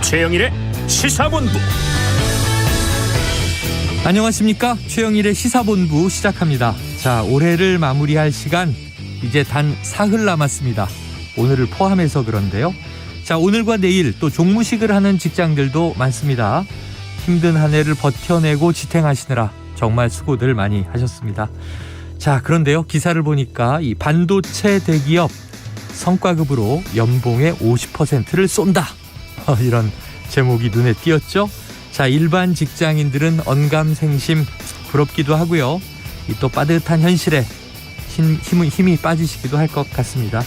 최영일의 시사본부. 안녕하십니까. 최영일의 시사본부 시작합니다. 자, 올해를 마무리할 시간 이제 단 사흘 남았습니다. 오늘을 포함해서 그런데요. 자, 오늘과 내일 또 종무식을 하는 직장들도 많습니다. 힘든 한 해를 버텨내고 지탱하시느라 정말 수고들 많이 하셨습니다. 자, 그런데요, 기사를 보니까 이 반도체 대기업 성과급으로 연봉의 50%를 쏜다, 이런 제목이 눈에 띄었죠. 자, 일반 직장인들은 언감생심 부럽기도 하고요. 이 또 빠듯한 현실에 힘이 빠지시기도 할 것 같습니다.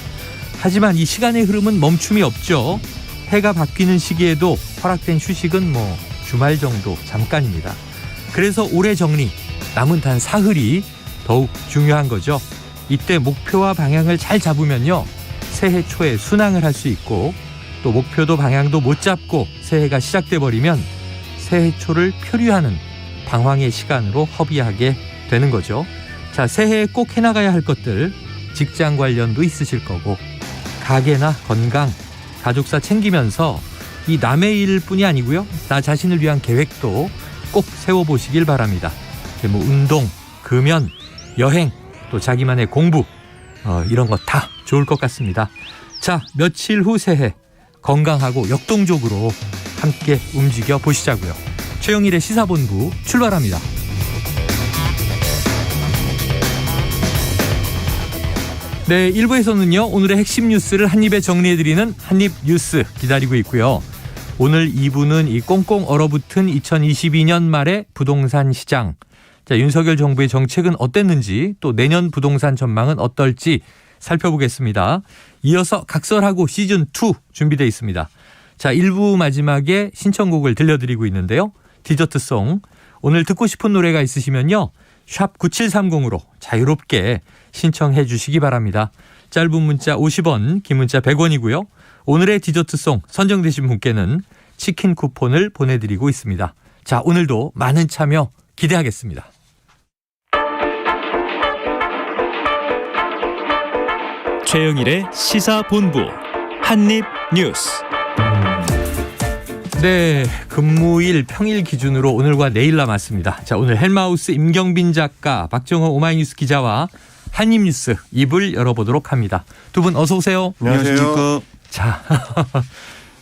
하지만 이 시간의 흐름은 멈춤이 없죠. 해가 바뀌는 시기에도 허락된 휴식은 주말 정도 잠깐입니다. 그래서 올해 정리, 남은 단 사흘이 더욱 중요한 거죠. 이때 목표와 방향을 잘 잡으면요, 새해 초에 순항을 할 수 있고, 또 목표도 방향도 못 잡고 새해가 시작돼 버리면 새해 초를 표류하는 방황의 시간으로 허비하게 되는 거죠. 자, 새해에 꼭 해나가야 할 것들, 직장 관련도 있으실 거고, 가게나 건강, 가족사 챙기면서 이 남의 일뿐이 아니고요, 나 자신을 위한 계획도 꼭 세워보시길 바랍니다. 운동, 금연, 여행, 또 자기만의 공부, 이런 거 다 좋을 것 같습니다. 자, 며칠 후 새해 건강하고 역동적으로 함께 움직여 보시자고요. 최영일의 시사본부 출발합니다. 네, 1부에서는요, 오늘의 핵심 뉴스를 한입에 정리해드리는 한입뉴스 기다리고 있고요. 오늘 2부는 이 꽁꽁 얼어붙은 2022년 말의 부동산 시장. 자, 윤석열 정부의 정책은 어땠는지, 또 내년 부동산 전망은 어떨지 살펴보겠습니다. 이어서 각설하고 시즌2 준비되어 있습니다. 자, 1부 마지막에 신청곡을 들려드리고 있는데요. 디저트송. 오늘 듣고 싶은 노래가 있으시면요, 샵 9730으로 자유롭게 신청해 주시기 바랍니다. 짧은 문자 50원, 긴 문자 100원이고요. 오늘의 디저트송 선정되신 분께는 치킨 쿠폰을 보내드리고 있습니다. 자, 오늘도 많은 참여 기대하겠습니다. 최영일의 시사본부 한입뉴스. 네, 금무일 평일 기준으로 오늘과 내일 남았습니다. 자, 오늘 헬마우스 임경빈 작가, 박정호 오마이뉴스 기자와 한입뉴스 입을 열어보도록 합니다. 두 분 어서 오세요. 안녕하십니까. 자,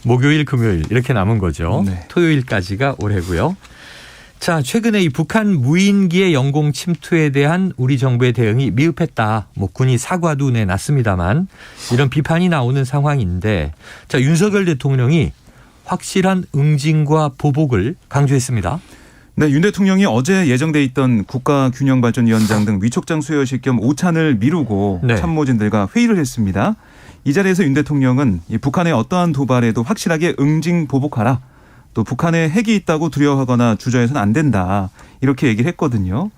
목요일, 금요일 이렇게 남은 거죠. 네. 토요일까지가 올해고요. 자, 최근에 이 북한 무인기의 영공 침투에 대한 우리 정부의 대응이 미흡했다. 군이 사과도 내놨습니다만 이런 비판이 나오는 상황인데, 자, 윤석열 대통령이 확실한 응징과 보복을 강조했습니다. 네, 윤 대통령이 어제 예정돼 있던 국가균형발전위원장 등 위촉장 수여식 겸 오찬을 미루고 네. 참모진들과 회의를 했습니다. 이 자리에서 윤 대통령은 북한의 어떠한 도발에도 확실하게 응징 보복하라. 또 북한에 핵이 있다고 두려워하거나 주저해서는 안 된다. 이렇게 얘기를 했거든요.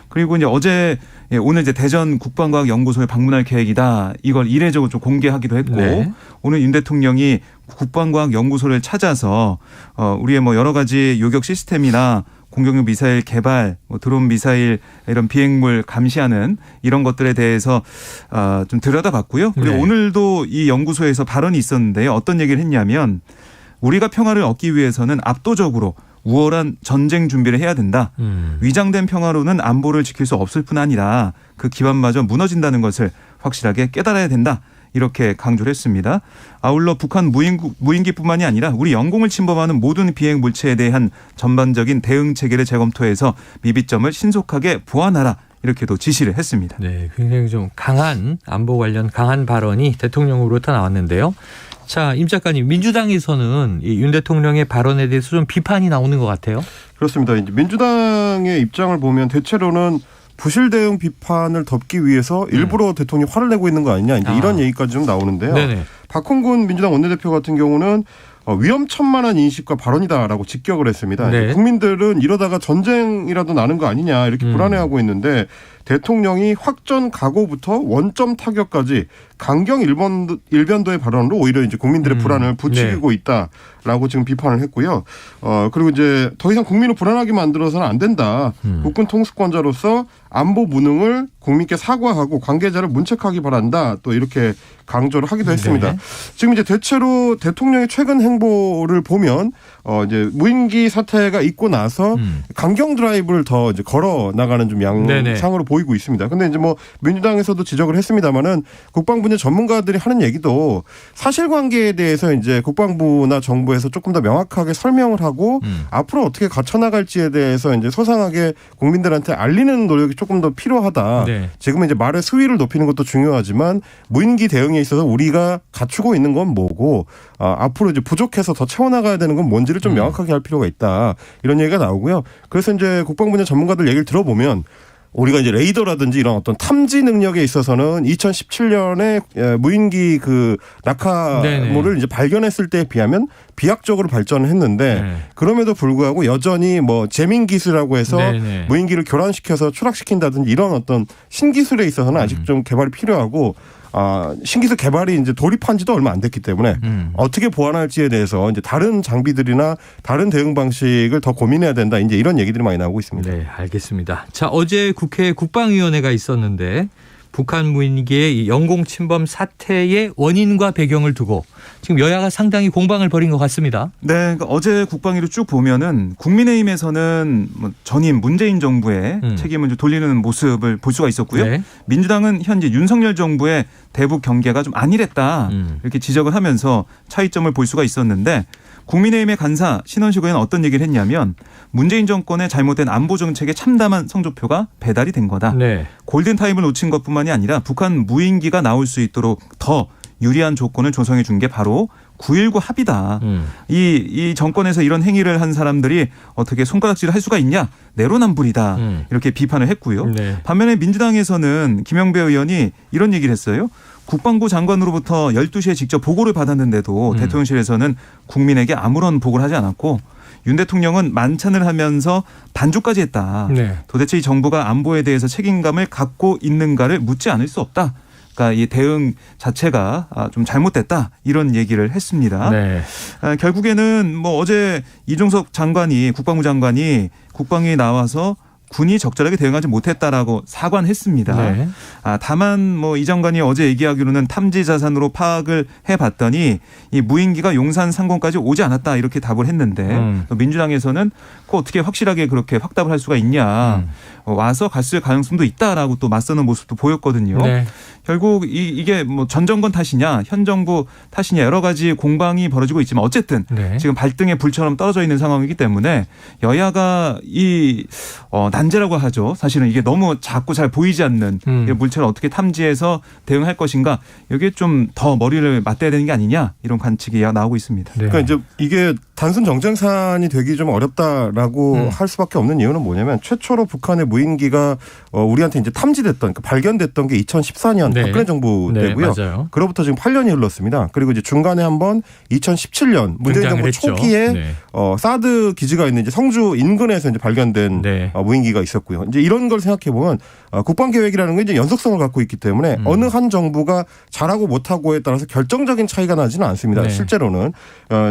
그리고 이제 오늘 대전 국방과학연구소에 방문할 계획이다. 이걸 이례적으로 좀 공개하기도 했고, 네. 오늘 윤 대통령이 국방과학연구소를 찾아서 우리의 여러 가지 요격 시스템이나 공격용 미사일 개발, 드론 미사일 이런 비행물 감시하는 이런 것들에 대해서 좀 들여다봤고요. 그리고 네. 오늘도 이 연구소에서 발언이 있었는데요. 어떤 얘기를 했냐면, 우리가 평화를 얻기 위해서는 압도적으로 우월한 전쟁 준비를 해야 된다. 위장된 평화로는 안보를 지킬 수 없을 뿐 아니라 그 기반마저 무너진다는 것을 확실하게 깨달아야 된다. 이렇게 강조를 했습니다. 아울러 북한 무인기뿐만이 아니라 우리 영공을 침범하는 모든 비행 물체에 대한 전반적인 대응 체계를 재검토해서 미비점을 신속하게 보완하라. 이렇게도 지시를 했습니다. 네, 굉장히 좀 강한 안보 관련 강한 발언이 대통령으로부터 나왔는데요. 자, 임 작가님, 민주당에서는 이 윤 대통령의 발언에 대해서 좀 비판이 나오는 것 같아요. 그렇습니다. 이제 민주당의 입장을 보면 대체로는 부실 대응 비판을 덮기 위해서 일부러 대통령이 화를 내고 있는 거 아니냐, 이제 이런 얘기까지 좀 나오는데요. 네네. 박홍근 민주당 원내대표 같은 경우는 위험천만한 인식과 발언이다라고 직격을 했습니다. 네. 국민들은 이러다가 전쟁이라도 나는 거 아니냐 이렇게 불안해하고 있는데, 대통령이 확전 각오부터 원점 타격까지 강경 일변도의 발언으로 오히려 이제 국민들의 불안을 부추기고 있다라고 지금 비판을 했고요. 그리고 이제 더 이상 국민을 불안하게 만들어서는 안 된다. 국군 통수권자로서 안보 무능을 국민께 사과하고 관계자를 문책하기 바란다. 또 이렇게 강조를 하기도 했습니다. 네. 지금 이제 대체로 대통령의 최근 행보를 보면 이제 무인기 사태가 있고 나서 강경 드라이브를 더 이제 걸어 나가는 좀 양상으로 보이고 있습니다. 근데 이제 뭐 민주당에서도 지적을 했습니다만은 국방부 전문가들이 하는 얘기도 사실관계에 대해서 이제 국방부나 정부에서 조금 더 명확하게 설명을 하고 앞으로 어떻게 갖춰나갈지에 대해서 이제 소상하게 국민들한테 알리는 노력이 조금 더 필요하다. 네. 지금은 이제 말의 수위를 높이는 것도 중요하지만 무인기 대응에 있어서 우리가 갖추고 있는 건 뭐고 앞으로 이제 부족해서 더 채워나가야 되는 건 뭔지를 좀 명확하게 할 필요가 있다. 이런 얘기가 나오고요. 그래서 이제 국방부 전문가들 얘기를 들어보면 우리가 이제 레이더라든지 이런 어떤 탐지 능력에 있어서는 2017년에 무인기 그 낙하물을 이제 발견했을 때에 비하면 비약적으로 발전을 했는데 그럼에도 불구하고 여전히 뭐 재민 기술이라고 해서 무인기를 교란시켜서 추락시킨다든지 이런 어떤 신기술에 있어서는 아직 좀 개발이 필요하고 신기술 개발이 이제 돌입한 지도 얼마 안 됐기 때문에 어떻게 보완할지에 대해서 이제 다른 장비들이나 다른 대응 방식을 더 고민해야 된다. 이제 이런 얘기들이 많이 나오고 있습니다. 네, 알겠습니다. 자, 어제 국회 국방위원회가 있었는데 북한 무인기의 영공 침범 사태의 원인과 배경을 두고 지금 여야가 상당히 공방을 벌인 것 같습니다. 네, 그러니까 어제 국방위를 쭉 보면은 국민의힘에서는 뭐 전임 문재인 정부의 책임을 좀 돌리는 모습을 볼 수가 있었고요. 네. 민주당은 현재 윤석열 정부의 대북 경계가 좀 안일했다 이렇게 지적을 하면서 차이점을 볼 수가 있었는데 국민의힘의 간사 신원식 의원은 어떤 얘기를 했냐면 문재인 정권의 잘못된 안보 정책에 참담한 성적표가 배달이 된 거다. 네. 골든타임을 놓친 것뿐만이 아니라 북한 무인기가 나올 수 있도록 더 유리한 조건을 조성해 준 게 바로 9.19 합의다. 이 정권에서 이런 행위를 한 사람들이 어떻게 손가락질을 할 수가 있냐. 내로남불이다. 이렇게 비판을 했고요. 네. 반면에 민주당에서는 김영배 의원이 이런 얘기를 했어요. 국방부 장관으로부터 12시에 직접 보고를 받았는데도 대통령실에서는 국민에게 아무런 보고를 하지 않았고 윤 대통령은 만찬을 하면서 반주까지 했다. 네. 도대체 이 정부가 안보에 대해서 책임감을 갖고 있는가를 묻지 않을 수 없다. 그러니까 이 대응 자체가 좀 잘못됐다. 이런 얘기를 했습니다. 네. 결국에는 뭐 어제 이종석 장관이 국방부 장관이 국방위에 나와서 군이 적절하게 대응하지 못했다라고 사과는 했습니다. 네. 다만 뭐 이 장관이 어제 얘기하기로는 탐지 자산으로 파악을 해봤더니 이 무인기가 용산 상공까지 오지 않았다 이렇게 답을 했는데 민주당에서는 그거 어떻게 확실하게 그렇게 확답을 할 수가 있냐. 와서 갔을 가능성도 있다라고 또 맞서는 모습도 보였거든요. 네. 결국 이게 뭐 전 정권 탓이냐 현 정부 탓이냐 여러 가지 공방이 벌어지고 있지만 어쨌든 지금 발등에 불처럼 떨어져 있는 상황이기 때문에 여야가 이 난제라고 하죠. 사실은 이게 너무 작고 잘 보이지 않는 물체를 어떻게 탐지해서 대응할 것인가 여기에 좀 더 머리를 맞대야 되는 게 아니냐 이런 관측이 나오고 있습니다. 네. 그러니까 이제 이게 단순 정쟁산이 되기 좀 어렵다라고 할 수밖에 없는 이유는 뭐냐면 최초로 북한의 무인기가 우리한테 이제 탐지됐던 그러니까 발견됐던 게 2014년 박근혜 정부 때고요. 맞아요. 그로부터 지금 8년이 흘렀습니다. 그리고 이제 중간에 한번 2017년 문재인 정부 초기에 사드 기지가 있는 이제 성주 인근에서 이제 발견된 무인기가 있었고요. 이제 이런 걸 생각해 보면 국방 계획이라는 게 이제 연속성을 갖고 있기 때문에 어느 한 정부가 잘하고 못하고에 따라서 결정적인 차이가 나지는 않습니다. 실제로는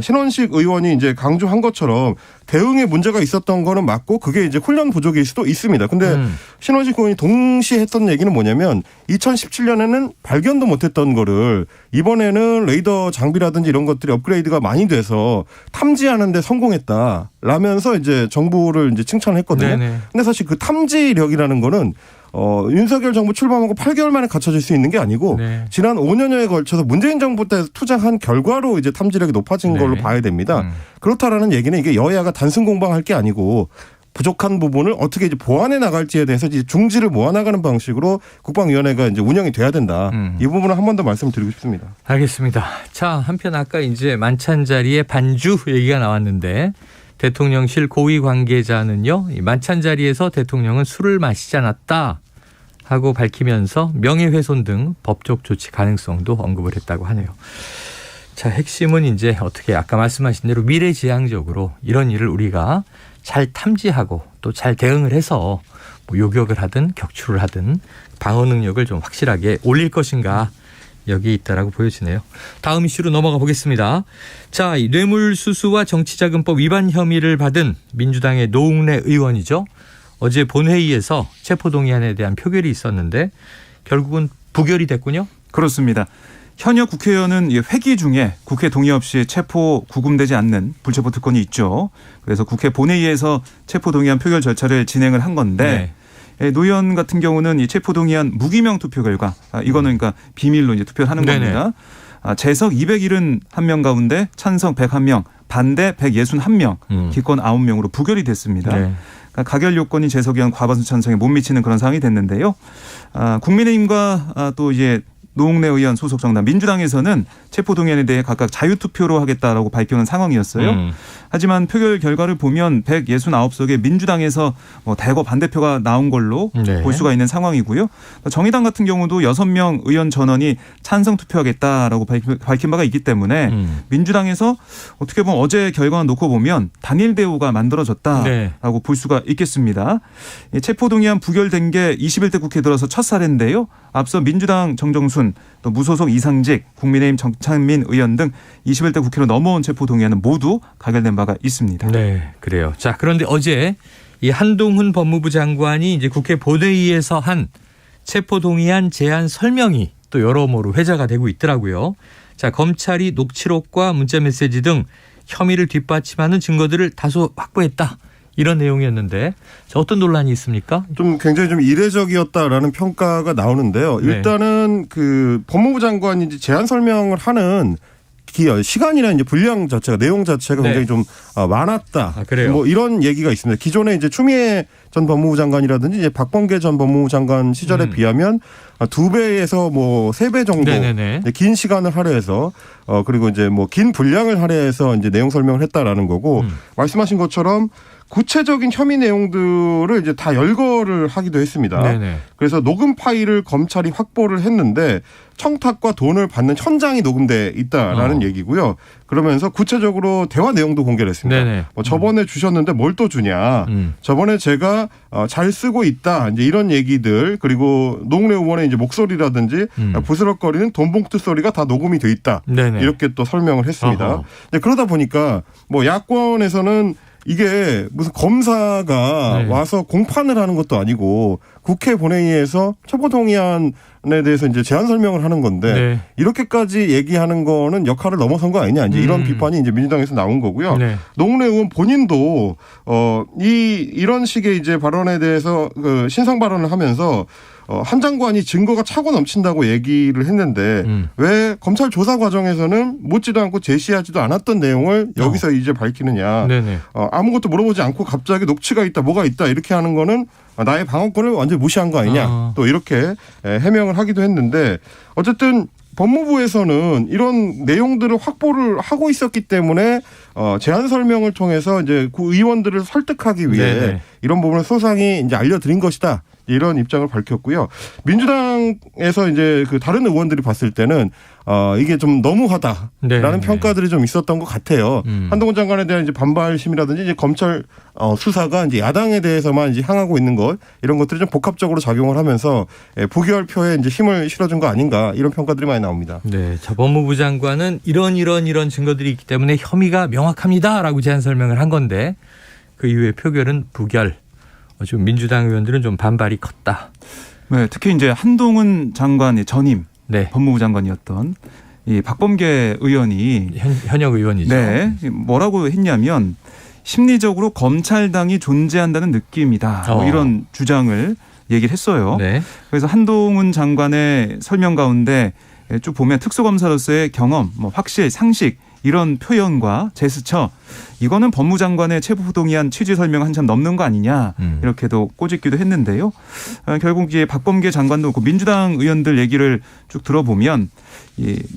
신원식 의원이 이제 강조한 것처럼 대응에 문제가 있었던 거는 맞고 그게 이제 훈련 부족일 수도 있습니다. 근데 신원식 의원이 동시에 했던 얘기는 뭐냐면 2017년에는 발견도 못했던 거를 이번에는 레이더 장비라든지 이런 것들이 업그레이드가 많이 돼서 탐지하는 데 성공했다. 라면서 이제 정부를 이제 칭찬을 했거든요. 네네. 근데 사실 그 탐지력이라는 거는 윤석열 정부 출범하고 8개월 만에 갖춰질 수 있는 게 아니고 지난 5년여에 걸쳐서 문재인 정부 때 투자한 결과로 이제 탐지력이 높아진 걸로 봐야 됩니다. 그렇다라는 얘기는 이게 여야가 단순 공방할 게 아니고 부족한 부분을 어떻게 이제 보완해 나갈지에 대해서 이제 중지를 모아나가는 방식으로 국방위원회가 이제 운영이 돼야 된다. 이 부분을 한 번 더 말씀드리고 싶습니다. 알겠습니다. 자, 한편 아까 이제 만찬 자리에 반주 얘기가 나왔는데 대통령실 고위 관계자는요, 이 만찬 자리에서 대통령은 술을 마시지 않았다 하고 밝히면서 명예훼손 등 법적 조치 가능성도 언급을 했다고 하네요. 자, 핵심은 이제 어떻게 아까 말씀하신 대로 미래지향적으로 이런 일을 우리가 잘 탐지하고 또 잘 대응을 해서 뭐 요격을 하든 격추를 하든 방어 능력을 좀 확실하게 올릴 것인가 여기에 있다라고 보여지네요. 다음 이슈로 넘어가 보겠습니다. 자, 뇌물수수와 정치자금법 위반 혐의를 받은 민주당의 노웅래 의원이죠. 어제 본회의에서 체포동의안에 대한 표결이 있었는데 결국은 부결이 됐군요. 그렇습니다. 현역 국회의원은 회기 중에 국회 동의 없이 체포 구금되지 않는 불체포 특권이 있죠. 그래서 국회 본회의에서 체포 동의안 표결 절차를 진행을 한 건데 노 의원 같은 경우는 이 체포 동의안 무기명 투표 결과 이거는 그러니까 비밀로 이제 투표를 하는 겁니다. 재석 271명 가운데 찬성 101명, 반대 161명, 기권 9명으로 부결이 됐습니다. 그러니까 가결 요건이 재석 의원 과반수 찬성에 못 미치는 그런 상황이 됐는데요. 국민의힘과 또 이제 노웅래 의원 소속 정당 민주당에서는 체포동의안에 대해 각각 자유투표로 하겠다라고 밝혀놓은 상황이었어요. 하지만 표결 결과를 보면 169석에 민주당에서 대거 반대표가 나온 걸로 볼 수가 있는 상황이고요. 정의당 같은 경우도 6명 의원 전원이 찬성 투표하겠다라고 밝힌 바가 있기 때문에 민주당에서 어떻게 보면 어제 결과만 놓고 보면 단일 대우가 만들어졌다라고 볼 수가 있겠습니다. 체포동의안 부결된 게 21대 국회 들어서 첫 사례인데요. 앞서 민주당 정정순 또 무소속 이상직 국민의힘 정찬민 의원 등 21대 국회로 넘어온 체포동의안은 모두 가결된 바가 있습니다. 네, 그래요. 자, 그런데 어제 이 한동훈 법무부 장관이 이제 국회 본회의에서 한 체포동의안 제안 설명이 또 여러모로 회자가 되고 있더라고요. 자, 검찰이 녹취록과 문자메시지 등 혐의를 뒷받침하는 증거들을 다소 확보했다. 이런 내용이었는데 어떤 논란이 있습니까? 좀 굉장히 좀 이례적이었다라는 평가가 나오는데요. 일단은 그 법무부 장관이 이제 제안 설명을 하는 시간이나 이제 분량 자체가 내용 자체가 굉장히 좀 많았다. 그래요? 뭐 이런 얘기가 있습니다. 기존에 이제 추미애 전 법무부 장관이라든지 이제 박범계 전 법무부 장관 시절에 비하면 2배에서 뭐 3배 정도 긴 시간을 할애해서 그리고 이제 뭐 긴 분량을 할애해서 이제 내용 설명을 했다라는 거고 말씀하신 것처럼 구체적인 혐의 내용들을 이제 다 열거를 하기도 했습니다. 그래서 녹음 파일을 검찰이 확보를 했는데 청탁과 돈을 받는 현장이 녹음돼 있다라는 얘기고요. 그러면서 구체적으로 대화 내용도 공개를 했습니다. 저번에 주셨는데 뭘 또 주냐. 저번에 제가 잘 쓰고 있다. 이제 이런 얘기들 그리고 노웅래 의원의 이제 목소리라든지 부스럭거리는 돈 봉투 소리가 다 녹음이 돼 있다. 이렇게 또 설명을 했습니다. 그러다 보니까 뭐 야권에서는 이게 무슨 검사가 와서 공판을 하는 것도 아니고 국회 본회의에서 체포동의안에 대해서 이제 제안 설명을 하는 건데 이렇게까지 얘기하는 거는 역할을 넘어선 거 아니냐 이제 이런 비판이 이제 민주당에서 나온 거고요. 노웅래 의원 본인도 이런 식의 이제 발언에 대해서 그 신상 발언을 하면서 한 장관이 증거가 차고 넘친다고 얘기를 했는데 왜 검찰 조사 과정에서는 묻지도 않고 제시하지도 않았던 내용을 여기서 이제 밝히느냐. 아무것도 물어보지 않고 갑자기 녹취가 있다 뭐가 있다 이렇게 하는 거는 나의 방어권을 완전히 무시한 거 아니냐. 또 이렇게 해명을 하기도 했는데 어쨌든 법무부에서는 이런 내용들을 확보를 하고 있었기 때문에 제안 설명을 통해서 이제 그 의원들을 설득하기 위해 이런 부분을 소상히 이제 알려드린 것이다. 이런 입장을 밝혔고요. 민주당에서 이제 그 다른 의원들이 봤을 때는 이게 좀 너무하다라는 평가들이 좀 있었던 것 같아요. 한동훈 장관에 대한 이제 반발심이라든지 이제 검찰 수사가 이제 야당에 대해서만 이제 향하고 있는 것 이런 것들이 좀 복합적으로 작용을 하면서 부결표에 이제 힘을 실어준 거 아닌가 이런 평가들이 많이 나옵니다. 네, 자 법무부 장관은 이런 증거들이 있기 때문에 혐의가 명확합니다라고 제안 설명을 한 건데 그 이후에 표결은 부결. 지금 민주당 의원들은 좀 반발이 컸다. 네, 특히 이제 한동훈 장관의 전임 법무부 장관이었던 이 박범계 의원이 현역 의원이죠. 뭐라고 했냐면 심리적으로 검찰당이 존재한다는 느낌이다. 뭐 이런 주장을 얘기를 했어요. 그래서 한동훈 장관의 설명 가운데 쭉 보면 특수검사로서의 경험, 뭐 확실, 상식 이런 표현과 제스처 이거는 법무장관의 체포동의안 취지 설명 한참 넘는 거 아니냐 이렇게도 꼬집기도 했는데요. 결국 이제 박범계 장관도 그렇고 민주당 의원들 얘기를 쭉 들어보면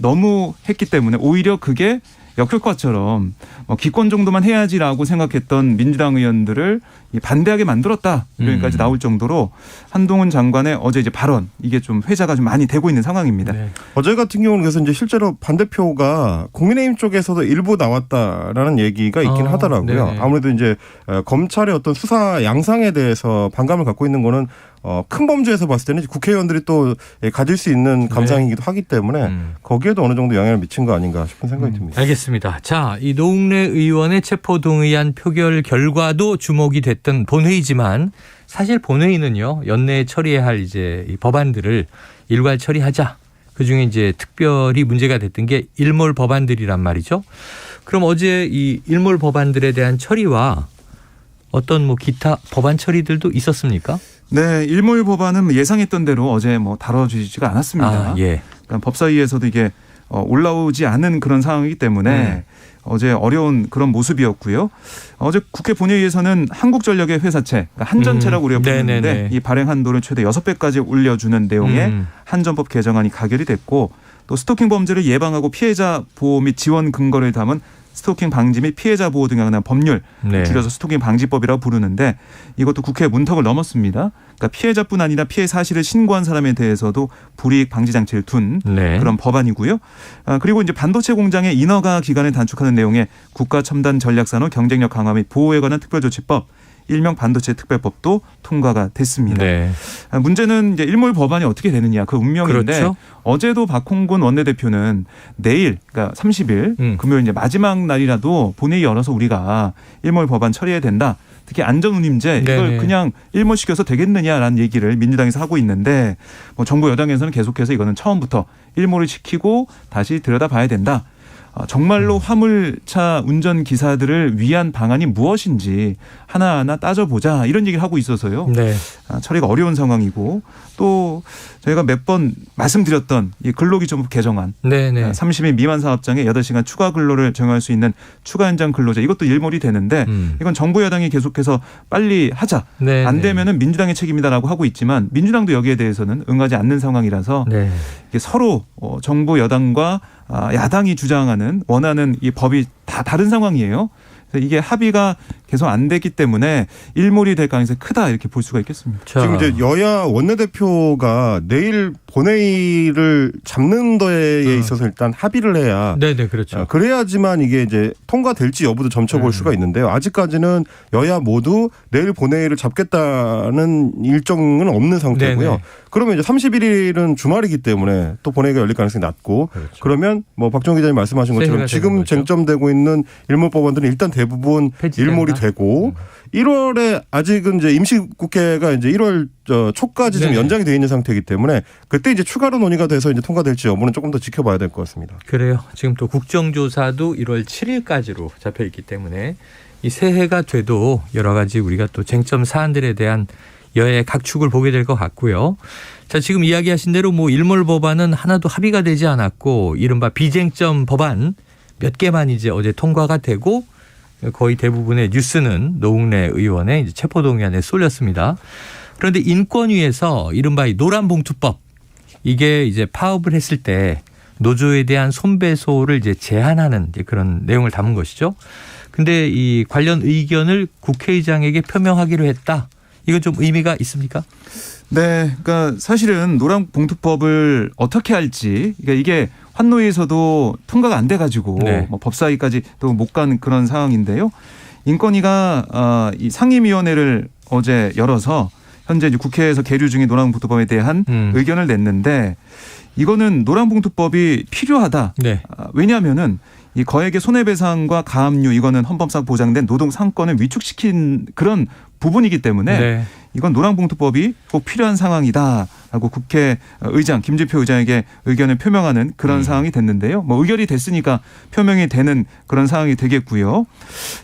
너무 했기 때문에 오히려 그게 역효과처럼 기권 정도만 해야지라고 생각했던 민주당 의원들을 반대하게 만들었다 이런까지 나올 정도로 한동훈 장관의 어제 이제 발언 이게 좀 회자가 좀 많이 되고 있는 상황입니다. 어제 같은 경우는 그래서 이제 실제로 반대표가 국민의힘 쪽에서도 일부 나왔다라는 얘기가 있긴 하더라고요. 아무래도 이제 검찰의 어떤 수사 양상에 대해서 반감을 갖고 있는 거는 큰 범죄에서 봤을 때는 국회의원들이 또 가질 수 있는 감상이기도 하기 때문에 거기에도 어느 정도 영향을 미친 거 아닌가 싶은 생각이 듭니다. 알겠습니다. 자, 이 노웅래 의원의 체포동의안 표결 결과도 주목이 됐던 본회의지만 사실 본회의는요 연내에 처리해야 할 이제 이 법안들을 일괄 처리하자. 그중에 이제 특별히 문제가 됐던 게 일몰 법안들이란 말이죠. 그럼 어제 이 일몰 법안들에 대한 처리와 어떤 뭐 기타 법안 처리들도 있었습니까? 네, 일몰 법안은 예상했던 대로 어제 뭐 다뤄지지가 않았습니다. 예. 그러니까 법사위에서도 이게 올라오지 않은 그런 상황이기 때문에 어제 어려운 그런 모습이었고요. 어제 국회 본회의에서는 한국전력의 회사채, 그러니까 한전채라고 우리가 부르는데 이 발행 한도를 최대 6배까지 올려주는 내용의 한전법 개정안이 가결이 됐고 또 스토킹 범죄를 예방하고 피해자 보호 및 지원 근거를 담은 스토킹 방지 및 피해자 보호 등에 관한 법률, 줄여서 스토킹 방지법이라고 부르는데 이것도 국회 문턱을 넘었습니다. 그러니까 피해자뿐 아니라 피해 사실을 신고한 사람에 대해서도 불이익 방지 장치를 둔 그런 법안이고요. 그리고 이제 반도체 공장의 인허가 기간을 단축하는 내용의 국가 첨단 전략산업 경쟁력 강화 및 보호에 관한 특별조치법, 일명 반도체 특별법도 통과가 됐습니다. 네. 문제는 이제 일몰 법안이 어떻게 되느냐 그 운명인데 그렇죠? 어제도 박홍근 원내대표는 내일 그러니까 30일 금요일 이제 마지막 날이라도 본회의 열어서 우리가 일몰 법안 처리해야 된다. 특히 안전운임제 이걸 그냥 일몰시켜서 되겠느냐라는 얘기를 민주당에서 하고 있는데 뭐 정부 여당에서는 계속해서 이거는 처음부터 일몰을 시키고 다시 들여다봐야 된다. 정말로 화물차 운전기사들을 위한 방안이 무엇인지 하나하나 따져보자 이런 얘기를 하고 있어서요. 네. 처리가 어려운 상황이고 또 저희가 몇 번 말씀드렸던 이 근로기준법 개정안 30인 미만 사업장에 8시간 추가 근로를 적용할 수 있는 추가 연장 근로제 이것도 일몰이 되는데 이건 정부 여당이 계속해서 빨리 하자. 안 되면은 민주당의 책임이다라고 하고 있지만 민주당도 여기에 대해서는 응하지 않는 상황이라서 이게 서로 정부 여당과 야당이 주장하는 원하는 이 법이 다 다른 상황이에요. 그래서 이게 합의가 계속 안 됐기 때문에 일몰이 될 가능성이 크다 이렇게 볼 수가 있겠습니다. 지금 이제 여야 원내대표가 내일 본회의를 잡는 데에 있어서 일단 합의를 해야 그렇죠. 그래야지만 이게 이제 통과될지 여부도 점쳐볼 수가 있는데요. 아직까지는 여야 모두 내일 본회의를 잡겠다는 일정은 없는 상태고요. 그러면 이제 31일은 주말이기 때문에 또 본회의가 열릴 가능성이 낮고 그러면 뭐 박정 기자님 말씀하신 것처럼 지금 쟁점되고 있는 일몰 법안들은 일단 대부분 일몰이 되고 1월에 아직은 이제 임시국회가 이제 1월 초까지 좀 연장이 되어 있는 상태이기 때문에 그때 이제 추가로 논의가 돼서 이제 통과될지 여부는 조금 더 지켜봐야 될 것 같습니다. 그래요. 지금 또 국정조사도 1월 7일까지로 잡혀 있기 때문에 이 새해가 돼도 여러 가지 우리가 또 쟁점 사안들에 대한 여야의 각축을 보게 될 것 같고요. 자, 지금 이야기하신 대로 뭐 일몰 법안은 하나도 합의가 되지 않았고 이른바 비쟁점 법안 몇 개만 이제 어제 통과가 되고 거의 대부분의 뉴스는 노웅래 의원의 이제 체포동의안에 쏠렸습니다. 그런데 인권위에서 이른바 이 노란봉투법 이게 이제 파업을 했을 때 노조에 대한 손배소를 이제 제한하는 이제 그런 내용을 담은 것이죠. 근데 이 관련 의견을 국회의장에게 표명하기로 했다. 이건 좀 의미가 있습니까? 네, 그러니까 사실은 노란봉투법을 어떻게 할지, 그러니까 이게 환노위에서도 통과가 안 돼가지고 뭐 법사위까지 또 못 간 그런 상황인데요. 인권위가 이 상임위원회를 어제 열어서 현재 이제 국회에서 계류 중인 노란봉투법에 대한 의견을 냈는데 이거는 노란봉투법이 필요하다. 왜냐하면은 이 거액의 손해배상과 가압류 이거는 헌법상 보장된 노동 상권을 위축시킨 그런 부분이기 때문에 이건 노란봉투법이 꼭 필요한 상황이다라고 국회의장 김재표 의장에게 의견을 표명하는 그런 상황이 됐는데요. 뭐 의결이 됐으니까 표명이 되는 그런 상황이 되겠고요.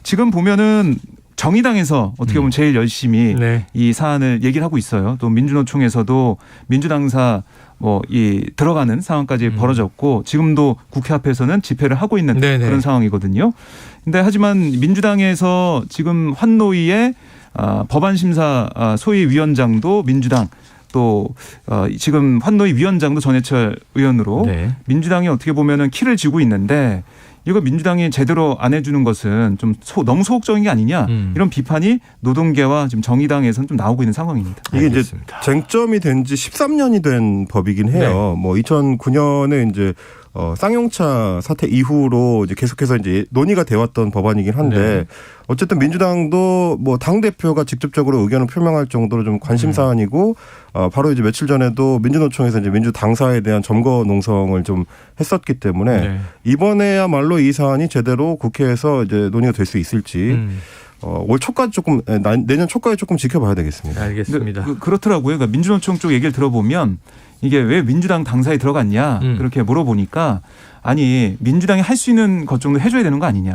지금 보면은 정의당에서 어떻게 보면 제일 열심히 이 사안을 얘기를 하고 있어요. 또 민주노총에서도 민주당사 뭐 이 들어가는 상황까지 벌어졌고 지금도 국회 앞에서는 집회를 하고 있는 그런 상황이거든요. 근데 하지만 민주당에서 지금 환노위의 법안심사 소위위원장도 민주당 또 지금 환노위 위원장도 전해철 의원으로 민주당이 어떻게 보면은 키를 쥐고 있는데 이거 민주당이 제대로 안 해주는 것은 좀 너무 소극적인 게 아니냐 이런 비판이 노동계와 지금 정의당에서는 좀 나오고 있는 상황입니다. 이게 이제 쟁점이 된 지 13년이 된 법이긴 해요. 뭐 2009년에 이제 쌍용차 사태 이후로 이제 계속해서 이제 논의가 되었던 법안이긴 한데 어쨌든 민주당도 뭐 당 대표가 직접적으로 의견을 표명할 정도로 좀 관심 사안이고 바로 이제 며칠 전에도 민주노총에서 이제 민주당사에 대한 점거 농성을 좀 했었기 때문에 이번에야말로 이 사안이 제대로 국회에서 이제 논의가 될 수 있을지 올 초까지 조금 내년 초까지 조금 지켜봐야 되겠습니다. 알겠습니다. 그렇더라고요. 그러니까 민주노총 쪽 얘기를 들어보면 이게 왜 민주당 당사에 들어갔냐 그렇게 물어보니까 아니 민주당이 할 수 있는 것 정도 해줘야 되는 거 아니냐.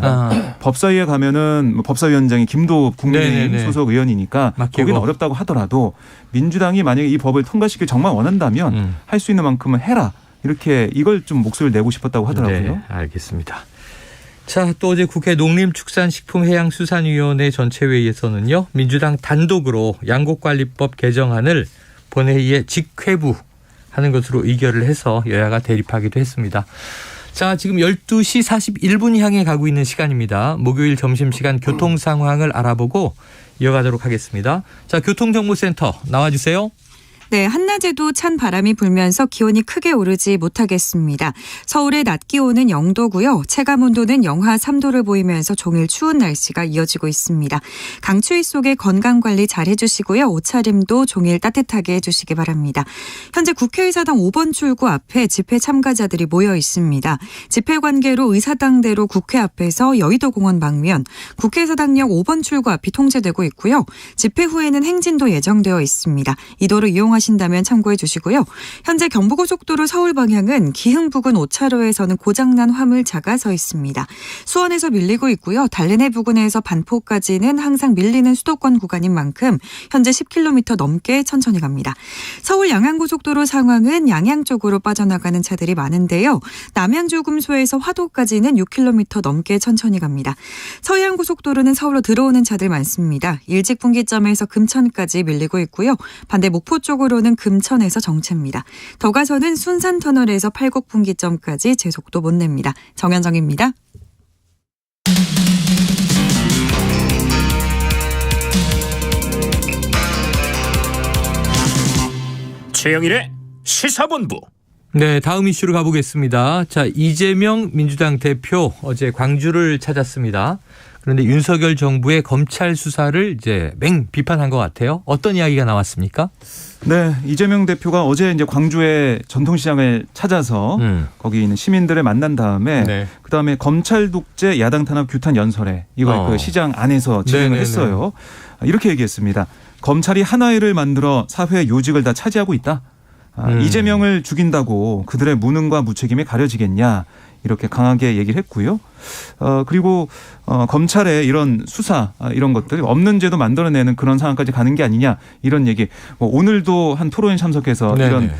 법사위에 가면은 뭐 법사위원장이 김도읍 국민의힘 소속 의원이니까 맡기고. 거기는 어렵다고 하더라도 민주당이 만약에 이 법을 통과시키길 정말 원한다면 할 수 있는 만큼은 해라. 이렇게 이걸 좀 목소리를 내고 싶었다고 하더라고요. 네, 알겠습니다. 자, 또 어제 국회 농림축산식품해양수산위원회 전체회의에서는요. 민주당 단독으로 양곡관리법 개정안을 본회의에 직회부하는 것으로 의결을 해서 여야가 대립하기도 했습니다. 자, 지금 12시 41분 향해 가고 있는 시간입니다. 목요일 점심시간 교통 상황을 알아보고 이어가도록 하겠습니다. 자, 교통정보센터 나와주세요. 네, 한낮에도 찬 바람이 불면서 기온이 크게 오르지 못하겠습니다. 서울의 낮 기온은 0도고요. 체감온도는 영하 3도를 보이면서 종일 추운 날씨가 이어지고 있습니다. 강추위 속에 건강관리 잘 해주시고요. 옷차림도 종일 따뜻하게 해주시기 바랍니다. 현재 국회의사당 5번 출구 앞에 집회 참가자들이 모여 있습니다. 집회 관계로 의사당대로 국회 앞에서 여의도공원 방면, 국회의사당역 5번 출구 앞이 통제되고 있고요. 집회 후에는 행진도 예정되어 있습니다. 이 도로 이용하신다면 참고해 주시고요. 현재 경부고속도로 서울 방향은 기흥 부근 5차로에서는 고장난 화물차가 서 있습니다. 수원에서 밀리고 있고요. 달래내 부근에서 반포까지는 항상 밀리는 수도권 구간인 만큼 현재 10km 넘게 천천히 갑니다. 서울 양양고속도로 상황은 양양 쪽으로 빠져나가는 차들이 많은데요. 남양주금소에서 화도까지는 6km 넘게 천천히 갑니다. 서해안고속도로는 서울로 들어오는 차들 많습니다. 일직분기점에서 금천까지 밀리고 있고요. 반대 목포 쪽으로는 금천에서 정체입니다. 더 가서는 순산터널에서 팔곡분기점까지 제속도 못 냅니다. 정현정입니다. 최영일의 시사본부. 네, 다음 이슈로 가보겠습니다. 자, 이재명 민주당 대표 어제 광주를 찾았습니다. 그런데 윤석열 정부의 검찰 수사를 이제 맹 비판한 것 같아요. 어떤 이야기가 나왔습니까? 네, 이재명 대표가 어제 이제 광주의 전통시장을 찾아서 거기 있는 시민들을 만난 다음에 그다음에 검찰 독재 야당 탄압 규탄 연설회 이걸 그 시장 안에서 진행을 했어요. 이렇게 얘기했습니다. 검찰이 하나의를 만들어 사회 요직을 다 차지하고 있다. 이재명을 죽인다고 그들의 무능과 무책임이 가려지겠냐. 이렇게 강하게 얘기를 했고요. 그리고 검찰의 이런 수사 이런 것들 없는 죄도 만들어내는 그런 상황까지 가는 게 아니냐 이런 얘기. 뭐 오늘도 한 토론에 참석해서 이런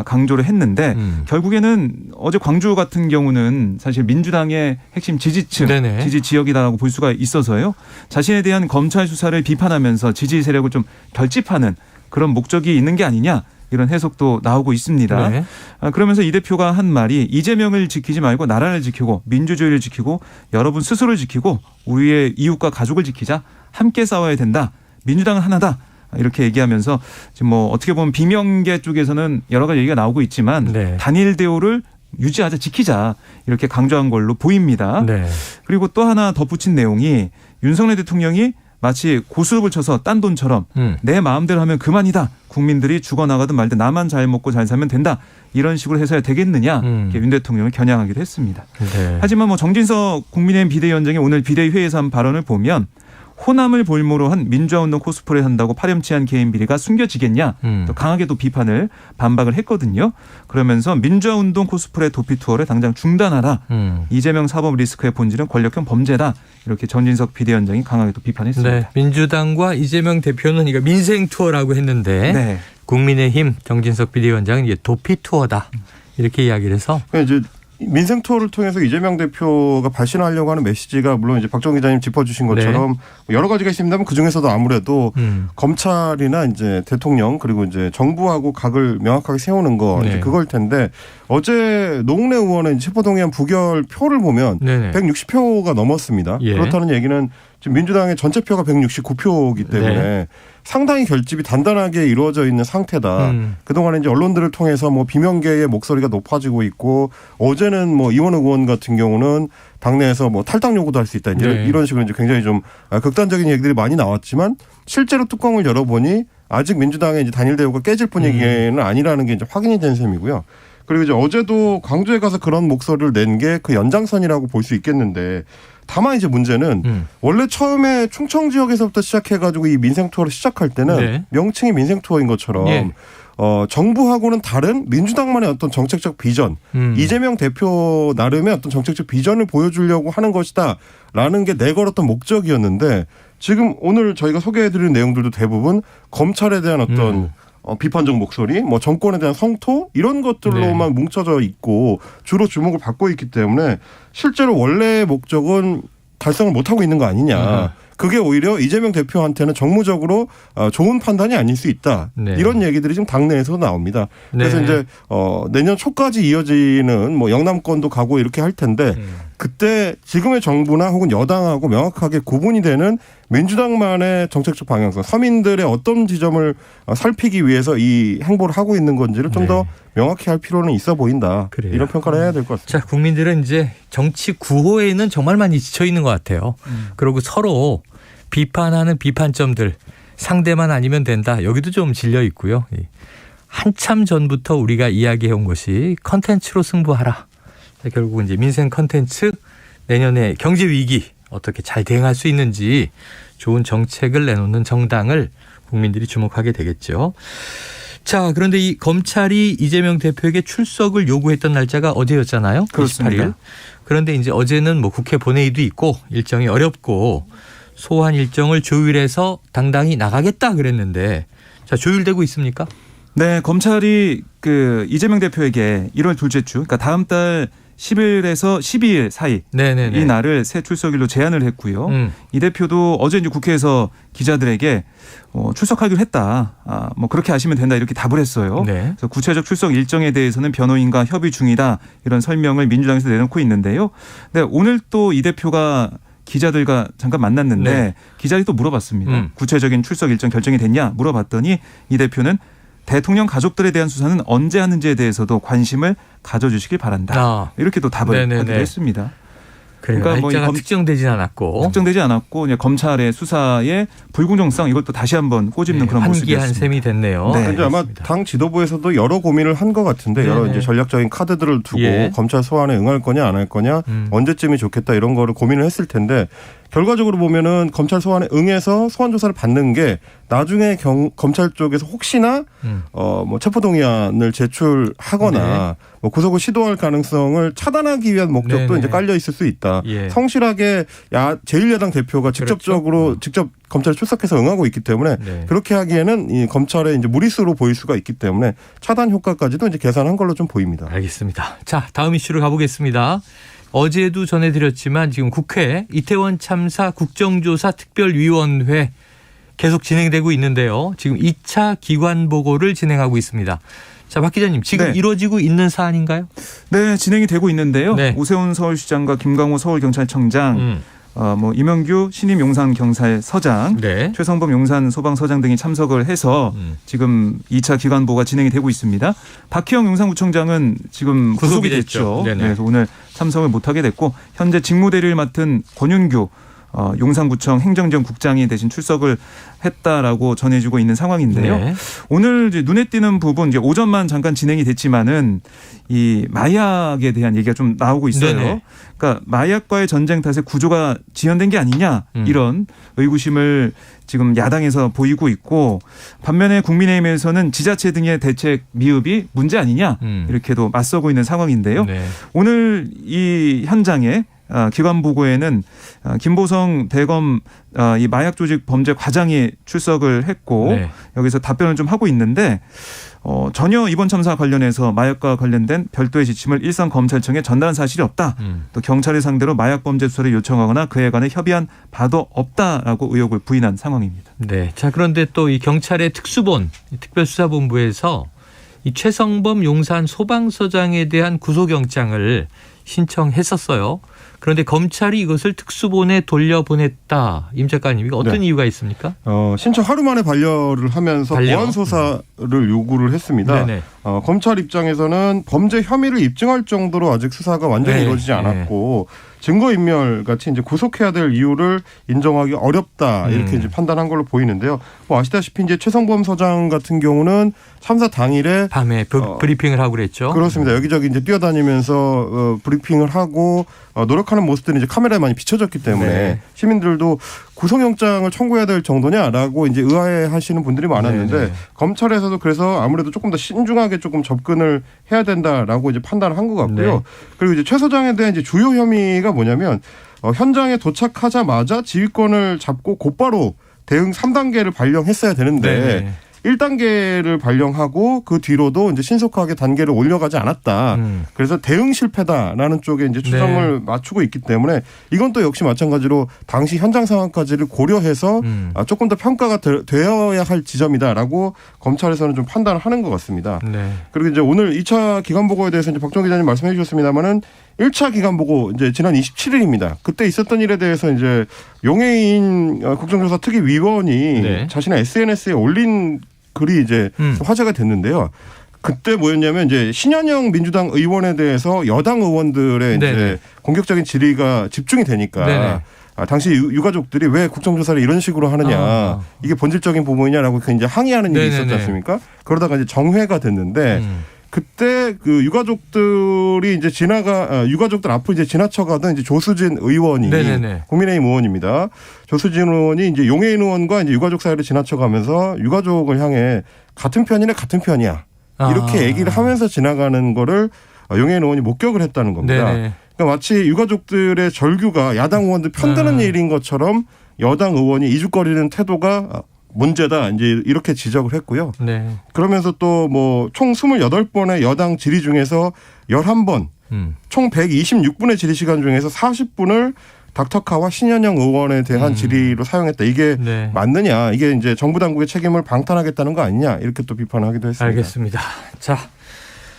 강조를 했는데 결국에는 어제 광주 같은 경우는 사실 민주당의 핵심 지지층, 지지 지역이다라고 볼 수가 있어서요. 자신에 대한 검찰 수사를 비판하면서 지지 세력을 좀 결집하는 그런 목적이 있는 게 아니냐. 이런 해석도 나오고 있습니다. 그러면서 이 대표가 한 말이 이재명을 지키지 말고 나라를 지키고 민주주의를 지키고 여러분 스스로를 지키고 우리의 이웃과 가족을 지키자. 함께 싸워야 된다. 민주당은 하나다. 이렇게 얘기하면서 지금 뭐 어떻게 보면 비명계 쪽에서는 여러 가지 얘기가 나오고 있지만 단일 대우를 유지하자 지키자 이렇게 강조한 걸로 보입니다. 그리고 또 하나 덧붙인 내용이 윤석열 대통령이 마치 고스톱을 쳐서 딴 돈처럼 내 마음대로 하면 그만이다. 국민들이 죽어나가든 말든 나만 잘 먹고 잘 살면 된다. 이런 식으로 해서야 되겠느냐. 이렇게 윤 대통령을 겨냥하기도 했습니다. 하지만 뭐 정진석 국민의힘 비대위원장이 오늘 비대위 회의에서 한 발언을 보면 호남을 볼모로 한 민주화운동 코스프레 한다고 파렴치한 개인 비리가 숨겨지겠냐. 또 강하게 또 비판을 반박을 했거든요. 그러면서 민주화운동 코스프레 도피 투어를 당장 중단하라. 이재명 사법 리스크의 본질은 권력형 범죄다. 이렇게 전진석 비대위원장이 강하게 또 비판했습니다. 네, 민주당과 이재명 대표는 이거 민생 투어라고 했는데 국민의힘 정진석 비대위원장은 이게 도피 투어다. 이렇게 이야기를 해서. 이제 민생 투어를 통해서 이재명 대표가 발신하려고 하는 메시지가 물론 이제 박정 기자님 짚어주신 것처럼 여러 가지가 있습니다만 그 중에서도 아무래도 검찰이나 이제 대통령 그리고 이제 정부하고 각을 명확하게 세우는 거 이제 그걸 텐데 어제 노웅래 의원의 체포동의안 부결 표를 보면 160표가 넘었습니다. 그렇다는 얘기는 지금 민주당의 전체 표가 169표이기 때문에 네. 상당히 결집이 단단하게 이루어져 있는 상태다. 그동안에 이제 언론들을 통해서 뭐 비명계의 목소리가 높아지고 있고 어제는 뭐 이원욱 의원 같은 경우는 당내에서 뭐 탈당 요구도 할 수 있다. 네. 이런 식으로 이제 굉장히 좀 극단적인 얘기들이 많이 나왔지만 실제로 뚜껑을 열어보니 아직 민주당의 이제 단일 대우가 깨질 분위기는 아니라는 게 이제 확인이 된 셈이고요. 그리고 이제 어제도 광주에 가서 그런 목소리를 낸 게 그 연장선이라고 볼 수 있겠는데 다만 이제 문제는 원래 처음에 충청 지역에서부터 시작해가지고 이 민생 투어를 시작할 때는 네. 명칭이 민생 투어인 것처럼 네. 정부하고는 다른 민주당만의 어떤 정책적 비전, 이재명 대표 나름의 어떤 정책적 비전을 보여주려고 하는 것이다라는 게 내걸었던 목적이었는데 지금 오늘 저희가 소개해드린 내용들도 대부분 검찰에 대한 어떤 비판적 목소리, 뭐 정권에 대한 성토 이런 것들로만 네. 뭉쳐져 있고 주로 주목을 받고 있기 때문에 실제로 원래의 목적은 달성을 못하고 있는 거 아니냐. 그게 오히려 이재명 대표한테는 정무적으로 좋은 판단이 아닐 수 있다. 네. 이런 얘기들이 지금 당내에서 나옵니다. 그래서 네. 이제 내년 초까지 이어지는 뭐 영남권도 가고 이렇게 할 텐데 그때 지금의 정부나 혹은 여당하고 명확하게 구분이 되는 민주당만의 정책적 방향성, 서민들의 어떤 지점을 살피기 위해서 이 행보를 하고 있는 건지를 좀 더 네. 명확히 할 필요는 있어 보인다. 그래요. 이런 평가를 해야 될 것 같습니다. 자, 국민들은 이제 정치 구호에는 정말 많이 지쳐 있는 것 같아요. 그리고 서로 비판하는 비판점들 상대만 아니면 된다. 여기도 좀 질려 있고요. 한참 전부터 우리가 이야기해온 것이 컨텐츠로 승부하라. 결국은 이제 민생 컨텐츠 내년에 경제 위기 어떻게 잘 대응할 수 있는지 좋은 정책을 내놓는 정당을 국민들이 주목하게 되겠죠. 자, 그런데 이 검찰이 이재명 대표에게 출석을 요구했던 날짜가 어제였잖아요. 그렇습니다. 28일. 그런데 이제 어제는 뭐 국회 본회의도 있고 일정이 어렵고 소환 일정을 조율해서 당당히 나가겠다 그랬는데 자, 조율되고 있습니까? 네, 검찰이 그 이재명 대표에게 1월 둘째 주, 그러니까 다음 달 10일에서 12일 사이 네네네. 이 날을 새 출석일로 제안을 했고요. 이 대표도 어제 이제 국회에서 기자들에게 출석하기로 했다. 뭐 그렇게 하시면 된다 이렇게 답을 했어요. 네. 그래서 구체적 출석 일정에 대해서는 변호인과 협의 중이다 이런 설명을 민주당에서 내놓고 있는데요. 네, 오늘 또 이 대표가 기자들과 잠깐 만났는데 네. 기자들이 또 물어봤습니다. 구체적인 출석 일정 결정이 됐냐 물어봤더니 이 대표는 대통령 가족들에 대한 수사는 언제 하는지에 대해서도 관심을 가져주시길 바란다. 이렇게 또 답을 하기로 했습니다. 그러니까 뭐 특정되지 않았고 검찰의 수사의 불공정성 이걸 또 다시 한번 꼬집는 네, 그런 모습이었습니다. 한기한 셈이 됐네요. 네. 이제 아마 당 지도부에서도 여러 고민을 한 것 같은데 네네. 여러 이제 전략적인 카드들을 두고 예. 검찰 소환에 응할 거냐 안 할 거냐 언제쯤이 좋겠다 이런 거를 고민을 했을 텐데 결과적으로 보면은 검찰 소환에 응해서 소환 조사를 받는 게 나중에 검찰 쪽에서 혹시나 뭐 체포동의안을 제출하거나 네. 뭐 구속을 시도할 가능성을 차단하기 위한 목적도 네네. 이제 깔려 있을 수 있다. 예. 성실하게 제1야당 대표가 직접적으로 직접 검찰에 출석해서 응하고 있기 때문에 네. 그렇게 하기에는 이 검찰의 이제 무리수로 보일 수가 있기 때문에 차단 효과까지도 이제 계산한 걸로 좀 보입니다. 알겠습니다. 자, 다음 이슈로 가보겠습니다. 어제도 전해드렸지만 지금 국회 이태원 참사 국정조사 특별위원회 계속 진행되고 있는데요. 지금 2차 기관 보고를 진행하고 있습니다. 자, 박 기자님, 지금 네. 이루어지고 있는 사안인가요? 네, 진행이 되고 있는데요. 네. 오세훈 서울시장과 김광호 서울경찰청장, 뭐 임영규 신임 용산경찰서장, 네. 최성범 용산소방서장 등이 참석을 해서 지금 2차 기관 보고가 진행이 되고 있습니다. 박희영 용산구청장은 지금 구속이 됐죠. 네, 그래서 오늘 참석을 못하게 됐고 현재 직무대리를 맡은 권윤규 용산구청 행정지원국장이 대신 출석을 했다라고 전해지고 있는 상황인데요. 네. 오늘 이제 눈에 띄는 부분 이제 오전만 잠깐 진행이 됐지만은 이 마약에 대한 얘기가 좀 나오고 있어요. 네네. 그러니까 마약과의 전쟁 탓에 구조가 지연된 게 아니냐 이런 의구심을 지금 야당에서 보이고 있고 반면에 국민의힘에서는 지자체 등의 대책 미흡이 문제 아니냐 이렇게도 맞서고 있는 상황인데요. 네. 오늘 이 현장에 기관 보고에는 김보성 대검 이 마약 조직 범죄 과장이 출석을 했고 네. 여기서 답변을 좀 하고 있는데 전혀 이번 참사 관련해서 마약과 관련된 별도의 지침을 일선 검찰청에 전달한 사실이 없다. 또 경찰을 상대로 마약 범죄 수사를 요청하거나 그에 관해 협의한 바도 없다라고 의혹을 부인한 상황입니다. 네. 자, 그런데 또 이 경찰의 특수본 특별수사본부에서 이 최성범 용산 소방서장에 대한 구속영장을 신청했었어요. 그런데 검찰이 이것을 특수본에 돌려보냈다. 임 작가님, 이거 어떤 이유가 있습니까? 신청 하루 만에 반려를 하면서 보완 소사를 요구를 했습니다. 검찰 입장에서는 범죄 혐의를 입증할 정도로 아직 수사가 완전히 이루어지지 않았고 증거인멸 같이 이제 구속해야 될 이유를 인정하기 어렵다 이렇게 이제 판단한 걸로 보이는데요. 뭐 아시다시피 이제 최성범 서장 같은 경우는 참사 당일에 밤에 브리핑을 하고 그랬죠. 그렇습니다. 여기저기 이제 뛰어다니면서 브리핑을 하고 노력하는 모습들이 이제 카메라에 많이 비춰졌기 때문에 시민들도 구속영장을 청구해야 될 정도냐라고 이제 의아해하시는 분들이 많았는데 검찰에서도 그래서 아무래도 조금 더 신중하게 조금 접근을 해야 된다라고 이제 판단을 한 것 같고요. 그리고 이제 최 서장에 대한 이제 주요 혐의가 뭐냐면 현장에 도착하자마자 지휘권을 잡고 곧바로 대응 3단계를 발령했어야 되는데 1단계를 발령하고 그 뒤로도 이제 신속하게 단계를 올려가지 않았다. 그래서 대응 실패다라는 쪽에 이제 추정을 맞추고 있기 때문에 이건 또 역시 마찬가지로 당시 현장 상황까지를 고려해서 조금 더 평가가 되어야 할 지점이다라고 검찰에서는 좀 판단을 하는 것 같습니다. 그리고 이제 오늘 2차 기간보고에 대해서 이제 박정 기자님 말씀해 주셨습니다만은 1차 기간보고 이제 지난 27일입니다. 그때 있었던 일에 대해서 이제 용해인 국정조사 특위위원이 자신의 SNS에 올린 글이 이제 화제가 됐는데요. 그때 뭐였냐면 이제 신현영 민주당 의원에 대해서 여당 의원들의 이제 공격적인 질의가 집중이 되니까 당시 유가족들이 왜 국정조사를 이런 식으로 하느냐 이게 본질적인 부분이냐라고 이제 항의하는 일이 있었지 않습니까? 그러다가 이제 정회가 됐는데. 그때 그 유가족들이 이제 유가족들 앞으로 이제 지나쳐가던 이제 조수진 의원이 국민의힘 의원입니다. 조수진 의원이 이제 용해인 의원과 이제 유가족 사이를 지나쳐가면서 유가족을 향해 같은 편이네 같은 편이야 이렇게 얘기를 하면서 지나가는 거를 용해인 의원이 목격을 했다는 겁니다. 그러니까 마치 유가족들의 절규가 야당 의원들 편드는 일인 것처럼 여당 의원이 이죽거리는 태도가 문제다 이제 이렇게 지적을 했고요. 그러면서 또 뭐 총 28번의 여당 질의 중에서 11번 총 126분의 질의 시간 중에서 40분을 닥터카와 신현영 의원에 대한 질의로 사용했다. 이게 맞느냐. 이게 이제 정부 당국의 책임을 방탄하겠다는 거 아니냐. 이렇게 또 비판하기도 했습니다. 알겠습니다. 자,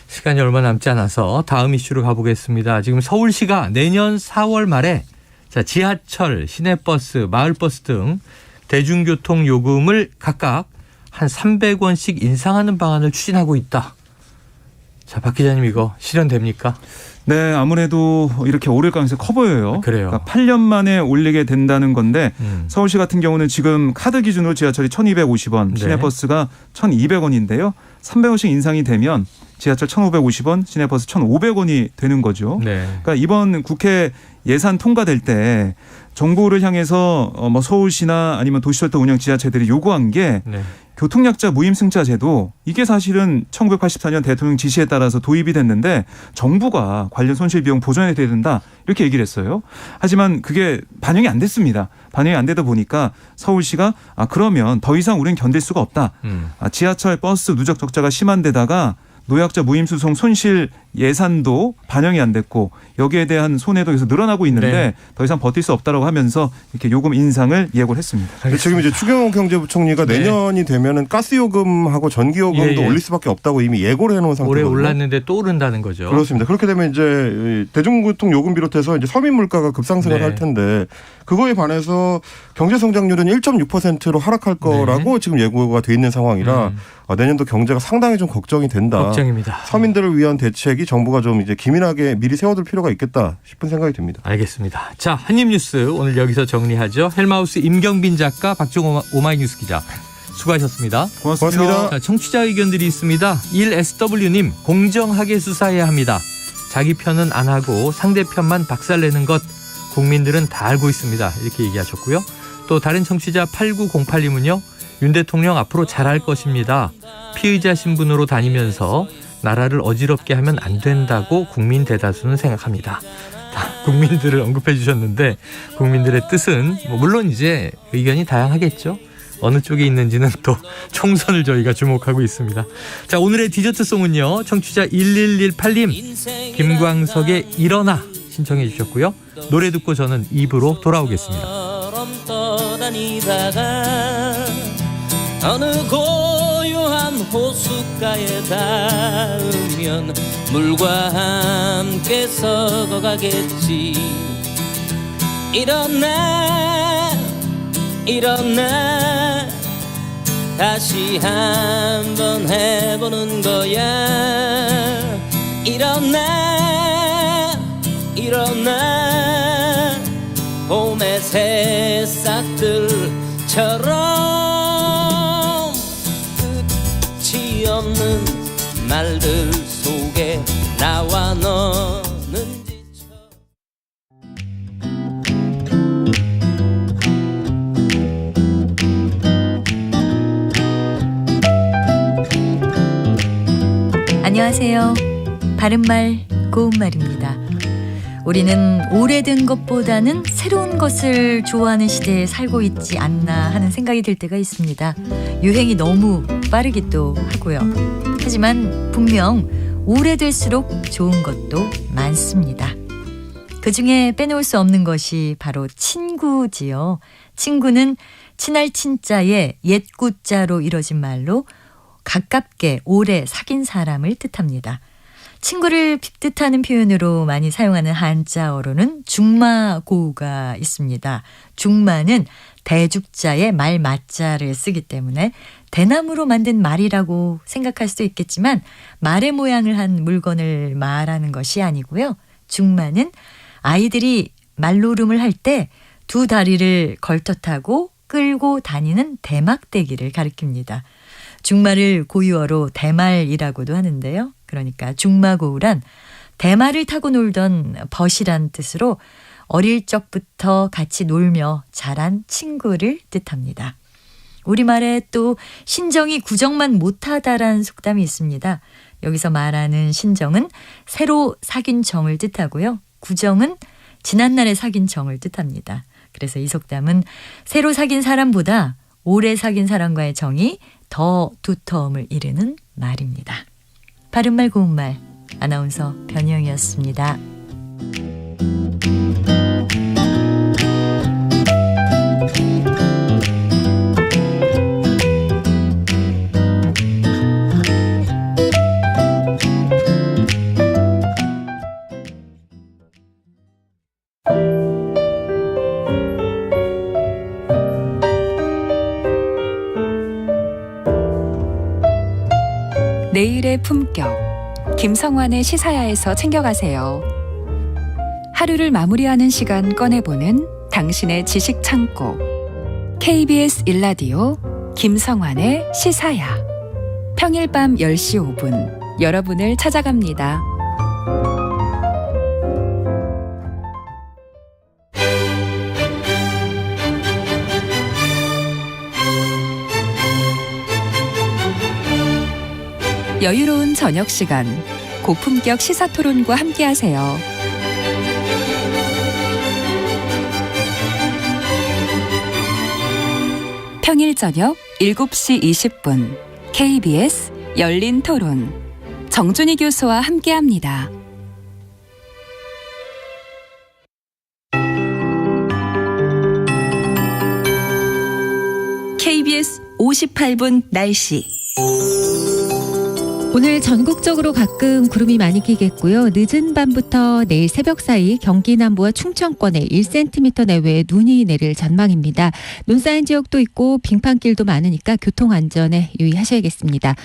시간이 얼마 남지 않아서 다음 이슈로 가보겠습니다. 지금 서울시가 내년 4월 말에 지하철, 시내버스, 마을버스 등 대중교통 요금을 각각 한 300원씩 인상하는 방안을 추진하고 있다. 자, 박 기자님 이거 실현됩니까? 네, 아무래도 이렇게 오를 가능성이 커 보여요. 그래요. 그러니까 8년 만에 올리게 된다는 건데 서울시 같은 경우는 지금 카드 기준으로 지하철이 1,250원, 시내버스가 1,200원인데요. 300원씩 인상이 되면 지하철 1,550원, 시내버스 1,500원이 되는 거죠. 그러니까 이번 국회 예산 통과될 때 정부를 향해서 뭐 서울시나 아니면 도시철도 운영 지자체들이 요구한 게 교통약자 무임승차 제도, 이게 사실은 1984년 대통령 지시에 따라서 도입이 됐는데 정부가 관련 손실 비용 보전해야 된다 이렇게 얘기를 했어요. 하지만 그게 반영이 안 됐습니다. 반영이 안 되다 보니까 서울시가 그러면 더 이상 우리는 견딜 수가 없다. 지하철, 버스 누적 적자가 심한 데다가 노약자 무임수송 손실 예산도 반영이 안 됐고 여기에 대한 손해도 계속 늘어나고 있는데 더 이상 버틸 수 없다라고 하면서 이렇게 요금 인상을 예고를 했습니다. 지금 이제 추경호 경제부총리가 내년이 되면은 가스요금하고 전기요금도 올릴 수밖에 없다고 이미 예고를 해놓은 상태거든요. 올해 올랐는데 또 오른다는 거죠. 그렇습니다. 그렇게 되면 이제 대중교통 요금 비롯해서 이제 서민 물가가 급상승을 할 텐데 그거에 반해서 경제 성장률은 1.6%로 하락할 거라고 지금 예고가 돼 있는 상황이라 내년도 경제가 상당히 좀 걱정이 된다. 걱정입니다. 서민들을 위한 대책이 정부가 좀 이제 기민하게 미리 세워둘 필요가 있겠다 싶은 생각이 듭니다. 알겠습니다. 자, 한입뉴스 오늘 여기서 정리하죠. 헬마우스 임경빈 작가, 박종호 오마이뉴스 기자 수고하셨습니다. 고맙습니다. 자, 청취자 의견들이 있습니다. 1SW님, 공정하게 수사해야 합니다. 자기 편은 안 하고 상대편만 박살내는 것 국민들은 다 알고 있습니다. 이렇게 얘기하셨고요. 또 다른 청취자 8908님은요. 윤 대통령 앞으로 잘할 것입니다. 피의자 신분으로 다니면서 나라를 어지럽게 하면 안 된다고 국민 대다수는 생각합니다. 국민들을 언급해 주셨는데 국민들의 뜻은 물론 이제 의견이 다양하겠죠. 어느 쪽에 있는지는 또 총선을 저희가 주목하고 있습니다. 자, 오늘의 디저트송은요. 청취자 1118님 김광석의 일어나 신청해 주셨고요. 노래 듣고 저는 2부로 돌아오겠습니다. 어느 고요한 호숫가에 닿으면 물과 함께 썩어가겠지. 일어나 일어나 다시 한번 해보는 거야. 일어나 일어나 봄의 새싹들처럼 끝이 없는 말들 속에 나와 너는 지쳐. 안녕하세요. 바른말 고운말입니다. 우리는 오래된 것보다는 새로운 것을 좋아하는 시대에 살고 있지 않나 하는 생각이 들 때가 있습니다. 유행이 너무 빠르기도 하고요. 하지만 분명 오래될수록 좋은 것도 많습니다. 그중에 빼놓을 수 없는 것이 바로 친구지요. 친구는 친할 친자에 옛구자로 이뤄진 말로 가깝게 오래 사귄 사람을 뜻합니다. 친구를 뜻하는 표현으로 많이 사용하는 한자어로는 중마고우가 있습니다. 중마는 대죽자에 말 맞자를 쓰기 때문에 대나무로 만든 말이라고 생각할 수도 있겠지만 말의 모양을 한 물건을 말하는 것이 아니고요. 중마는 아이들이 말노름을 할 때 두 다리를 걸터 끌고 다니는 대막대기를 가리킵니다. 중마를 고유어로 대말이라고도 하는데요. 그러니까 중마고우란 대말을 타고 놀던 벗이란 뜻으로 어릴 적부터 같이 놀며 자란 친구를 뜻합니다. 우리말에 또 신정이 구정만 못하다라는 속담이 있습니다. 여기서 말하는 신정은 새로 사귄 정을 뜻하고요. 구정은 지난날에 사귄 정을 뜻합니다. 그래서 이 속담은 새로 사귄 사람보다 오래 사귄 사람과의 정이 더 두터움을 이루는 말입니다. 바른말 고운말 아나운서 변희영이었습니다. 내일의 품격, 김성환의 시사야에서 챙겨가세요. 하루를 마무리하는 시간 꺼내보는 당신의 지식 창고. KBS 1라디오 김성환의 시사야. 평일 밤 10시 5분 여러분을 찾아갑니다. 여유로운 저녁 시간, 고품격 시사토론과 함께하세요. 평일 저녁 7시 20분 KBS 열린 토론 정준희 교수와 함께합니다. KBS 58분 날씨. 오늘 전국적으로 가끔 구름이 많이 끼겠고요. 늦은 밤부터 내일 새벽 사이 경기 남부와 충청권에 1cm 내외의 눈이 내릴 전망입니다. 눈 쌓인 지역도 있고 빙판길도 많으니까 교통안전에 유의하셔야겠습니다.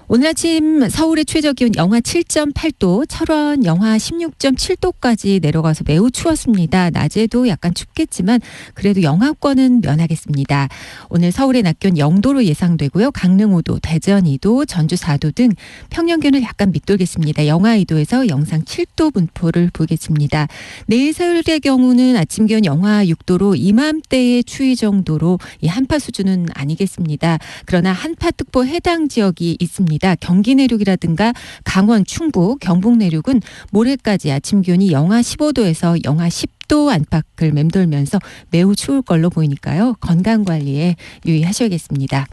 오늘 아침 서울의 최저기온 영하 7.8도, 철원 영하 16.7도까지 내려가서 매우 추웠습니다. 낮에도 약간 춥겠지만 그래도 영하권은 면하겠습니다. 오늘 서울의 낮 기온 0도로 예상되고요. 강릉 5도, 대전 2도, 전주 4도 등 평년 기온을 약간 밑돌겠습니다. 영하 2도에서 영상 7도 분포를 보이겠습니다. 내일 서울의 경우는 아침 기온 영하 6도로 이맘때의 추위 정도로 이 한파 수준은 아니겠습니다. 그러나 한파특보 해당 지역이 있습니다. 경기 내륙이라든가 강원, 충북, 경북 내륙은 모레까지 아침 기온이 영하 15도에서 영하 10도 안팎을 맴돌면서 매우 추울 걸로 보이니까요. 건강관리에 유의하셔야겠습니다.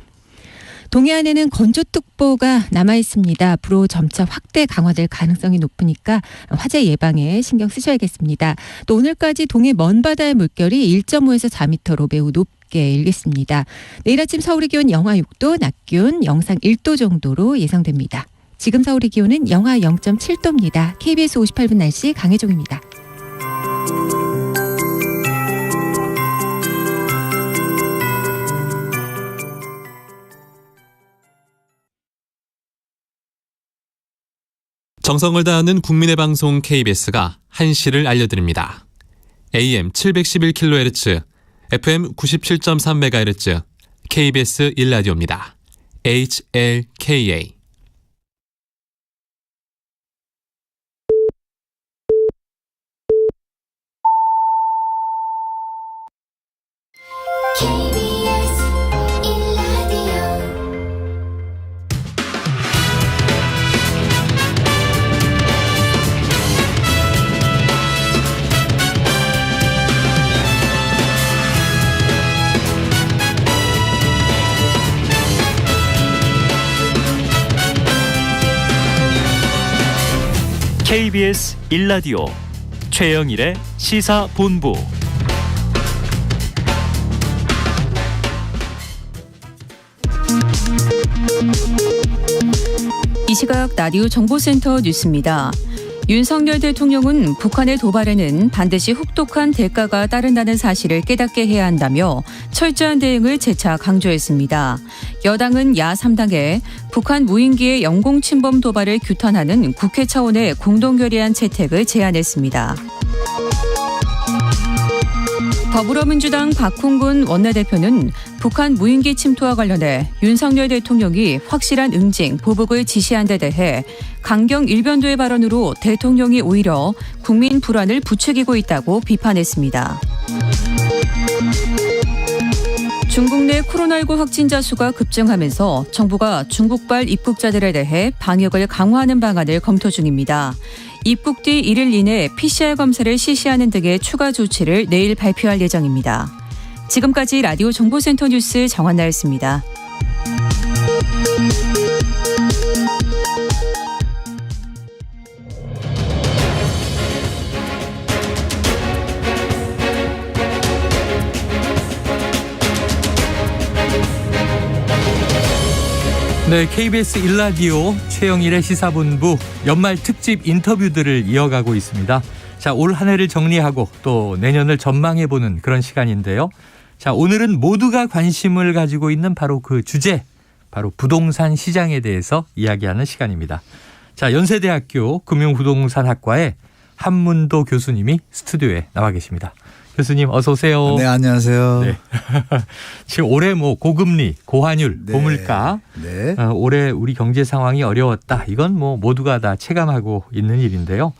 동해안에는 건조특보가 남아있습니다. 앞으로 점차 확대 강화될 가능성이 높으니까 화재 예방에 신경 쓰셔야겠습니다. 또 오늘까지 동해 먼바다의 물결이 1.5에서 4m로 매우 높게 일겠습니다. 내일 아침 서울의 기온 영하 6도, 낮 기온 영상 1도 정도로 예상됩니다. 지금 서울의 기온은 영하 0.7도입니다. KBS 58분 날씨 강혜종입니다. 정성을 다하는 국민의 방송 KBS가 한시를 알려드립니다. AM 711kHz, FM 97.3MHz, KBS 1라디오입니다. HLKA. KBS 1라디오 최영일의 시사본부. 이 시각 라디오 정보센터 뉴스입니다. 윤석열 대통령은 북한의 도발에는 반드시 혹독한 대가가 따른다는 사실을 깨닫게 해야 한다며 철저한 대응을 재차 강조했습니다. 여당은 야3당에 북한 무인기의 영공 침범 도발을 규탄하는 국회 차원의 공동 결의안 채택을 제안했습니다. 더불어민주당 박홍근 원내대표는 북한 무인기 침투와 관련해 윤석열 대통령이 확실한 응징, 보복을 지시한 데 대해 강경 일변도의 발언으로 대통령이 오히려 국민 불안을 부추기고 있다고 비판했습니다. 중국 내 코로나19 확진자 수가 급증하면서 정부가 중국발 입국자들에 대해 방역을 강화하는 방안을 검토 중입니다. 입국 뒤 1일 이내 PCR 검사를 실시하는 등의 추가 조치를 내일 발표할 예정입니다. 지금까지 라디오 정보센터 뉴스 정한나였습니다. 네, KBS 1라디오 최영일의 시사본부 연말 특집 인터뷰들을 이어가고 있습니다. 자, 올 한 해를 정리하고 또 내년을 전망해보는 그런 시간인데요. 자, 오늘은 모두가 관심을 가지고 있는 바로 그 주제, 바로 부동산 시장에 대해서 이야기하는 시간입니다. 자, 연세대학교 금융부동산학과의 한문도 교수님이 스튜디오에 나와 계십니다. 교수님 어서 오세요. 네, 안녕하세요. 네. 지금 올해 뭐 고금리, 고환율, 네. 고물가, 네. 올해 우리 경제 상황이 어려웠다. 이건 뭐 모두가 다 체감하고 있는 일인데요.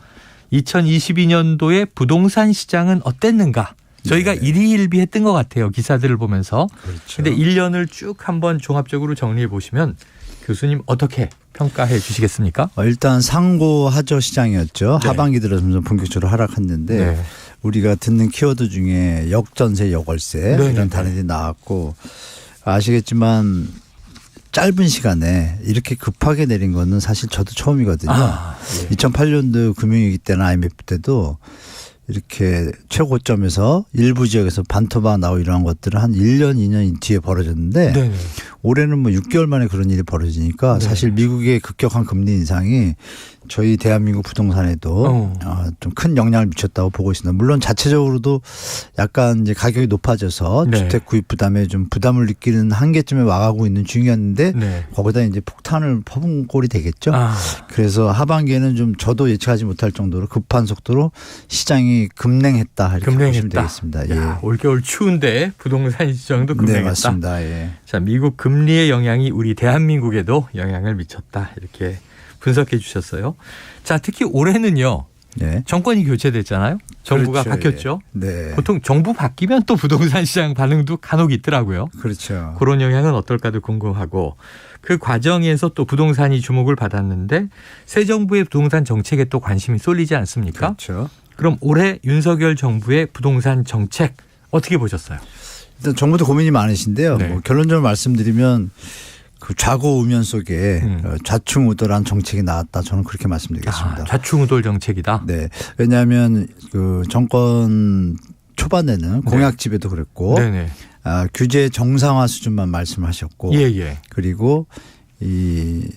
2022년도에 부동산 시장은 어땠는가? 저희가 네. 일희일비했던 것 같아요. 기사들을 보면서. 그렇죠. 근데 1년을 쭉 한번 종합적으로 정리해 보시면 교수님 어떻게 평가해 주시겠습니까? 일단 상고하저 시장이었죠. 네. 하반기 들어서면서 본격적으로 하락했는데 네. 우리가 듣는 키워드 중에 역전세, 역월세 네. 이런 단어들이 나왔고 아시겠지만 짧은 시간에 이렇게 급하게 내린 거는 사실 저도 처음이거든요. 네. 2008년도 금융위기 때나 IMF 때도 이렇게 최고점에서 일부 지역에서 반토막 나오고 이런 것들은 한 1년, 2년 뒤에 벌어졌는데 네. 올해는 뭐 6개월 만에 그런 일이 벌어지니까 네. 사실 미국의 급격한 금리 인상이 저희 대한민국 부동산에도 좀 큰 영향을 미쳤다고 보고 있습니다. 물론 자체적으로도 약간 이제 가격이 높아져서 네. 주택 구입 부담에 좀 부담을 느끼는 한계점에 와가고 있는 중이었는데 네. 거기다 이제 폭탄을 퍼본 꼴이 되겠죠. 그래서 하반기에는 좀 저도 예측하지 못할 정도로 급한 속도로 시장이 급냉했다 이렇게 보시면 되겠습니다. 야, 올겨울 추운데 부동산 시장도 급냉했다. 네, 맞습니다. 예. 자, 미국 금리의 영향이 우리 대한민국에도 영향을 미쳤다. 이렇게 분석해 주셨어요. 자, 특히 올해는요. 네. 정권이 교체됐잖아요. 정부가 그렇죠. 바뀌었죠. 예. 네. 보통 정부 바뀌면 또 부동산 시장 반응도 간혹 있더라고요. 그렇죠. 그런 영향은 어떨까도 궁금하고 그 과정에서 또 부동산이 주목을 받았는데 새 정부의 부동산 정책에 또 관심이 쏠리지 않습니까? 그렇죠. 그럼 올해 윤석열 정부의 부동산 정책 어떻게 보셨어요? 일단 정부도 고민이 많으신데요. 네. 뭐 결론적으로 말씀드리면 그 좌고우면 속에 좌충우돌한 정책이 나왔다. 저는 그렇게 말씀드리겠습니다. 좌충우돌 정책이다. 네. 왜냐하면 그 정권 초반에는 공약집에도 그랬고 규제 정상화 수준만 말씀하셨고 그리고 이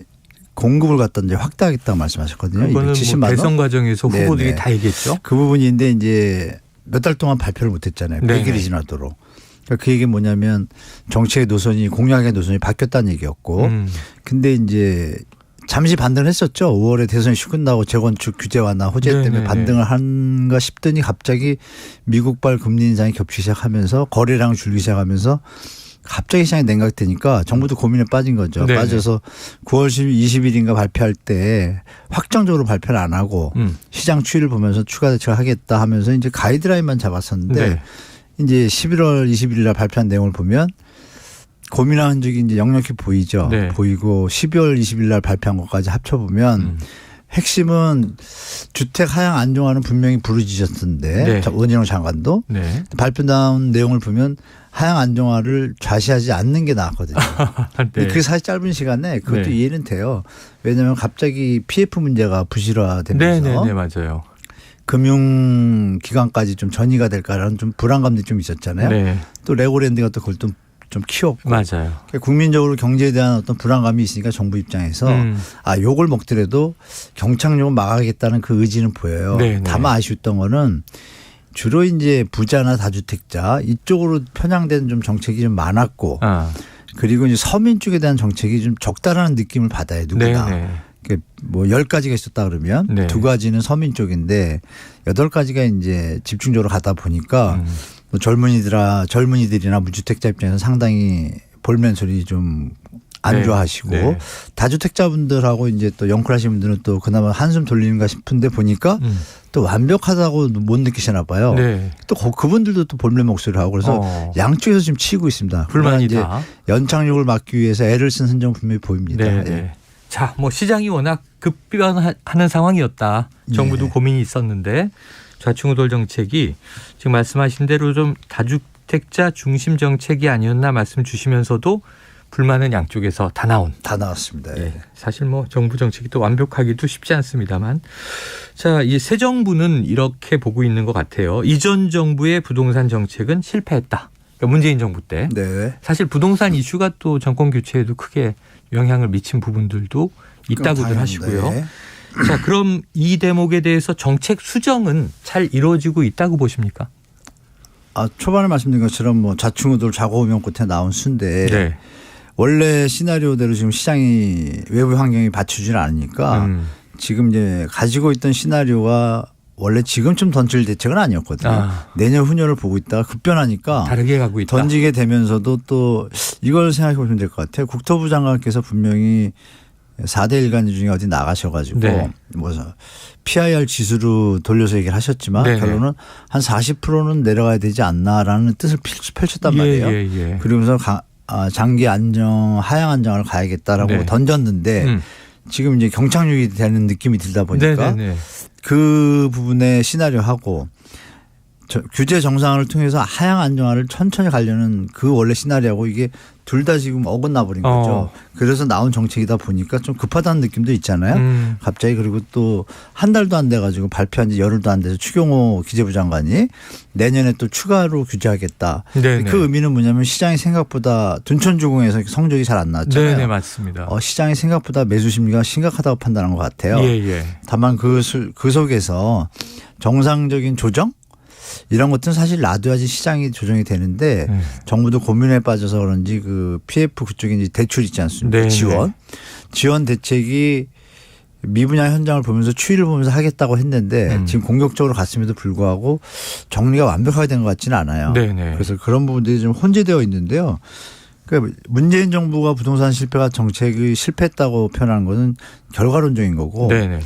공급을 갖다 이제 확대하겠다고 말씀하셨거든요. 그거는 270만 뭐 원. 대선 과정에서 후보들이 다 얘기했죠. 그 부분인데 이제 몇 달 동안 발표를 못했잖아요. 100일이 지나도록. 그러니까 그 얘기가 뭐냐면 정책의 노선이 공약의 노선이 바뀌었다는 얘기였고 근데 이제 잠시 반등을 했었죠. 5월에 대선 이슈 끝나고 재건축 규제 완화 호재 때문에 네네네. 반등을 한가 싶더니 갑자기 미국발 금리 인상이 겹치기 시작하면서 거래량 줄기 시작하면서 갑자기 시장이 냉각되니까 정부도 고민에 빠진 거죠. 네네. 빠져서 9월 20일인가 발표할 때 확정적으로 발표를 안 하고 시장 추이를 보면서 추가 대책을 하겠다 하면서 이제 가이드라인만 잡았었는데 네. 이제 11월 20일 날 발표한 내용을 보면 고민한 흔적이 이제 역력히 보이죠. 네. 보이고 12월 20일 날 발표한 것까지 합쳐보면 핵심은 주택 하향 안정화는 분명히 부르짖었던데 네. 원희룡 장관도 네. 발표 나온 내용을 보면 하향 안정화를 좌시하지 않는 게 나았거든요. 네. 그게 사실 짧은 시간에 그것도 네. 이해는 돼요. 왜냐하면 갑자기 PF 문제가 부실화되면서 네네네 맞아요. 금융기관까지 좀 전이가 될까라는 좀 불안감도 좀 있었잖아요. 네. 또 레고랜드가 또 그걸 좀 키웠고. 맞아요. 국민적으로 경제에 대한 어떤 불안감이 있으니까 정부 입장에서 요걸 먹더라도 경착륙을 막아야겠다는 그 의지는 보여요. 네네. 다만 아쉬웠던 거는 주로 이제 부자나 다주택자 이쪽으로 편향된 좀 정책이 좀 많았고 그리고 이제 서민 쪽에 대한 정책이 좀 적다라는 느낌을 받아요. 누구나. 네네. 뭐 10가지가 있었다 그러면 네. 2가지는 서민 쪽인데 8가지가 이제 집중적으로 가다 보니까 뭐 젊은이들이나 무주택자 입장에서 상당히 볼멘 소리 좀 안 네. 좋아하시고 네. 다주택자분들하고 이제 또 영끌하시는 분들은 또 그나마 한숨 돌리는가 싶은데 보니까 또 완벽하다고 못 느끼시나 봐요. 네. 또 그분들도 또 볼멘 목소리를 하고 그래서 양쪽에서 지금 치고 있습니다. 불만이다. 연착륙을 막기 위해서 애를 쓴 흔적은 분명히 보입니다. 네. 네. 자, 뭐 시장이 워낙 급변하는 상황이었다. 정부도 네. 고민이 있었는데 좌충우돌 정책이 지금 말씀하신 대로 좀 다주택자 중심 정책이 아니었나 말씀 주시면서도 불만은 양쪽에서 다 나왔습니다. 예. 사실 뭐 정부 정책이 또 완벽하기도 쉽지 않습니다만 자, 이 새 정부는 이렇게 보고 있는 것 같아요. 이전 정부의 부동산 정책은 실패했다. 그러니까 문재인 정부 때. 네. 사실 부동산 이슈가 또 정권 교체에도 크게 영향을 미친 부분들도 있다고들 하시고요. 네. 자, 그럼 이 대목에 대해서 정책 수정은 잘 이루어지고 있다고 보십니까? 초반에 말씀드린 것처럼 뭐 좌충우돌 좌고우면 끝에 나온 수인데 네. 원래 시나리오대로 지금 시장이 외부 환경이 받쳐주질 않으니까 지금 이제 가지고 있던 시나리오가 원래 지금쯤 던질 대책은 아니었거든요. 내년 후년을 보고 있다가 급변하니까 다르게 가고 있다. 던지게 되면서도 또 이걸 생각해 보시면 될 것 같아요. 국토부 장관께서 분명히 4대 일간지 중에 어디 나가셔가지고 네. 뭐 PIR 지수로 돌려서 얘기를 하셨지만 네네. 결론은 한 40%는 내려가야 되지 않나라는 뜻을 펼쳤단 말이에요. 예. 그러면서 장기 안정, 하향 안정을 가야겠다라고 네. 던졌는데 지금 이제 경착륙이 되는 느낌이 들다 보니까 네네네. 그 부분의 시나리오하고 규제 정상화를 통해서 하향 안정화를 천천히 가려는 그 원래 시나리오하고 이게 둘 다 지금 어긋나 버린 거죠. 그래서 나온 정책이다 보니까 좀 급하다는 느낌도 있잖아요. 갑자기 그리고 또 한 달도 안 돼 가지고 발표한 지 열흘도 안 돼서 추경호 기재부 장관이 내년에 또 추가로 규제하겠다. 네네. 그 의미는 뭐냐면 시장이 생각보다 둔촌주공에서 성적이 잘 안 나왔잖아요. 네, 맞습니다. 시장이 생각보다 매수 심리가 심각하다고 판단한 것 같아요. 예. 다만 그 속에서 정상적인 조정 이런 것들은 사실 놔둬야지 시장이 조정이 되는데 정부도 고민에 빠져서 그런지 그 PF 그쪽에 이제 대출 있지 않습니까? 네. 지원 대책이 미분양 현장을 보면서 추이를 보면서 하겠다고 했는데 지금 공격적으로 갔음에도 불구하고 정리가 완벽하게 된 것 같지는 않아요. 네네. 그래서 그런 부분들이 좀 혼재되어 있는데요. 그러니까 문재인 정부가 부동산 실패가 정책이 실패했다고 표현하는 것은 결과론적인 거고 네네.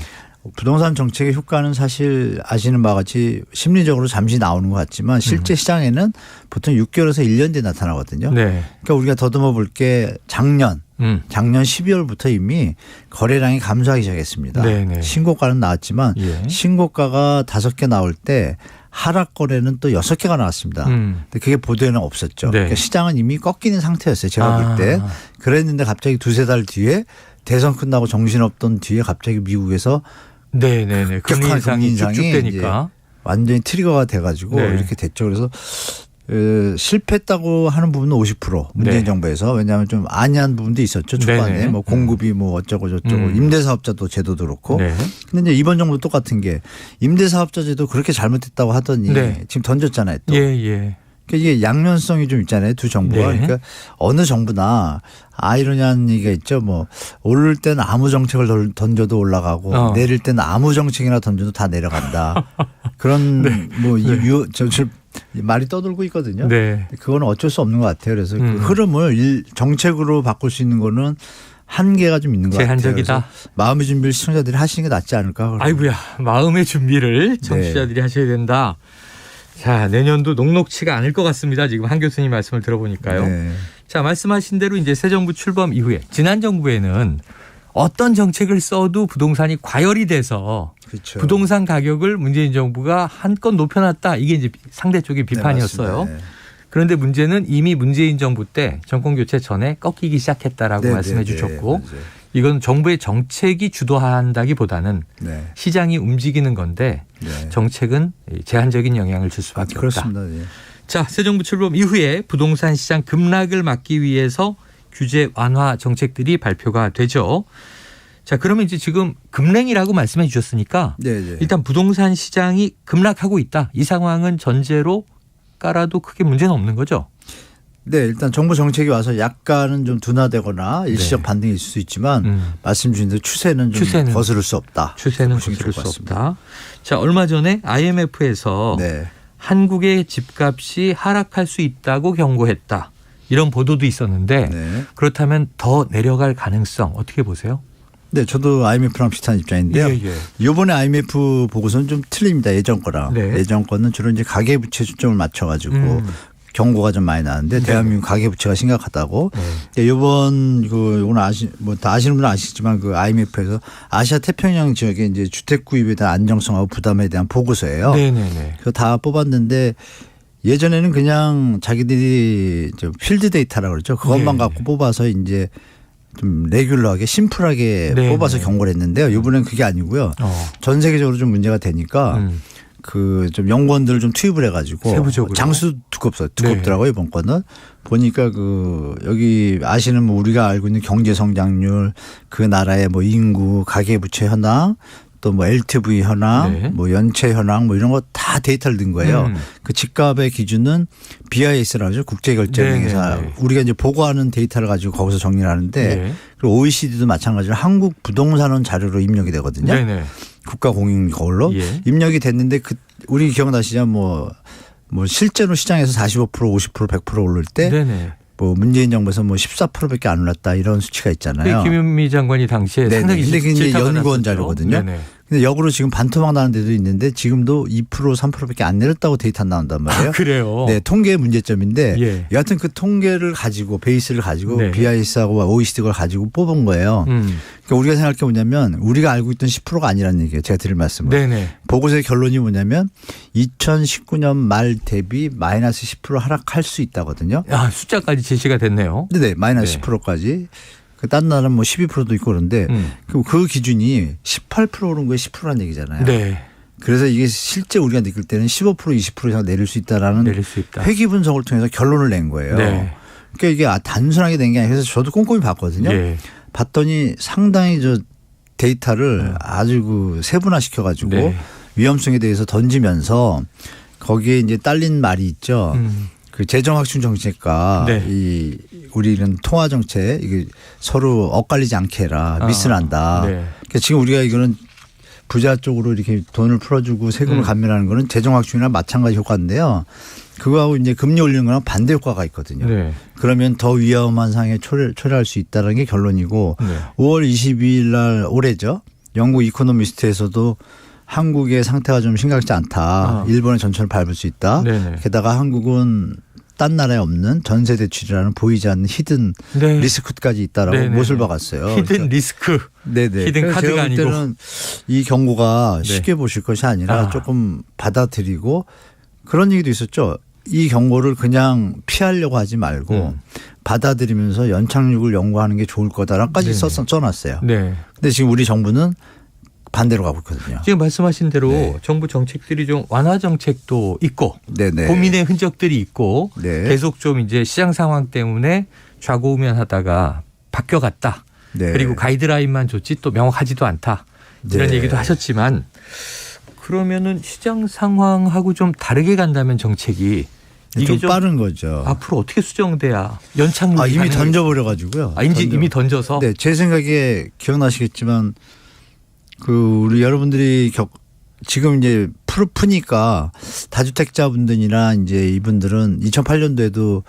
부동산 정책의 효과는 사실 아시는 바와 같이 심리적으로 잠시 나오는 것 같지만 실제 시장에는 보통 6개월에서 1년 뒤에 나타나거든요. 네. 그러니까 우리가 더듬어 볼 게 작년 12월부터 이미 거래량이 감소하기 시작했습니다. 네네. 신고가는 나왔지만 신고가가 5개 나올 때 하락 거래는 또 6개가 나왔습니다. 근데 그게 보도에는 없었죠. 네. 그러니까 시장은 이미 꺾이는 상태였어요. 제가 볼 때. 그랬는데 갑자기 2-3달 뒤에 대선 끝나고 정신없던 뒤에 갑자기 미국에서 네네네. 금리 인상이 쭉쭉되니까 완전히 트리거가 돼가지고 이렇게 됐죠. 그래서 실패했다고 하는 부분은 50% 문재인 정부에서 왜냐하면 좀 안이한 부분도 있었죠. 초반에 뭐 공급이 뭐 어쩌고 저쩌고 임대사업자도 제도도 그렇고. 근데 이제 이번 정부 똑같은 게 임대사업자 제도 그렇게 잘못했다고 하더니 지금 던졌잖아요. 또. 그러니까 이게 양면성이 좀 있잖아요. 두 정부가. 네. 그러니까 어느 정부나 아이러니한 얘기가 있죠. 뭐 오를 때는 아무 정책을 던져도 올라가고 내릴 때는 아무 정책이나 던져도 다 내려간다. 그런 네. 뭐 말이 떠돌고 있거든요. 네. 그건 어쩔 수 없는 것 같아요. 그래서 그 흐름을 정책으로 바꿀 수 있는 거는 한계가 좀 있는 것 제한적이다. 같아요. 마음의 준비를 시청자들이 하시는 게 낫지 않을까. 아이고야, 마음의 준비를 청취자들이 하셔야 된다. 자, 내년도 녹록치가 않을 것 같습니다. 지금 한 교수님 말씀을 들어보니까요. 네. 자, 말씀하신 대로 이제 새 정부 출범 이후에 지난 정부에는 어떤 정책을 써도 부동산이 과열이 돼서 그렇죠. 부동산 가격을 문재인 정부가 한껏 높여놨다. 이게 이제 상대 쪽의 비판이었어요. 네, 그런데 문제는 이미 문재인 정부 때 정권 교체 전에 꺾이기 시작했다라고 말씀해 주셨고 이건 정부의 정책이 주도한다기보다는 시장이 움직이는 건데 정책은 제한적인 영향을 줄 수밖에 없다. 그렇습니다. 자, 새 정부 출범 이후에 부동산 시장 급락을 막기 위해서 규제 완화 정책들이 발표가 되죠. 자, 그러면 이제 지금 급랭이라고 말씀해 주셨으니까 일단 부동산 시장이 급락하고 있다. 이 상황은 전제로 깔아도 크게 문제는 없는 거죠? 네, 일단 정부 정책이 와서 약간은 좀 둔화되거나 일시적 반등이 있을 수 있지만 말씀 주신 대로 추세는 거스를 수 없다. 추세는 거스를 수 없다. 자, 얼마 전에 IMF에서 한국의 집값이 하락할 수 있다고 경고했다. 이런 보도도 있었는데 그렇다면 더 내려갈 가능성 어떻게 보세요? 네, 저도 IMF랑 비슷한 입장인데요. 이번에 IMF 보고서는 좀 틀립니다. 예전 거랑. 예전 거는 주로 이제 가계부채 초점을 맞춰가지고 경고가 좀 많이 나는데 대한민국 가계부채가 심각하다고. 이번 이건 다 아시는 분은 아시지만 그 IMF에서 아시아 태평양 지역의 이제 주택 구입에 대한 안정성하고 부담에 대한 보고서예요. 그거 다 뽑았는데. 예전에는 그냥 자기들이 필드 데이터라고 그러죠. 그것만 갖고 뽑아서 이제 좀 레귤러하게 심플하게 뽑아서 경고를 했는데요. 이번엔 그게 아니고요. 전 세계적으로 좀 문제가 되니까 그 좀 연구원들을 좀 투입을 해가지고 세부적으로. 장수 두껍더라고요. 이번 거는 보니까 그 여기 아시는 뭐 우리가 알고 있는 경제 성장률, 그 나라의 뭐 인구, 가계부채 현황. 또 뭐 LTV 현황, 뭐 연체 현황 뭐 이런 거 다 데이터를 넣은 거예요. 그 집값의 기준은 BIS라고 하죠. 국제결제은행에서 우리가 이제 보고하는 데이터를 가지고 거기서 정리를 하는데 그리고 OECD도 마찬가지로 한국 부동산원 자료로 입력이 되거든요. 국가 공인 거울로 입력이 됐는데 우리 기억나시죠? 뭐 실제로 시장에서 45%, 50%, 100% 오를 때 뭐 문재인 정부에서 뭐 14%밖에 안 올랐다 이런 수치가 있잖아요. 김현미 장관이 당시에 상당히 근데 그게 이제 연구원 자료거든요. 근데 역으로 지금 반토막 나는 데도 있는데 지금도 2% 3%밖에 안 내렸다고 데이터 나온단 말이에요. 그래요? 네, 통계의 문제점인데 여하튼 그 통계를 가지고 베이스를 가지고 BIS하고 OECD를 가지고 뽑은 거예요. 그러니까 우리가 생각해 보냐면 우리가 알고 있던 10%가 아니라는 얘기예요. 제가 드릴 말씀은. 보고서의 결론이 뭐냐면 2019년 말 대비 마이너스 10% 하락할 수 있다거든요. 숫자까지 제시가 됐네요. 네, 마이너스 10%까지. 딴 나라는 뭐 12%도 있고 그런데 그 기준이 18% 오른 거에 10%란 얘기잖아요. 그래서 이게 실제 우리가 느낄 때는 15% 20% 이상 내릴 수 있다라는 회귀 분석을 통해서 결론을 낸 거예요. 그러니까 이게 단순하게 된 게 아니라 그래서 저도 꼼꼼히 봤거든요. 봤더니 상당히 저 데이터를 아주 그 세분화 시켜가지고 위험성에 대해서 던지면서 거기에 이제 딸린 말이 있죠. 그 재정확충 정책과 이 우리는 통화 정책 이게 서로 엇갈리지 않게 해라. 미스난다. 그러니까 지금 우리가 이거는 부자 쪽으로 이렇게 돈을 풀어주고 세금을 감면하는 거는 재정확충이나 마찬가지 효과인데요. 그거하고 이제 금리 올리는 거랑 반대 효과가 있거든요. 그러면 더 위험한 상황에 초래할 수 있다는 게 결론이고 5월 22일 날 올해죠. 영국 이코노미스트에서도 한국의 상태가 좀 심각하지 않다. 일본의 전철을 밟을 수 있다. 게다가 한국은 딴 나라에 없는 전세 대출이라는 보이지 않는 히든 리스크까지 있다라고 못을 박았어요. 히든 리스크. 히든 카드가 아니고. 때는 이 경고가 쉽게 보실 것이 아니라 조금 받아들이고 그런 얘기도 있었죠. 이 경고를 그냥 피하려고 하지 말고 받아들이면서 연착륙을 연구하는 게 좋을 거다라고까지 써놨어요. 근데 지금 우리 정부는 반대로 가고 있거든요. 지금 말씀하신 대로 정부 정책들이 좀 완화 정책도 있고 고민의 흔적들이 있고 계속 좀 이제 시장 상황 때문에 좌고우면하다가 바뀌어갔다. 그리고 가이드라인만 좋지 또 명확하지도 않다. 이런 얘기도 하셨지만 그러면은 시장 상황하고 좀 다르게 간다면 정책이 이게 좀 빠른 거죠. 앞으로 어떻게 수정돼야 연착륙이 이미 던져버려가지고요. 이미 던져서. 네, 제 생각에 기억나시겠지만 우리 여러분들이 지금 이제 푸니까 다주택자분들이나 이제 이분들은 2008년도에도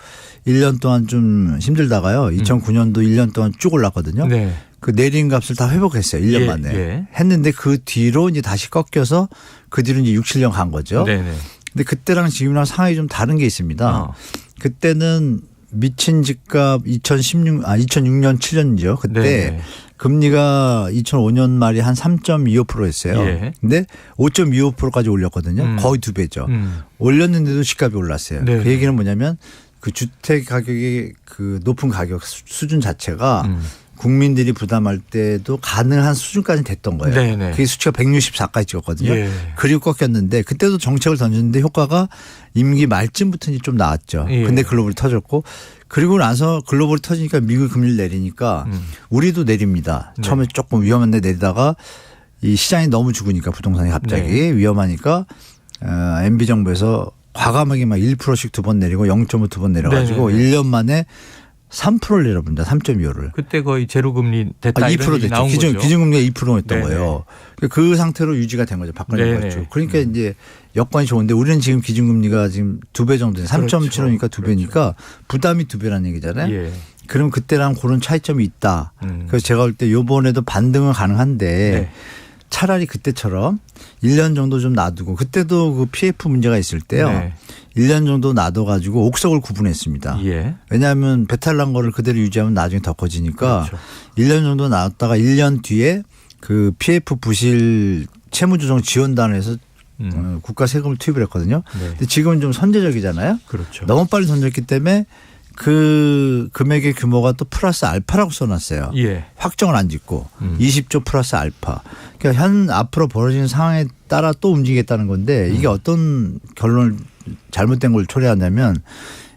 1년 동안 좀 힘들다가요. 2009년도 1년 동안 쭉 올랐거든요. 네. 그 내린 값을 다 회복했어요. 1년 만에. 했는데 그 뒤로 이제 다시 꺾여서 그 뒤로 이제 6, 7년 간 거죠. 네네. 근데 그때랑 지금이랑 상황이 좀 다른 게 있습니다. 그때는 미친 집값 2006년 7년이죠. 그때 네네. 금리가 2005년 말이 한 3.25%였어요. 근데 5.25%까지 올렸거든요. 거의 2배죠. 올렸는데도 집값이 올랐어요. 네네. 그 얘기는 뭐냐면 그 주택 가격의 그 높은 가격 수준 자체가 국민들이 부담할 때도 가능한 수준까지 됐던 거예요. 네네. 그게 수치가 164까지 찍었거든요. 그리고 꺾였는데 그때도 정책을 던졌는데 효과가 임기 말쯤부터 이제 좀 나왔죠. 근데 글로벌이 터졌고 그리고 나서 글로벌이 터지니까 미국 금리를 내리니까 우리도 내립니다. 처음에 조금 위험한데 내리다가 이 시장이 너무 죽으니까 부동산이 갑자기 위험하니까 MB 정부에서 과감하게 막 1%씩 2번 내리고 0.5 2번 내려가지고 1년 만에 3%를 내려봅니다. 3.25를. 그때 거의 제로금리 됐다. 2% 됐죠. 기준금리가 2%였던 거예요. 그 상태로 유지가 된 거죠. 박근혜 정부. 그러니까 이제 여건이 좋은데 우리는 지금 기준금리가 지금 2배 정도 3.75니까 2배니까 부담이 2배라는 얘기잖아요. 그럼 그때랑 그런 차이점이 있다. 그래서 제가 볼 때 이번에도 반등은 가능한데 차라리 그때처럼 1년 정도 좀 놔두고 그때도 그 PF 문제가 있을 때요. 1년 정도 놔둬가지고 옥석을 구분했습니다. 왜냐하면 배탈 난 거를 그대로 유지하면 나중에 더 커지니까 1년 정도 놔뒀다가 1년 뒤에 그 PF 부실 채무조정 지원단에서 국가 세금을 투입을 했거든요. 근데 지금은 좀 선제적이잖아요. 그렇죠. 너무 빨리 던졌기 때문에 그 금액의 규모가 또 플러스 알파라고 써놨어요. 확정을 안 짓고 20조 플러스 알파. 그러니까 앞으로 벌어지는 상황에 따라 또 움직이겠다는 건데 이게 어떤 결론을 잘못된 걸 초래하냐면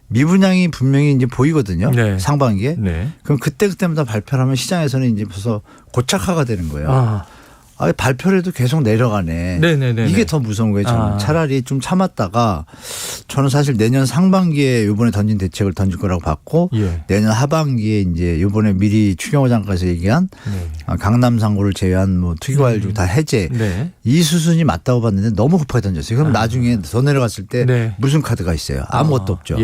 미분양이 분명히 이제 보이거든요. 상반기에. 그럼 그때마다 발표를 하면 시장에서는 이제 벌써 고착화가 되는 거예요. 발표를 해도 계속 내려가네. 이게 더 무서운 거예요. 저는 차라리 좀 참았다가 저는 사실 내년 상반기에 이번에 던진 대책을 던질 거라고 봤고 내년 하반기에 이제 이번에 미리 추경호 장관에서 얘기한 강남 상고를 제외한 뭐 투기과열주 다 해제 이 수순이 맞다고 봤는데 너무 급하게 던졌어요. 그럼 나중에 더 내려갔을 때 무슨 카드가 있어요? 아무것도 없죠.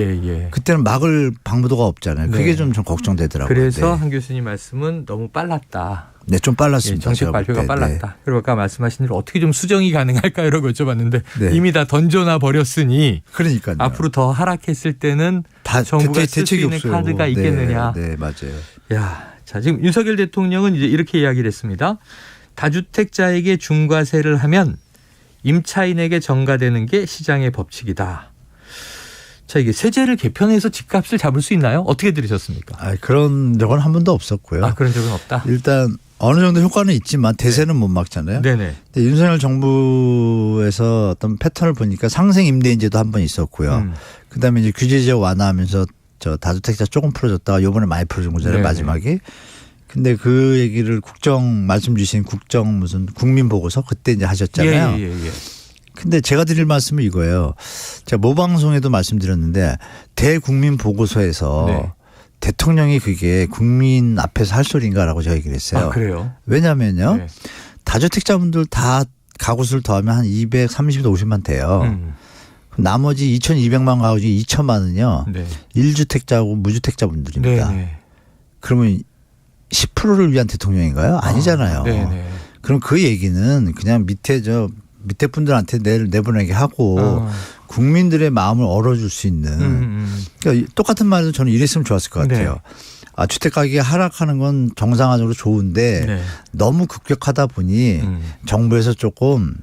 그때는 막을 방도가 없잖아요. 그게 좀 걱정되더라고요. 그래서 한 교수님 말씀은 너무 빨랐다. 네, 좀 빨랐습니다. 정책 발표가 빨랐다. 그리고 아까 말씀하신 대로 어떻게 좀 수정이 가능할까 이러고 여쭤봤는데 이미 다 던져놔 버렸으니 그러니까요. 앞으로 더 하락했을 때는 다 정부가 쓸 수 있는 없어요. 카드가 있겠느냐. 네, 맞아요. 자, 지금 윤석열 대통령은 이제 이렇게 이야기를 했습니다. 다주택자에게 중과세를 하면 임차인에게 전가되는 게 시장의 법칙이다. 자, 이게 세제를 개편해서 집값을 잡을 수 있나요? 어떻게 들으셨습니까? 그런 적은 한 번도 없었고요. 그런 적은 없다. 일단 어느 정도 효과는 있지만 대세는 못 막잖아요. 근데 윤석열 정부에서 어떤 패턴을 보니까 상생 임대인제도 한 번 있었고요. 그다음에 이제 규제제 완화하면서 저 다주택자 조금 풀어줬다가 이번에 많이 풀어준 거잖아요. 마지막에. 근데 그 얘기를 말씀 주신 국정 무슨 국민 보고서 그때 이제 하셨잖아요. 근데 제가 드릴 말씀은 이거예요. 제가 모방송에도 말씀드렸는데 대국민 보고서에서 대통령이 그게 국민 앞에서 할 소리인가라고 제가 얘기를 했어요. 그래요? 왜냐면요. 다주택자분들 다 가구수를 더하면 한 230만 50만 돼요. 나머지 2,200만 가구 중에 2천만은요. 1주택자고 무주택자분들입니다. 그러면 10%를 위한 대통령인가요? 아니잖아요. 그럼 그 얘기는 그냥 밑에 분들한테 내보내게 하고 국민들의 마음을 얼어줄 수 있는 그러니까 똑같은 말도 저는 이랬으면 좋았을 것 같아요. 주택 가격이 하락하는 건 정상화적으로 좋은데 너무 급격하다 보니 정부에서 조금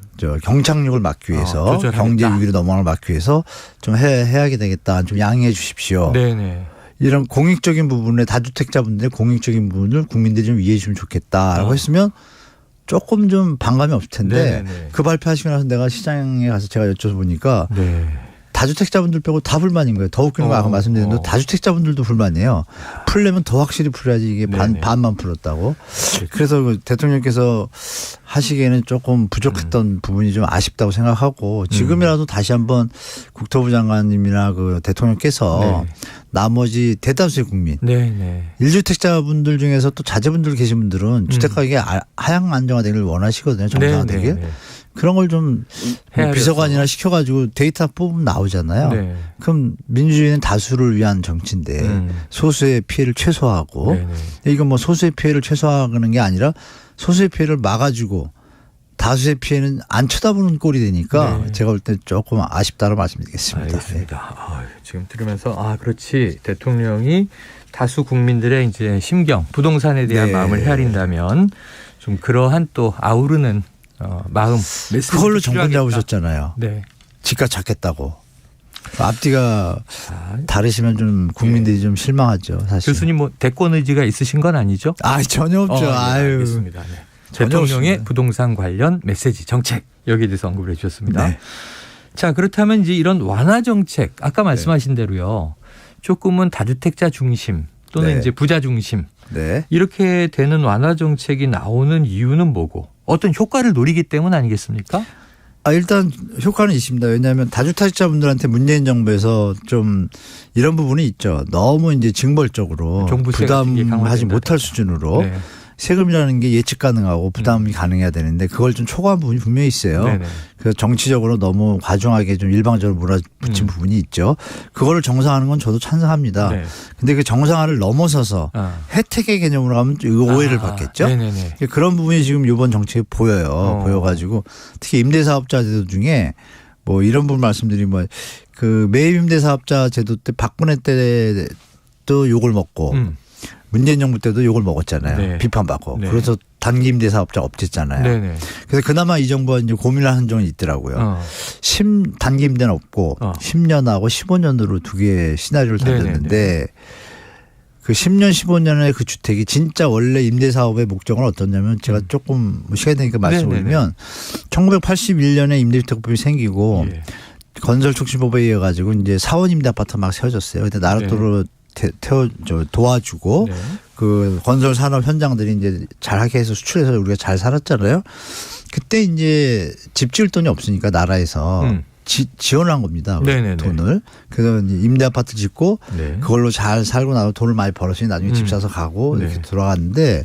경착륙을 막기 위해서 경제 위기로 넘어가는 걸 막기 위해서 좀 해야 되겠다. 좀 양해해 주십시오. 이런 공익적인 부분에 다주택자분들의 공익적인 부분을 국민들이 좀 이해해 주면 좋겠다라고 했으면 조금 좀 반감이 없을 텐데 그 발표하시고 나서 내가 시장에 가서 제가 여쭤보니까 다주택자분들 빼고 다 불만인 거예요. 더 웃기는 거 아까 말씀드린 대로 다주택자분들도 불만이에요. 풀려면 더 확실히 풀어야지 이게 반만 풀었다고. 그래서 그 대통령께서 하시기에는 조금 부족했던 부분이 좀 아쉽다고 생각하고 지금이라도 다시 한번 국토부 장관님이나 그 대통령께서 나머지 대다수의 국민 1주택자분들 중에서 또 자제분들 계신 분들은 주택가격이 하향 안정화되기를 원하시거든요. 정상화되길. 그런 걸 좀 비서관이나 시켜가지고 데이터 뽑으면 나오잖아요. 그럼 민주주의는 다수를 위한 정치인데 소수의 피해를 최소화하고 이건 뭐 소수의 피해를 최소화하는 게 아니라 소수의 피해를 막아주고 다수의 피해는 안 쳐다보는 꼴이 되니까 제가 볼 때 조금 아쉽다고 말씀드리겠습니다. 알겠습니다. 지금 들으면서 그렇지 대통령이 다수 국민들의 이제 심경, 부동산에 대한 마음을 헤아린다면 좀 그러한 또 아우르는 마음 그걸로 정권 잡으셨잖아요. 집값 잡겠다고. 앞뒤가 다르시면 좀 국민들이 좀 실망하죠. 사실. 교수님 뭐 대권 의지가 있으신 건 아니죠? 전혀 없죠. 알겠습니다. 대통령의 없습니다. 부동산 관련 메시지 정책 여기에 대해서 언급을 해주셨습니다. 자 그렇다면 이제 이런 완화 정책 아까 말씀하신 대로요. 조금은 다주택자 중심 또는 이제 부자 중심 이렇게 되는 완화 정책이 나오는 이유는 뭐고 어떤 효과를 노리기 때문 아니겠습니까? 일단 효과는 있습니다. 왜냐하면 다주택자분들한테 문재인 정부에서 좀 이런 부분이 있죠. 너무 이제 징벌적으로 부담하지 못할 수준으로 세금이라는 게 예측 가능하고 부담이 가능해야 되는데 그걸 좀 초과한 부분이 분명히 있어요. 그래서 정치적으로 너무 과중하게 좀 일방적으로 몰아붙인 부분이 있죠. 그거를 정상화하는 건 저도 찬성합니다. 근데 그 정상화를 넘어서서 혜택의 개념으로 가면 오해를 받겠죠. 그런 부분이 지금 이번 정책에 보여요. 보여가지고 특히 임대사업자 제도 중에 뭐 이런 부분 말씀드리면 그 매입 임대사업자 제도 때 박근혜 때도 욕을 먹고 문재인 정부 때도 욕을 먹었잖아요. 비판받고. 그래서 단기 임대사업자 없앴잖아요. 그래서 그나마 이 정부가 이제 고민을 하는 점이 있더라고요. 단기 임대는 없고 10년하고 15년으로 두 개의 시나리오를 던졌는데 그 10년 15년의 그 주택이 진짜 원래 임대사업의 목적은 어떻냐면 제가 조금 시간이 되니까 말씀드리면 1981년에 임대주택법이 생기고 건설촉진법에 의해 가지고 이제 사원 임대 아파트 막 세워졌어요. 근데 나라도로 도와주고 그 건설 산업 현장들이 이제 잘하게 해서 수출해서 우리가 잘 살았잖아요. 그때 이제 집 지을 돈이 없으니까 나라에서 지원을 한 겁니다. 돈을. 그래서 임대 아파트 짓고 그걸로 잘 살고 나서 돈을 많이 벌었으니 나중에 집 사서 가고 이렇게 돌아갔는데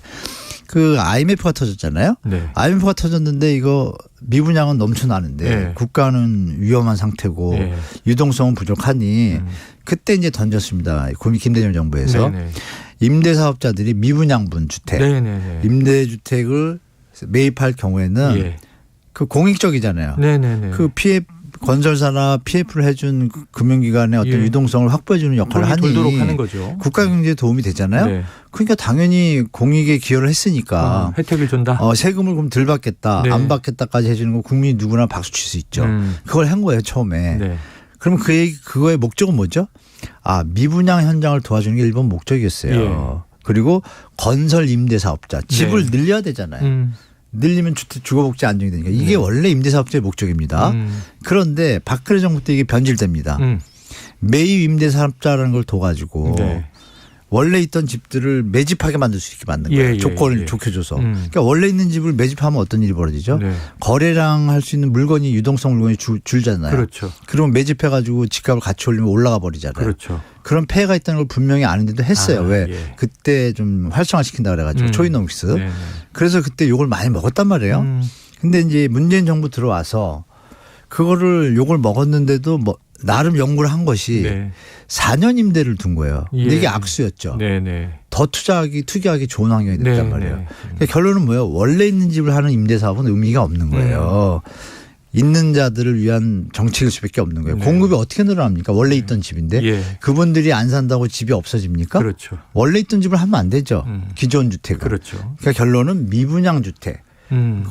그 IMF가 터졌잖아요. IMF가 터졌는데 이거 미분양은 넘쳐나는데 국가는 위험한 상태고 유동성은 부족하니 그때 이제 던졌습니다. 김대중 정부에서 임대사업자들이 미분양분 주택, 임대주택을 매입할 경우에는 그 공익적이잖아요. 그 건설사나 PF를 해준 금융기관의 어떤 유동성을 확보해 주는 역할을 하니 돌도록 하는 거죠. 국가 경제에 도움이 되잖아요. 그러니까 당연히 공익에 기여를 했으니까 혜택을 준다. 세금을 그럼 덜 받겠다, 안 받겠다까지 해주는 거 국민이 누구나 박수 칠 수 있죠. 그걸 한 거예요 처음에. 그럼 그거의 목적은 뭐죠? 미분양 현장을 도와주는 게 일본 목적이었어요. 그리고 건설 임대사업자 집을 늘려야 되잖아요. 늘리면 주거복지 안정이 되니까 이게 원래 임대사업자의 목적입니다. 그런데 박근혜 정부 때 이게 변질됩니다. 매입 임대사업자라는 걸 둬가지고 원래 있던 집들을 매집하게 만들 수 있게 만든 거예요. 조건을 좋게 줘서. 그러니까 원래 있는 집을 매집하면 어떤 일이 벌어지죠? 거래량 할 수 있는 물건이 유동성 물건이 줄잖아요. 그러면 매집해가지고 집값을 같이 올리면 올라가 버리잖아요. 그런 폐해가 있다는 걸 분명히 아는데도 했어요. 왜? 그때 좀 활성화시킨다 그래가지고 초이노믹스. 그래서 그때 욕을 많이 먹었단 말이에요. 근데 이제 문재인 정부 들어와서 그거를 욕을 먹었는데도 뭐 나름 연구를 한 것이 4년 임대를 둔 거예요. 근데 이게 악수였죠. 더 투기하기 좋은 환경이 됐단 말이에요. 그러니까 결론은 뭐예요? 원래 있는 집을 하는 임대사업은 의미가 없는 거예요. 있는 자들을 위한 정책일 수밖에 없는 거예요. 공급이 어떻게 늘어납니까? 원래 있던 집인데 그분들이 안 산다고 집이 없어집니까? 원래 있던 집을 하면 안 되죠. 기존 주택은. 그러니까 결론은 미분양 주택.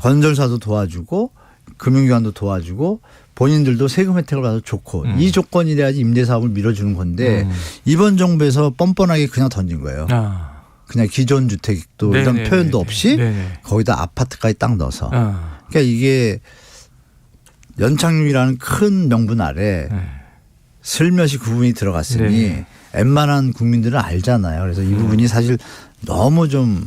건설사도 도와주고 금융기관도 도와주고 본인들도 세금 혜택을 받아서 좋고 이 조건이 돼야지 임대사업을 밀어주는 건데 이번 정부에서 뻔뻔하게 그냥 던진 거예요. 그냥 기존 주택도 이런 표현도 없이 거기다 아파트까지 딱 넣어서. 그러니까 이게 연착륙이라는 큰 명분 아래 슬며시 그 부분이 들어갔으니 네. 웬만한 국민들은 알잖아요. 그래서 이 부분이 사실 너무 좀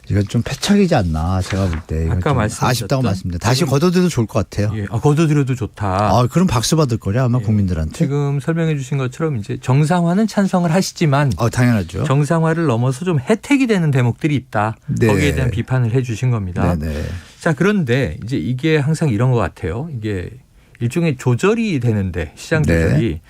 이건 좀 패착이지 않나 제가 볼 때. 아까 말씀하셨던 아쉽다고 말씀드립니다. 다시 걷어들여도 좋을 것 같아요. 예, 걷어들여도 좋다. 그럼 박수 받을 거냐 아마 국민들한테. 지금 설명해 주신 것처럼 이제 정상화는 찬성을 하시지만 당연하죠. 정상화를 넘어서 좀 혜택이 되는 대목들이 있다. 네. 거기에 대한 비판을 해 주신 겁니다. 네네. 자, 그런데 이제 이게 항상 이런 것 같아요. 이게 일종의 조절이 되는데 시장 조절이 네.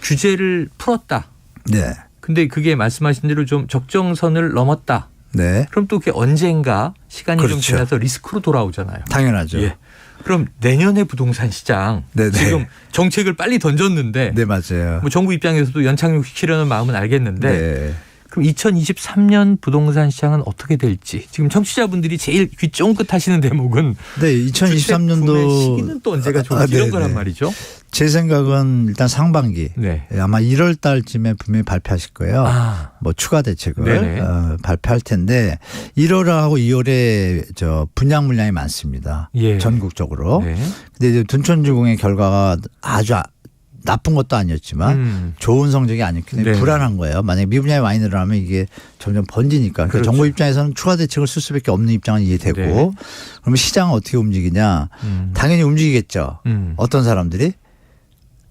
규제를 풀었다. 네. 근데 그게 말씀하신 대로 좀 적정선을 넘었다. 네. 그럼 또 그게 언젠가 시간이 그렇죠. 좀 지나서 리스크로 돌아오잖아요. 당연하죠. 예. 그럼 내년에 부동산 시장 네네. 지금 정책을 빨리 던졌는데 네, 맞아요. 뭐 정부 입장에서도 연착륙시키려는 마음은 알겠는데 네. 그럼 2023년 부동산 시장은 어떻게 될지 지금 청취자분들이 제일 귀 쫑긋 하시는 대목은 네, 2023년도 시기는 또 언제가 좋을지 이런 거란 말이죠. 제 생각은 일단 상반기 아마 1월 달쯤에 분명히 발표하실 거예요. 뭐 추가 대책을 발표할 텐데 1월하고 2월에 분양 물량이 많습니다. 예. 전국적으로. 근데 이제 둔촌주공의 결과가 아주 나쁜 것도 아니었지만 좋은 성적이 아니었기 때문에 불안한 거예요. 만약에 미분양이 많이 늘어나면 이게 점점 번지니까. 그러니까 정부 입장에서는 추가 대책을 쓸 수밖에 없는 입장은 이해되고 그러면 시장은 어떻게 움직이냐. 당연히 움직이겠죠. 어떤 사람들이?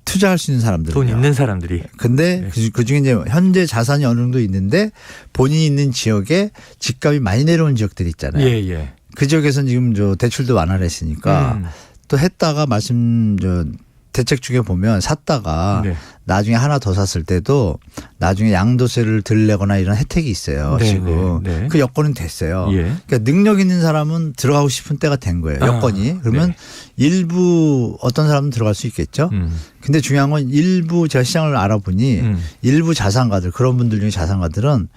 투자할 수 있는 사람들. 돈 있는 사람들이. 근데 그중에 이제 현재 자산이 어느 정도 있는데 본인이 있는 지역에 집값이 많이 내려온 지역들이 있잖아요. 예. 그 지역에서는 지금 대출도 완화를 했으니까 또 했다가 대책 중에 보면 샀다가 나중에 하나 더 샀을 때도 나중에 양도세를 덜 내거나 이런 혜택이 있어요. 지금. 그 여건은 됐어요. 그러니까 능력 있는 사람은 들어가고 싶은 때가 된 거예요. 여건이. 그러면 일부 어떤 사람은 들어갈 수 있겠죠. 근데 중요한 건 일부 제가 시장을 알아보니 일부 자산가들 그런 분들 중에 자산가들은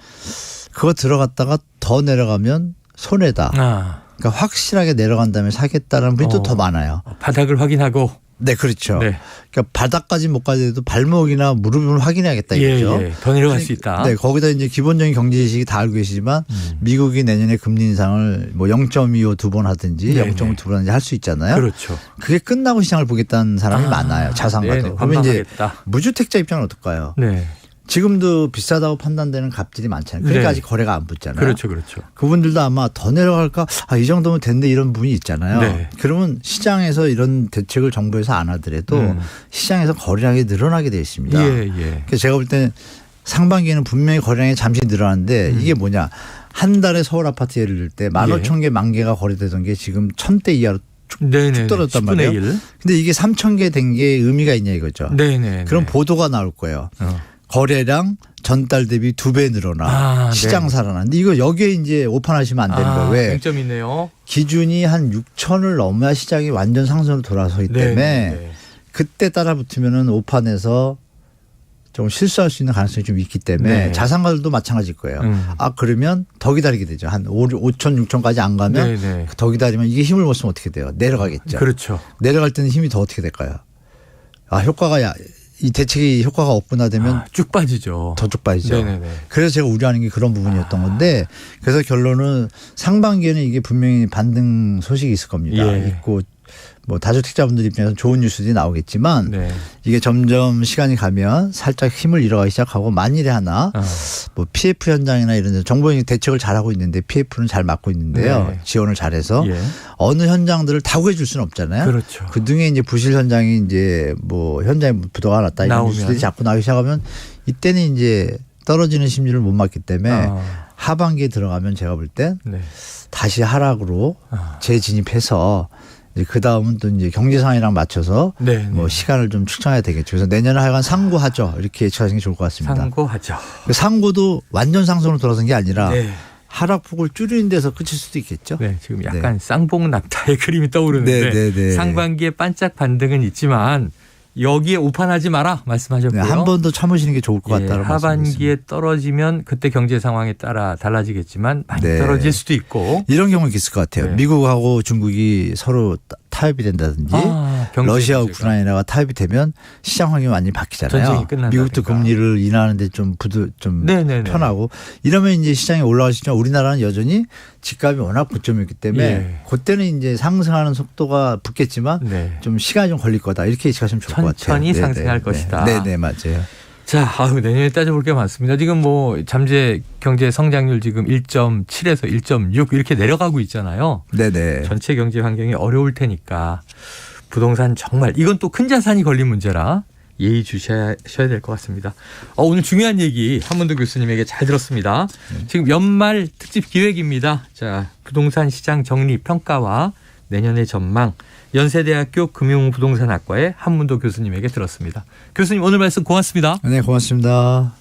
그거 들어갔다가 더 내려가면 손해다. 그러니까 확실하게 내려간 다음에 사겠다는 분이 또 더 많아요. 바닥을 확인하고. 네, 그렇죠. 그러니까 바닥까지 못 가더라도 발목이나 무릎을 확인해야겠다 이거죠. 더 내려갈 수 있다. 네, 거기다 이제 기본적인 경제 지식이 다 알고 계시지만 미국이 내년에 금리 인상을 뭐 0.25 두 번 하든지 0.5 두 번 하든지 할 수 있잖아요. 그렇죠. 그게 끝나고 시장을 보겠다는 사람이 많아요. 자산가도. 그러면 이제 무주택자 입장은 어떨까요? 지금도 비싸다고 판단되는 갑질이 많잖아요. 그러니까 아직 거래가 안 붙잖아요. 그렇죠. 그분들도 아마 더 내려갈까? 이 정도면 된대 이런 부분이 있잖아요. 그러면 시장에서 이런 대책을 정부에서 안 하더라도 시장에서 거래량이 늘어나게 되어 있습니다. 그래서 제가 볼 때는 상반기에는 분명히 거래량이 잠시 늘어났는데 이게 뭐냐. 한 달에 서울 아파트 예를 들 때 15,000개, 10,000개가 거래되던 게 지금 1,000대 이하로 쭉 떨어졌단 말이에요. 근데 이게 3,000개 된 게 의미가 있냐 이거죠. 그럼 보도가 나올 거예요. 거래량 전달 대비 2배 늘어나 시장 살아나는데 이거 여기에 이제 오판하시면 안 되는 거예요. 왜? 쟁점이 있네요. 기준이 한 6,000을 넘어야 시장이 완전 상승으로 돌아서기 때문에 그때 따라 붙으면은 오판에서 좀 실수할 수 있는 가능성이 좀 있기 때문에 자산가들도 마찬가지일 거예요. 그러면 더 기다리게 되죠. 한 5,000, 6,000까지 안 가면 더 기다리면 이게 힘을 못 쓰면 어떻게 돼요? 내려가겠죠. 그렇죠. 내려갈 때는 힘이 더 어떻게 될까요? 효과가 이 대책이 효과가 없구나 되면 쭉 빠지죠. 더 쭉 빠지죠. 그래서 제가 우려하는 게 그런 부분이었던 건데 그래서 결론은 상반기에는 이게 분명히 반등 소식이 있을 겁니다. 있고 뭐 다주택자분들 입장에서 좋은 뉴스들이 나오겠지만 이게 점점 시간이 가면 살짝 힘을 잃어가기 시작하고 만일에 하나 뭐 PF 현장이나 이런 데 정부가 대책을 잘하고 있는데 PF는 잘 막고 있는데요. 지원을 잘해서 어느 현장들을 다 구해줄 수는 없잖아요. 그렇죠. 그 중에 이제 부실 현장이 이제 뭐 현장에 부도가 났다 이런 뉴스들이 자꾸 나오기 시작하면 이때는 이제 떨어지는 심리를 못 막기 때문에 하반기에 들어가면 제가 볼 때 다시 하락으로 재진입해서 그 다음은 또 이제 경제 상황이랑 맞춰서 뭐 시간을 좀 축적해야 되겠죠. 그래서 내년에 하여간 상고하죠. 이렇게 예측하시는 게 좋을 것 같습니다. 상고하죠. 상고도 완전 상승으로 돌아선 게 아니라 하락폭을 줄이는 데서 끝일 수도 있겠죠. 지금 약간 쌍봉 낙타의 그림이 떠오르는데 상반기에 반짝 반등은 있지만 여기에 오판하지 마라 말씀하셨고요. 한 번 더 참으시는 게 좋을 것 같다는 하반기에 떨어지면 그때 경제 상황에 따라 달라지겠지만 많이 떨어질 수도 있고. 이런 경우가 있을 것 같아요. 미국하고 중국이 서로 타협이 된다든지 러시아 우크라이나가 타협이 되면 시장 환경이 완전히 바뀌잖아요. 미국도 금리를 인하하는데 좀 편하고 이러면 이제 시장이 올라갈 수 있지만 우리나라는 여전히 집값이 워낙 고점이기 때문에 그때는 이제 상승하는 속도가 붙겠지만 좀 시간이 좀 걸릴 거다. 이렇게 예측하시면 좋을 것 같아요. 천천히 상승할 것이다. 네네 맞아요. 자, 내년에 따져볼 게 많습니다. 지금 뭐 잠재 경제 성장률 지금 1.7에서 1.6 이렇게 내려가고 있잖아요. 네네. 전체 경제 환경이 어려울 테니까 부동산 정말 이건 또 큰 자산이 걸린 문제라 예의 주셔야 될 것 같습니다. 오늘 중요한 얘기 한문도 교수님에게 잘 들었습니다. 지금 연말 특집 기획입니다. 자, 부동산 시장 정리 평가와 내년의 전망. 연세대학교 금융부동산학과의 한문도 교수님에게 들었습니다. 교수님 오늘 말씀 고맙습니다. 네, 고맙습니다.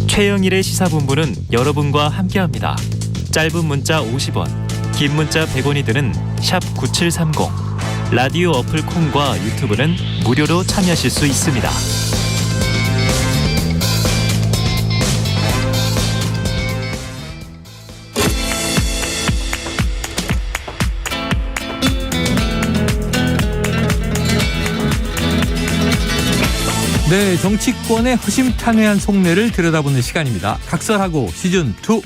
최영일의 시사본부는 여러분과 함께합니다. 짧은 문자 50원, 긴 문자 100원이 드는 샵 9730. 라디오 어플 콩과 유튜브는 무료로 참여하실 수 있습니다. 네, 정치권의 허심탄회한 속내를 들여다보는 시간입니다. 각설하고 시즌2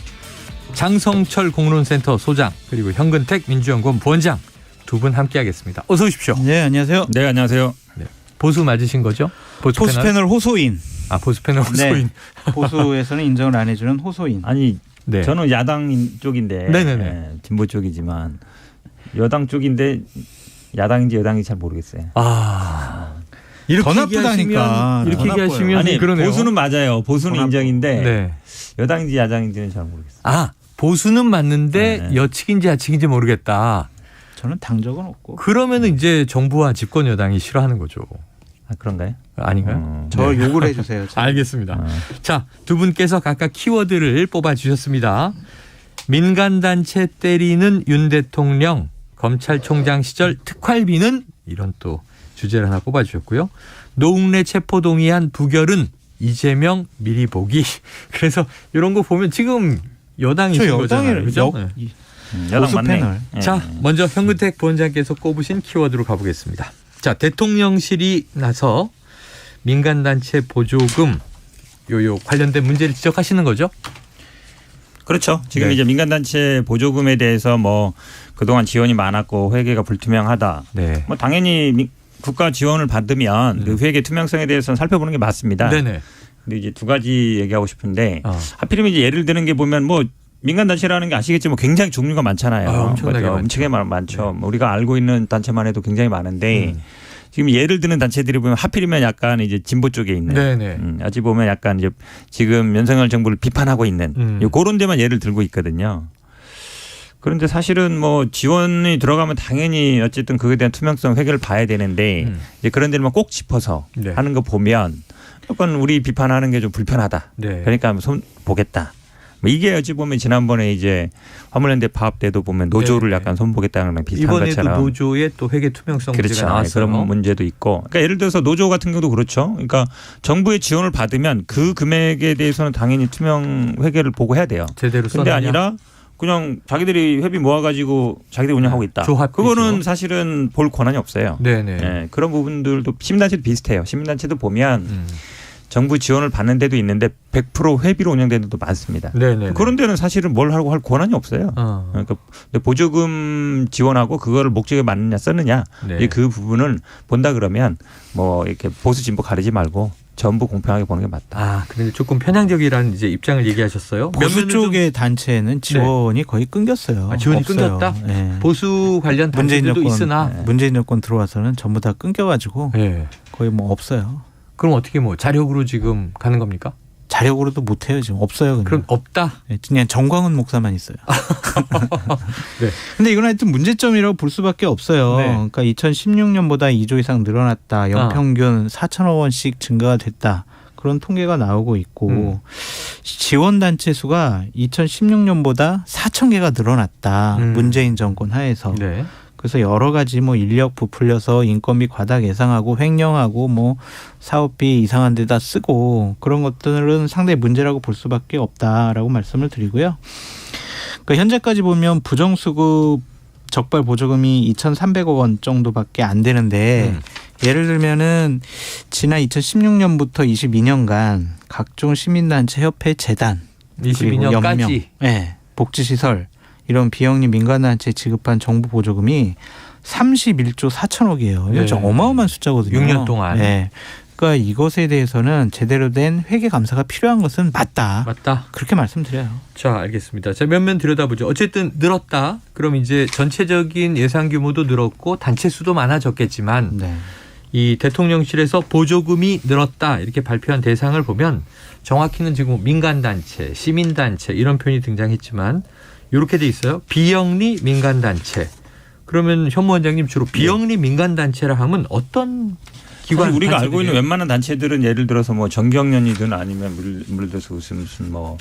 장성철 공론센터 소장 그리고 현근택 민주연구원 부원장 두 분 함께하겠습니다. 어서 오십시오. 네, 안녕하세요. 네, 안녕하세요. 네, 보수 맞으신 거죠? 보수 패널 호소인. 보수 패널 호소인. 네, 보수에서는 인정을 안 해주는 호소인. 아니, 네. 저는 야당 쪽인데 진보 쪽이지만 여당 쪽인데 야당인지 여당인지 잘 모르겠어요. 이렇게 더 나쁘다니까. 이렇게 얘기하시면 아니, 그러네요. 보수는 맞아요. 보수는 인정인데 여당인지 야당인지는 잘 모르겠어요. 보수는 맞는데 여측인지 야측인지 모르겠다. 저는 당적은 없고. 그러면은 이제 정부와 집권 여당이 싫어하는 거죠. 그런가요? 아닌가요? 저 욕을 해주세요. 알겠습니다. 자, 두 분께서 각각 키워드를 뽑아주셨습니다. 민간단체 때리는 윤 대통령, 검찰총장 시절 특활비는 이런 또 주제를 하나 뽑아주셨고요. 노웅래 체포동의안 부결은 이재명 미리 보기. 그래서 이런 거 보면 지금 여당이신 거잖아요. 그렇죠? 여당 맞네. 자, 먼저 현근택 부원장께서 꼽으신 키워드로 가보겠습니다. 자, 대통령실이 나서 민간단체 보조금 요 관련된 문제를 지적하시는 거죠? 그렇죠. 지금 이제 민간단체 보조금에 대해서 뭐 그동안 지원이 많았고 회계가 불투명하다. 뭐 당연히 국가 지원을 받으면 그 회계 투명성에 대해서는 살펴보는 게 맞습니다. 네네. 근데 이제 두 가지 얘기하고 싶은데 하필이면 이제 예를 드는 게 보면 뭐 민간단체라는 게 아시겠지만 굉장히 종류가 많잖아요. 엄청나게 많죠. 우리가 알고 있는 단체만 해도 굉장히 많은데 지금 예를 드는 단체들이 보면 하필이면 약간 이제 진보 쪽에 있는 어찌 보면 약간 이제 지금 윤석열 정부를 비판하고 있는 그런 데만 예를 들고 있거든요. 그런데 사실은 뭐 지원이 들어가면 당연히 어쨌든 그에 대한 투명성 회계를 봐야 되는데 이제 그런 데만 꼭 짚어서 하는 거 보면 약간 우리 비판하는 게 좀 불편하다. 그러니까 손 보겠다. 이게 어찌 보면 지난번에 이제 화물연대 파업 때도 보면 노조를 약간 손보겠다는 거랑 비슷한 것처럼. 이번에도 노조의 또 회계 투명성 문제가 나왔어요. 그런 문제도 있고. 그러니까 예를 들어서 노조 같은 경우도 그렇죠. 그러니까 정부의 지원을 받으면 그 금액에 대해서는 당연히 투명 회계를 보고 해야 돼요. 제대로 근데 아니라 그냥 자기들이 회비 모아가지고 자기들이 운영하고 있다. 그거는 사실은 볼 권한이 없어요. 네, 그런 부분들도 시민단체도 비슷해요. 시민단체도 보면 정부 지원을 받는 데도 있는데 100% 회비로 운영되는 데도 많습니다. 그런 데는 사실은 뭘 하고 할 권한이 없어요. 그러니까 보조금 지원하고 그거를 목적에 맞느냐 썼느냐 그 부분을 본다 그러면 뭐 이렇게 보수 진보 가리지 말고 전부 공평하게 보는 게 맞다. 그런데 조금 편향적이라는 이제 입장을 얘기하셨어요. 보수 쪽의 단체는 지원이 거의 끊겼어요. 지원이 끊겼다? 보수 관련 단체들도 있으나 문재인 정권 들어와서는 전부 다 끊겨가지고 거의 뭐 없어요. 그럼 어떻게 뭐 자력으로 지금 가는 겁니까? 자력으로도 못해요. 지금 없어요. 그냥. 그럼 없다? 그냥 정광훈 목사만 있어요. 근데 이건 하여튼 문제점이라고 볼 수밖에 없어요. 그러니까 2016년보다 2조 이상 늘어났다. 연평균 4천억 원씩 증가가 됐다. 그런 통계가 나오고 있고 지원단체 수가 2016년보다 4천 개가 늘어났다. 문재인 정권 하에서. 그래서 여러 가지 뭐 인력 부풀려서 인건비 과다하게 예상하고 횡령하고 뭐 사업비 이상한 데다 쓰고 그런 것들은 상당히 문제라고 볼 수밖에 없다라고 말씀을 드리고요. 그러니까 현재까지 보면 부정수급 적발 보조금이 2,300억 원 정도밖에 안 되는데 예를 들면은 지난 2016년부터 22년간 각종 시민단체, 협회, 재단, 22년까지 네, 복지시설 이런 비영리 민간단체에 지급한 정부 보조금이 31조 4천억이에요. 이거 좀 어마어마한 숫자거든요. 6년 동안. 네. 그러니까 이것에 대해서는 제대로 된 회계 감사가 필요한 것은 맞다. 그렇게 말씀드려요. 자, 알겠습니다. 자, 면면 들여다보죠. 어쨌든 늘었다. 그럼 이제 전체적인 예산 규모도 늘었고 단체 수도 많아졌겠지만 이 대통령실에서 보조금이 늘었다 이렇게 발표한 대상을 보면 정확히는 지금 민간단체, 시민단체 이런 표현이 등장했지만 이렇게 돼 있어요. 비영리 민간단체. 그러면 현무 원장님 주로 비영리 민간단체라 하면 어떤 기관 우리가 알고 있는 웬만한 단체들은 예를 들어서 뭐 정경련이든 아니면 예를 들어서 무슨 뭐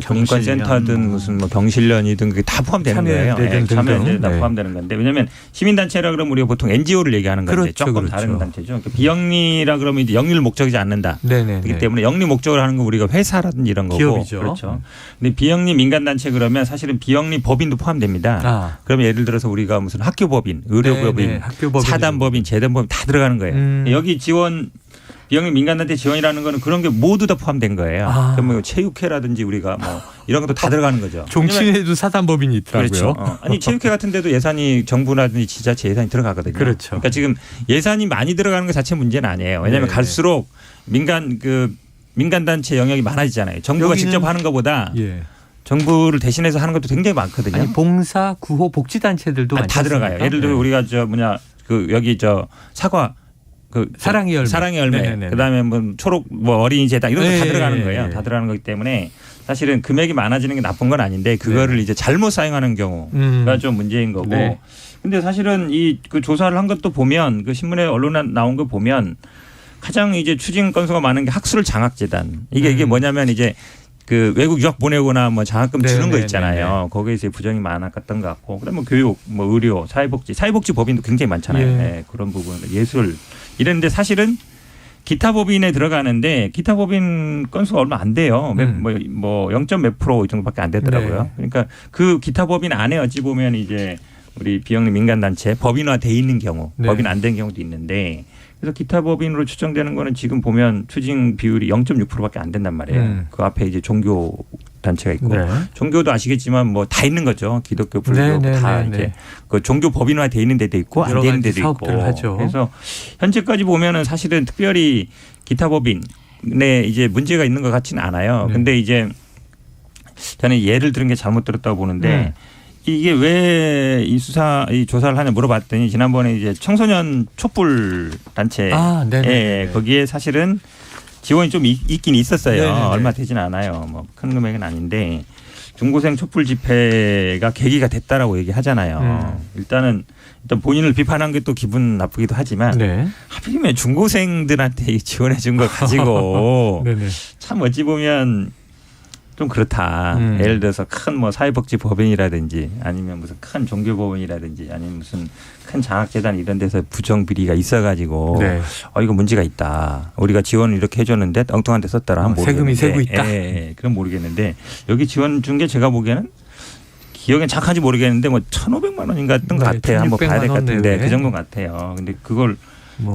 군인권센터든 무슨 뭐 경실련이든 그게 다 포함되는 거예요. 참여연대 다 포함되는 건데 왜냐하면 시민단체라 그러면 우리가 보통 NGO를 얘기하는 건데 조금 다른 단체죠. 그러니까 비영리라 그러면 이제 영리를 목적이지 않는다. 그렇기 때문에 영리 목적으로 하는 거 우리가 회사라든지 이런 거고 기업이죠. 그렇죠. 근데 비영리 민간단체 그러면 사실은 비영리 법인도 포함됩니다. 그러면 예를 들어서 우리가 무슨 학교법인, 의료법인, 사단법인, 재단법인 다 들어가는 거예요. 여기 지원 비영리 민간단체 지원이라는 거는 그런 게 모두 다 포함된 거예요. 그러면 체육회라든지 우리가 뭐 이런 것도 다 들어가는 거죠. 종친회도 사단법인이 있더라고요. 그렇죠. 아니 체육회 같은 데도 예산이 정부라든지 지자체 예산이 들어가거든요. 그렇죠. 그러니까 지금 예산이 많이 들어가는 것 자체 문제는 아니에요. 왜냐하면 갈수록 민간단체 영역이 많아지잖아요. 정부가 직접 하는 것보다 정부를 대신해서 하는 것도 굉장히 많거든요. 아니, 봉사, 구호, 복지단체들도 다 들어가요. 예를 들어 우리가 여기 사과 사랑의 열매. 그다음에 뭐 초록 뭐 어린이 재단 이런 거 다 들어가는 거예요. 다 들어가는 거기 때문에 사실은 금액이 많아지는 게 나쁜 건 아닌데 그거를 이제 잘못 사용하는 경우가 좀 문제인 거고. 근데 사실은 그 조사를 한 것도 보면 그 신문에 언론에 나온 거 보면 가장 이제 추징 건수가 많은 게 학술 장학 재단. 이게 뭐냐면 이제 그 외국 유학 보내거나 뭐 장학금 주는 거 있잖아요. 거기에서 부정이 많았던 것 같고. 그다음에 뭐 교육, 뭐 의료, 사회복지 법인도 굉장히 많잖아요. 그런 부분, 예술 이랬는데 사실은 기타 법인에 들어가는데 기타 법인 건수가 얼마 안 돼요. 뭐 0. 몇 % 이 정도밖에 안 되더라고요. 그러니까 그 기타 법인 안에 어찌 보면 이제 우리 비영리 민간단체 법인화돼 있는 경우, 법인 안 된 경우도 있는데. 그래서 기타 법인으로 추정되는 거는 지금 보면 추징 비율이 0.6%밖에 안 된단 말이에요. 그 앞에 이제 종교 단체가 있고 종교도 아시겠지만 뭐 다 있는 거죠. 기독교, 불교 다 이제 그 종교 법인화 돼 있는 데도 있고 안 되는 데도 있고. 그래서 현재까지 보면은 사실은 특별히 기타 법인에 이제 문제가 있는 것 같지는 않아요. 근데 이제 저는 예를 들은 게 잘못 들었다고 보는데. 이게 왜 이 조사를 하냐 물어봤더니 지난번에 이제 청소년 촛불 단체 거기에 사실은 지원이 좀 있긴 있었어요. 얼마 되진 않아요. 뭐 큰 금액은 아닌데 중고생 촛불 집회가 계기가 됐다라고 얘기하잖아요. 일단 본인을 비판한 게 또 기분 나쁘기도 하지만 하필이면 중고생들한테 지원해 준 거 가지고 참 어찌 보면 좀 그렇다. 예를 들어서 큰 뭐 사회복지 법인이라든지 아니면 무슨 큰 종교 법인이라든지 아니면 무슨 큰 장학재단 이런 데서 부정 비리가 있어가지고 이거 문제가 있다. 우리가 지원을 이렇게 해줬는데 엉뚱한 데 썼다라 하면 세금이 새고 있다. 그럼 모르겠는데 여기 지원 준 게 제가 보기에는 기억엔 정확한지 모르겠는데 뭐 1,500만 원인가 했던 것 같아요. 한번 봐야 될 것 같은데 그 정도 같아요. 근데 그걸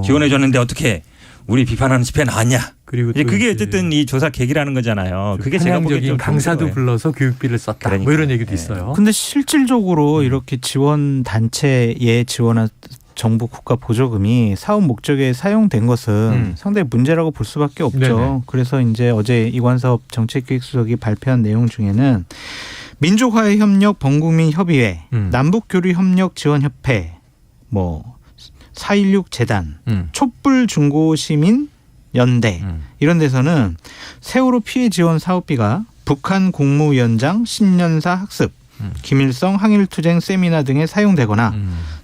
지원해줬는데 어떻게 우리 비판하는 집회 나왔냐. 그리고 그게 어쨌든 이 조사 계기라는 거잖아요. 그게 제가 보기엔 강사도 불러서 교육비를 썼다. 뭐 이런 얘기도 있어요. 근데 실질적으로 이렇게 지원 단체에 지원한 정부 국가 보조금이 사업 목적에 사용된 것은 상당히 문제라고 볼 수밖에 없죠. 그래서 이제 어제 이관섭 정책기획수석이 발표한 내용 중에는 민족화해협력 범국민협의회, 남북교류협력지원협회, 뭐 4.16 재단, 촛불 중고시민 연대 이런 데서는 세월호 피해 지원 사업비가 북한 국무위원장 신년사 학습, 김일성 항일투쟁 세미나 등에 사용되거나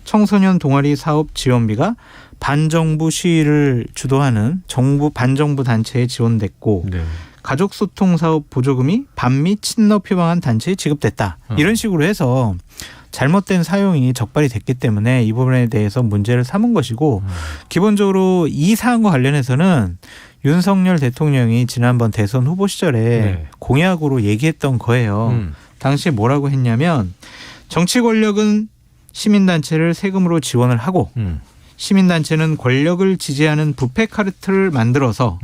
청소년 동아리 사업 지원비가 반정부 시위를 주도하는 정부 반정부 단체에 지원됐고 가족소통 사업 보조금이 반미 친러 표방한 단체에 지급됐다. 이런 식으로 해서 잘못된 사용이 적발이 됐기 때문에 이 부분에 대해서 문제를 삼은 것이고 기본적으로 이 사안과 관련해서는 윤석열 대통령이 지난번 대선 후보 시절에 공약으로 얘기했던 거예요. 당시에 뭐라고 했냐면 정치 권력은 시민단체를 세금으로 지원을 하고 시민단체는 권력을 지지하는 부패 카르텔을 만들어서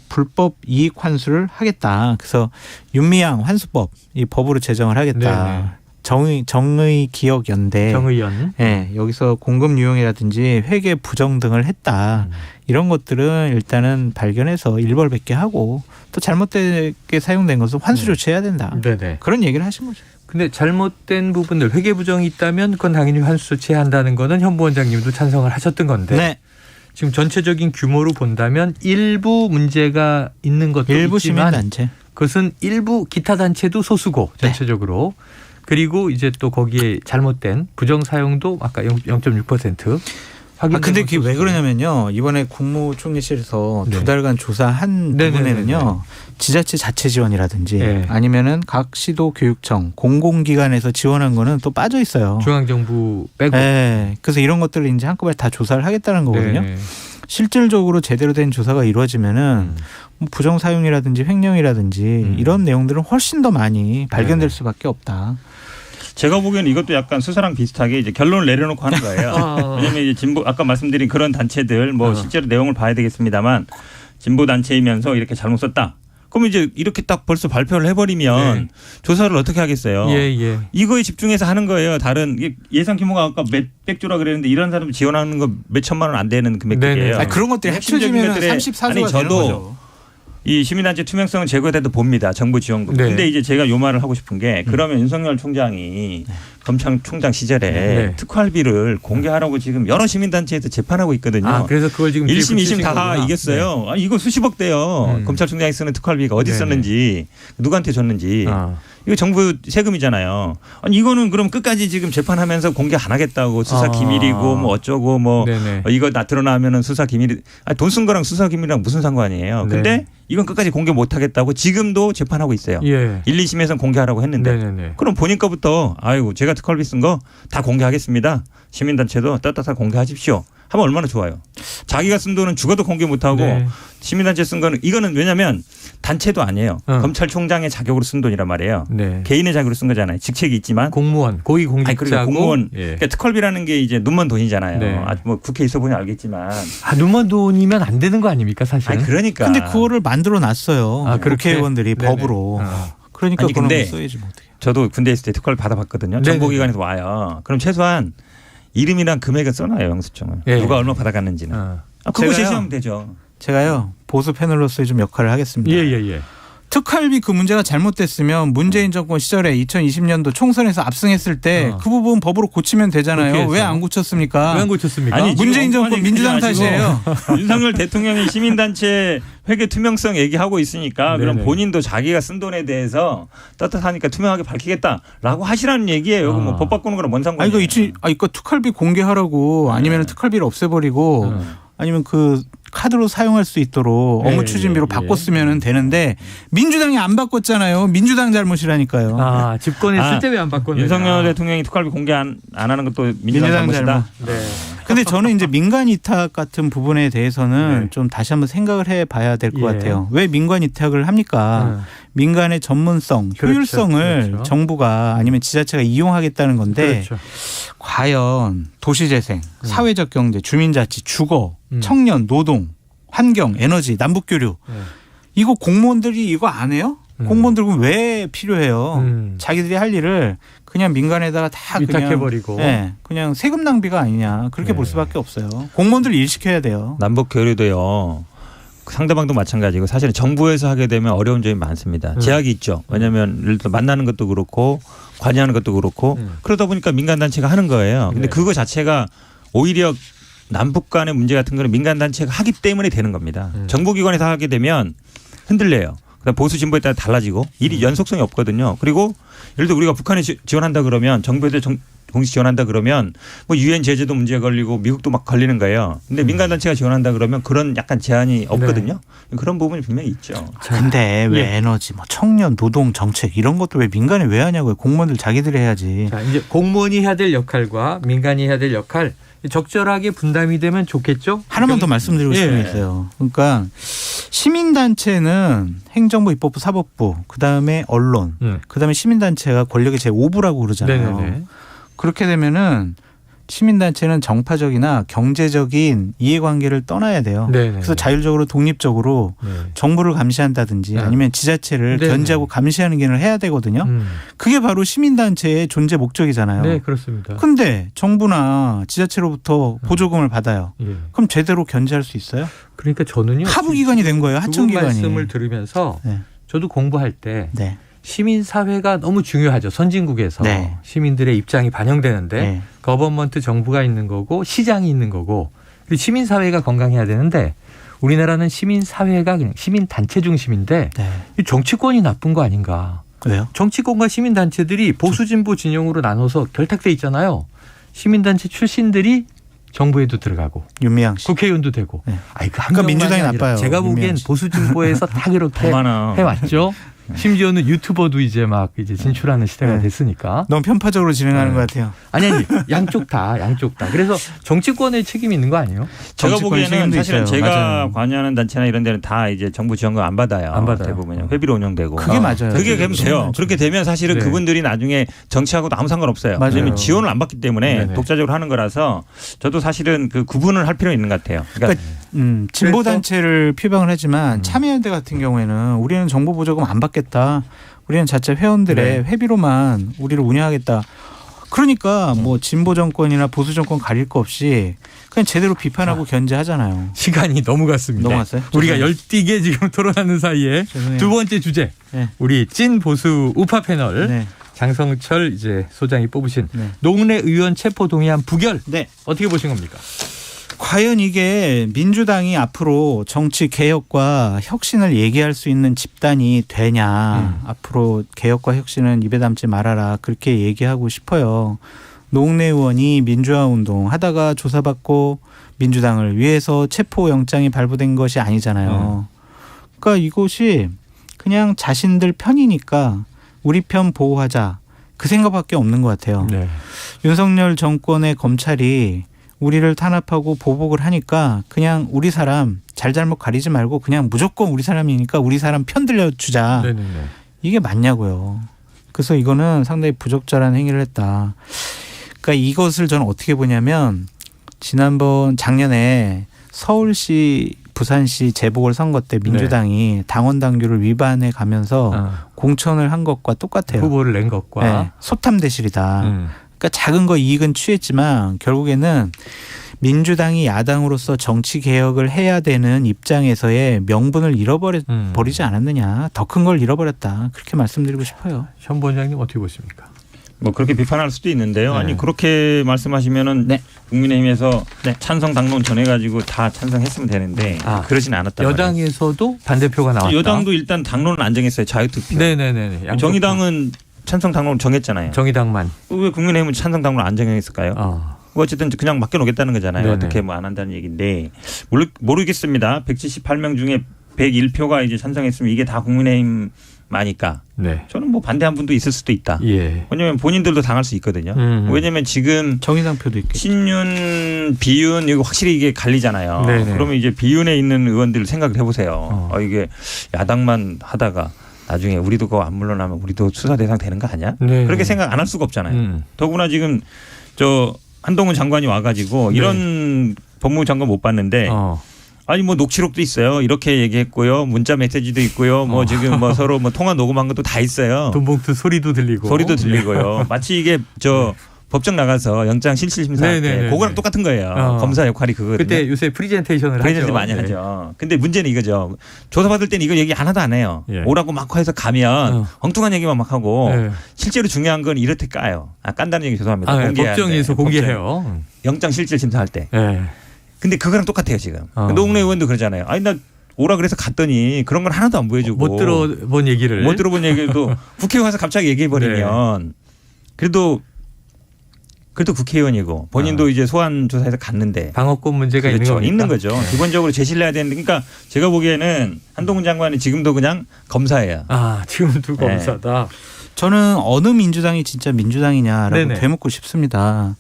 불법 이익 환수를 하겠다. 그래서 윤미향 환수법 이 법으로 제정을 하겠다. 정의 기억 연대. 정의연. 네, 여기서 공급 유용이라든지 회계 부정 등을 했다. 이런 것들은 일단은 발견해서 일벌백계 하고 또 잘못되게 사용된 것은 환수 조치해야 된다. 네네. 그런 얘기를 하신 거죠. 근데 잘못된 부분들 회계 부정이 있다면 그건 당연히 환수 조치해야 한다는 거는 현 부원장님도 찬성을 하셨던 건데. 네. 지금 전체적인 규모로 본다면 일부 문제가 있는 것도 일부 있지만 시민단체. 그것은 일부 기타 단체도 소수고 전체적으로. 그리고 이제 또 거기에 잘못된 부정 사용도 아까 0.6% 확인. 근데 그게 왜 그러냐면요. 이번에 국무총리실에서 네. 2달간 조사한 부분에는요. 지자체 자체 지원이라든지 아니면은 각 시도 교육청 공공기관에서 지원한 거는 또 빠져 있어요. 중앙정부 빼고. 네. 그래서 이런 것들을 이제 한꺼번에 다 조사를 하겠다는 거거든요. 실질적으로 제대로 된 조사가 이루어지면은 뭐 부정 사용이라든지 횡령이라든지 이런 내용들은 훨씬 더 많이 발견될 수밖에 없다. 제가 보기에는 이것도 약간 수사랑 비슷하게 이제 결론을 내려놓고 하는 거예요. 왜냐하면 이제 진보 아까 말씀드린 그런 단체들 뭐 실제로 내용을 봐야 되겠습니다만 진보 단체이면서 이렇게 잘못 썼다. 그럼 이제 이렇게 딱 벌써 발표를 해버리면 조사를 어떻게 하겠어요? 이거에 집중해서 하는 거예요. 다른 예산 규모가 아까 몇백조라 그랬는데 이런 사람 지원하는 거 몇천만 원 안 되는 금액이에요. 아니, 그런 것들이 합쳐지면 34조가 되는 거죠. 이 시민단체 투명성은 제고돼도 봅니다. 정부 지원금. 근데 이제 제가 요 말을 하고 싶은 게 그러면 윤석열 총장이 검찰총장 시절에 특활비를 공개하라고 지금 여러 시민단체에서 재판하고 있거든요. 그래서 그걸 지금 1심, 2심 다 이겼어요. 아니, 이거 수십억 대요. 검찰총장이 쓰는 특활비가 어디 썼는지 누구한테 줬는지. 이거 정부 세금이잖아요. 아니 이거는 그럼 끝까지 지금 재판하면서 공개 안 하겠다고 수사 기밀이고 뭐 어쩌고 뭐 이거 다 드러나면은 수사 기밀이 돈 쓴 거랑 수사 기밀이랑 무슨 상관이에요. 근데 이건 끝까지 공개 못 하겠다고 지금도 재판하고 있어요. 1, 2심에서는 공개하라고 했는데 그럼 본인거부터 아이고 제가 특활비 쓴 거 다 공개하겠습니다. 시민단체도 떳떳하게 공개하십시오. 하면 얼마나 좋아요. 자기가 쓴 돈은 죽어도 공개 못하고 시민단체 쓴 거는 이거는 왜냐하면 단체도 아니에요. 검찰총장의 자격으로 쓴 돈이란 말이에요. 개인의 자격으로 쓴 거잖아요. 직책이 있지만 공무원, 고위공직자고 공무원. 그러니까 특활비라는 게 이제 눈먼 돈이잖아요. 뭐 국회에 있어 보니 알겠지만 눈먼 돈이면 안 되는 거 아닙니까 사실은? 그러니까. 근데 그거를 만들어 놨어요. 국회의원들이 법으로. 그러니까 그런 거 써야지 뭐 어떻게. 저도 군대 있을 때 특활비 받아봤거든요. 정보기관에서 와요. 그럼 최소한 이름이랑 금액은 써놔요. 영수증을. 누가 얼마 받아갔는지는. 그거 제시하면 되죠. 제가요. 보수 패널로서의 좀 역할을 하겠습니다. 특활비 그 문제가 잘못됐으면 문재인 정권 시절에 2020년도 총선에서 압승했을 때 그 부분 법으로 고치면 되잖아요. 왜 안 고쳤습니까? 왜 안 고쳤습니까? 아니, 문재인 정권 민주당 탓이에요. 윤석열 대통령이 시민단체 회계 투명성 얘기하고 있으니까 그럼 본인도 자기가 쓴 돈에 대해서 떳떳하니까 투명하게 밝히겠다라고 하시라는 얘기예요. 뭐 법 바꾸는 거랑 뭔 상관이에요? 이거 특활비 공개하라고 아니면 특활비를 없애버리고 아니면 그 카드로 사용할 수 있도록 업무 추진비로 바꿨으면 되는데 민주당이 안 바꿨잖아요. 민주당 잘못이라니까요. 집권에 있을 때 왜 안 바꿨느냐. 윤석열 대통령이 특활비 공개 안 하는 것도 민주당 잘못이다. 근데 저는 이제 민간 위탁 같은 부분에 대해서는 좀 다시 한번 생각을 해봐야 될 것 같아요. 왜 민간 위탁을 합니까? 민간의 전문성, 효율성을 정부가 아니면 지자체가 이용하겠다는 건데 과연 도시재생, 사회적 경제, 주민자치, 주거, 청년, 노동, 환경, 에너지, 남북교류 이거 공무원들이 이거 안 해요? 공무원들은 왜 필요해요? 자기들이 할 일을 그냥 민간에다가 다 위탁해버리고 그냥 세금 낭비가 아니냐 그렇게 볼 수밖에 없어요. 공무원들 일 시켜야 돼요. 남북교류도요. 상대방도 마찬가지고 사실은 정부에서 하게 되면 어려운 점이 많습니다. 제약이 있죠. 왜냐하면 예를 들어 만나는 것도 그렇고 관여하는 것도 그렇고 그러다 보니까 민간단체가 하는 거예요. 근데 그거 자체가 오히려 남북 간의 문제 같은 거는 민간단체가 하기 때문에 되는 겁니다. 정부기관에서 하게 되면 흔들려요. 그다음 보수 진보에 따라 달라지고 일이 연속성이 없거든요. 그리고 예를 들어 우리가 북한에 지원한다 그러면 정부에도 공식 지원한다 그러면 뭐 유엔 제재도 문제가 걸리고 미국도 막 걸리는 거예요. 근데 민간단체가 지원한다 그러면 그런 약간 제한이 없거든요. 그런 부분이 분명히 있죠. 근데 왜 에너지, 뭐 청년, 노동 정책 이런 것도 왜 민간에 왜 하냐고요. 공무원들 자기들이 해야지. 자, 이제 공무원이 해야 될 역할과 민간이 해야 될 역할 적절하게 분담이 되면 좋겠죠? 하나만 더 말씀드리고 싶은 게 있어요. 그러니까 시민단체는 행정부, 입법부, 사법부, 그다음에 언론, 그다음에 시민단체가 권력의 제5부라고 그러잖아요. 네네네. 그렇게 되면은 시민단체는 정파적이나 경제적인 이해관계를 떠나야 돼요. 네네. 그래서 자율적으로 독립적으로 정부를 감시한다든지 아니면 지자체를 견제하고 감시하는 기능을 해야 되거든요. 그게 바로 시민단체의 존재 목적이잖아요. 네, 그렇습니다. 근데 정부나 지자체로부터 보조금을 받아요. 그럼 제대로 견제할 수 있어요? 그러니까 저는요. 하부기관이 된 거예요. 하청기관이. 말씀을 들으면서 저도 공부할 때 시민사회가 너무 중요하죠. 선진국에서 시민들의 입장이 반영되는데 거버먼트 정부가 있는 거고 시장이 있는 거고 그리고 시민사회가 건강해야 되는데 우리나라는 시민사회가 그냥 시민단체 중심인데 정치권이 나쁜 거 아닌가. 왜요? 정치권과 시민단체들이 보수진보 진영으로 나눠서 결탁돼 있잖아요. 시민단체 출신들이 정부에도 들어가고 윤미향 씨 국회의원도 되고. 아이 그 그러니까 민주당이 나빠요. 제가 보기엔 보수진보에서 다 그렇게 해왔죠. 심지어는 유튜버도 이제 진출하는 시대가 됐으니까. 너무 편파적으로 진행하는 것 같아요. 아니 양쪽 다. 그래서 정치권의 책임이 있는 거 아니에요? 제가 보기에는 사실은 제가 맞아요. 관여하는 단체나 이런 데는 다 이제 정부 지원금 안 받아요. 대부분 회비로 운영되고. 그게 맞아요. 그게 되면 돼요. 그렇게 되면 사실은 그분들이 나중에 정치하고도 아무 상관없어요. 왜냐하면 지원을 안 받기 때문에 독자적으로 하는 거라서 저도 사실은 그 구분을 할 필요가 있는 것 같아요. 그러니까 진보 단체를 표방을 하지만 참여연대 같은 경우에는 우리는 정부 보조금 안 받겠다. 우리는 자체 회원들의 회비로만 우리를 운영하겠다. 그러니까 뭐 진보 정권이나 보수 정권 가릴 거 없이 그냥 제대로 비판하고 견제하잖아요. 시간이 너무 갔습니다. 넘어갔어요? 우리가 열띠게 지금 토론하는 사이에 두 번째 주제 우리 찐 보수 우파 패널 장성철 이제 소장이 뽑으신 노웅래 의원 체포 동의안 부결 어떻게 보신 겁니까? 과연 이게 민주당이 앞으로 정치 개혁과 혁신을 얘기할 수 있는 집단이 되냐. 앞으로 개혁과 혁신은 입에 담지 말아라. 그렇게 얘기하고 싶어요. 노웅래 의원이 민주화운동 하다가 조사받고 민주당을 위해서 체포영장이 발부된 것이 아니잖아요. 그러니까 이것이 그냥 자신들 편이니까 우리 편 보호하자. 그 생각밖에 없는 것 같아요. 윤석열 정권의 검찰이 우리를 탄압하고 보복을 하니까 그냥 우리 사람 잘잘못 가리지 말고 그냥 무조건 우리 사람이니까 우리 사람 편 들려주자. 이게 맞냐고요. 그래서 이거는 상당히 부적절한 행위를 했다. 그러니까 이것을 저는 어떻게 보냐면 작년에 서울시 부산시 재보궐선거 때 민주당이 당원 당규를 위반해 가면서 공천을 한 것과 똑같아요. 후보를 낸 것과. 소탐대실이다. 그러니까 작은 거 이익은 취했지만 결국에는 민주당이 야당으로서 정치 개혁을 해야 되는 입장에서의 명분을 잃어버리지 않았느냐. 더 큰 걸 잃어버렸다. 그렇게 말씀드리고 싶어요. 현 본장님 어떻게 보십니까? 뭐 그렇게 비판할 수도 있는데요. 아니 그렇게 말씀하시면은 국민의힘에서 찬성 당론 전해가지고 다 찬성했으면 되는데 그러진 않았다. 여당에서도 반대표가 나왔다. 여당도 일단 당론을 안 정했어요. 자유투표. 네네네. 정의당은 찬성 당론을 정했잖아요. 정의당만. 왜 국민의힘은 찬성 당론을 안 정했을까요? 어쨌든 그냥 맡겨놓겠다는 거잖아요. 네네. 어떻게 뭐 안 한다는 얘기인데 모르겠습니다. 178명 중에 101표가 이제 찬성했으면 이게 다 국민의힘마니까. 저는 뭐 반대한 분도 있을 수도 있다. 왜냐하면 본인들도 당할 수 있거든요. 왜냐하면 지금 정의당 표도 있겠죠. 신윤, 비윤 이거 확실히 이게 갈리잖아요. 그러면 이제 비윤에 있는 의원들 생각을 해보세요. 이게 야당만 하다가 나중에 우리도 그거 안 물러나면 우리도 수사 대상 되는 거 아니야? 그렇게 생각 안 할 수가 없잖아요. 더구나 지금 한동훈 장관이 와가지고 이런 법무부 장관 못 봤는데 아니 뭐 녹취록도 있어요. 이렇게 얘기했고요. 문자 메시지도 있고요. 뭐 지금 뭐 서로 뭐 통화 녹음한 것도 다 있어요. 돈봉투 소리도 들리고요. 마치 이게 법정 나가서 영장 실질심사할 때 그거랑 똑같은 거예요. 검사 역할이 그거거든요. 그때 요새 프리젠테이션을 많이 하죠. 근데 문제는 이거죠. 조사받을 때는 이거 얘기 하나도 안 해요. 오라고 막 해서 가면 엉뚱한 얘기만 막 하고 실제로 중요한 건 이렇게 까요. 깐다는 얘기 죄송합니다. 법정에서 공개해요. 영장 실질심사할 때. 근데 그거랑 똑같아요 지금. 노웅래 의원도 그러잖아요. 아니 나 오라 그래서 갔더니 그런 건 하나도 안 보여주고. 못 들어본 얘기도 국회에 와서 갑자기 얘기해버리면 그래도 국회의원이고 본인도 이제 소환 조사에서 갔는데 방어권 문제가 있는 거죠. 기본적으로 제시를 해야 되는데 그러니까 제가 보기에는 한동훈 장관은 지금도 그냥 검사예요. 지금도 검사다. 저는 어느 민주당이 진짜 민주당이냐라고 되묻고 싶습니다.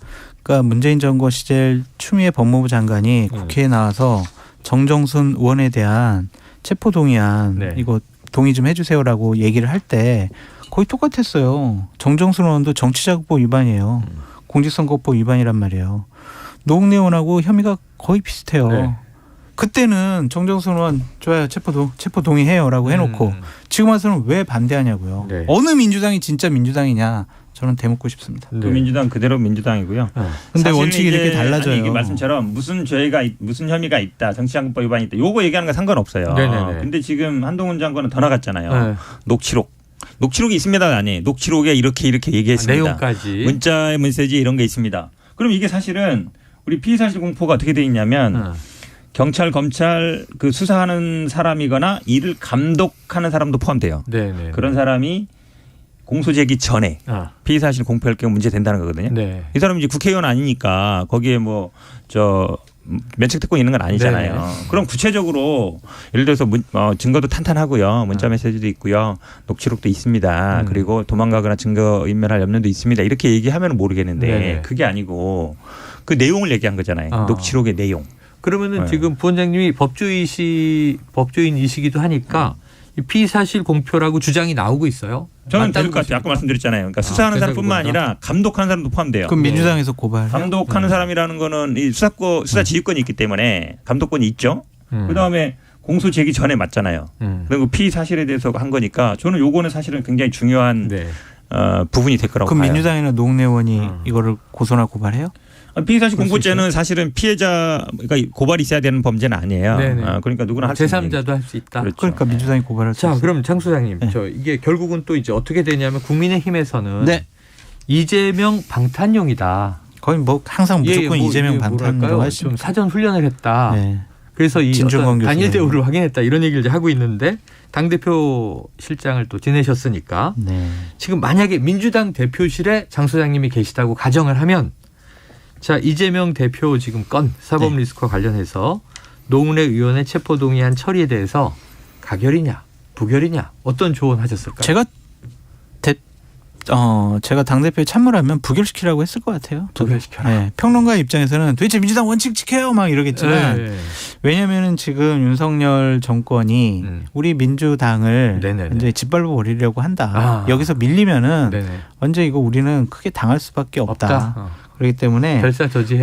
그러니까 문재인 정권 시절 추미애 법무부 장관이 국회에 나와서 정정순 의원에 대한 체포동의안 이거 동의 좀 해주세요라고 얘기를 할 때 거의 똑같았어요. 정정순 의원도 정치자금법 위반이에요. 공직선거법 위반이란 말이에요. 노웅래 의원하고 혐의가 거의 비슷해요. 그때는 정정순 의원 좋아요. 체포 동의해요라고 해놓고 지금 와서는 왜 반대하냐고요. 어느 민주당이 진짜 민주당이냐 저는 대묻고 싶습니다. 그 민주당 그대로 민주당이고요. 근데 원칙이 이렇게 달라져요. 아니, 이게 말씀처럼 무슨 혐의가 있다. 정치자금법 위반이 있다. 요거 얘기하는 건 상관없어요. 근데 지금 한동훈 장관은 더 나갔잖아요. 녹취록이 있습니다가 아니에요. 녹취록에 이렇게 얘기했습니다. 내용까지. 문자에 메시지 이런 게 있습니다. 그럼 이게 사실은 우리 피의사실 공포가 어떻게 돼 있냐면 경찰, 검찰 그 수사하는 사람이거나 이를 감독하는 사람도 포함돼요. 그런 사람이 공소 제기 전에 피의사실 공표할 경우 문제 된다는 거거든요. 이 사람이 이제 국회의원 아니니까 거기에 면책 특권 있는 건 아니잖아요. 그럼 구체적으로 예를 들어서 증거도 탄탄하고요. 문자 메시지도 있고요. 녹취록도 있습니다. 그리고 도망가거나 증거 인멸할 염려도 있습니다. 이렇게 얘기하면 모르겠는데 그게 아니고 그 내용을 얘기한 거잖아요. 녹취록의 내용. 그러면은 지금 부원장님이 법조인이시기도 하니까 피의사실 공표라고 주장이 나오고 있어요. 저는 될 것 같아요. 아까 말씀드렸잖아요. 그러니까 수사하는 사람뿐만 아니라 감독하는 사람도 포함돼요. 그럼 민주당에서 고발. 감독하는 사람이라는 거는 이 수사 지휘권이 있기 때문에 감독권이 있죠. 그다음에 공소 제기 전에 맞잖아요. 그리고 피의 사실에 대해서 한 거니까 저는 요거는 사실은 굉장히 중요한 부분이 될 거라고 그럼 봐요. 민주당이나 노웅래 의원이 이거를 고소나 고발해요? 피의사실 공포죄는 사실은 피해자 그러니까 고발이 있어야 되는 범죄는 아니에요. 그러니까 누구나 할 수 있는. 제3자도 할 수 있다. 그렇죠. 그러니까 민주당이 고발할 수 있어요. 자, 그럼 장 소장님, 이게 결국은 또 이제 어떻게 되냐면 국민의힘에서는 이재명 방탄용이다. 거의 항상 무조건 이재명 방탄용 하시죠. 좀 사전 훈련을 했다. 그래서 이 단일 대우를 확인했다 이런 얘기를 이제 하고 있는데 당대표 실장을 또 지내셨으니까 지금 만약에 민주당 대표실에 장 소장님이 계시다고 가정을 하면 자, 이재명 대표 지금 건 사법 리스크와 관련해서 노웅래 의원의 체포동의안 처리에 대해서 가결이냐 부결이냐 어떤 조언하셨을까요? 제가 당대표에 참모라면 부결시키라고 했을 것 같아요. 부결시켜라. 평론가 입장에서는 도대체 민주당 원칙 지켜요 막 이러겠지만 왜냐하면 지금 윤석열 정권이 우리 민주당을 이제 짓밟아 버리려고 한다. 여기서 밀리면은 언제 이거 우리는 크게 당할 수밖에 없다. 그렇기 때문에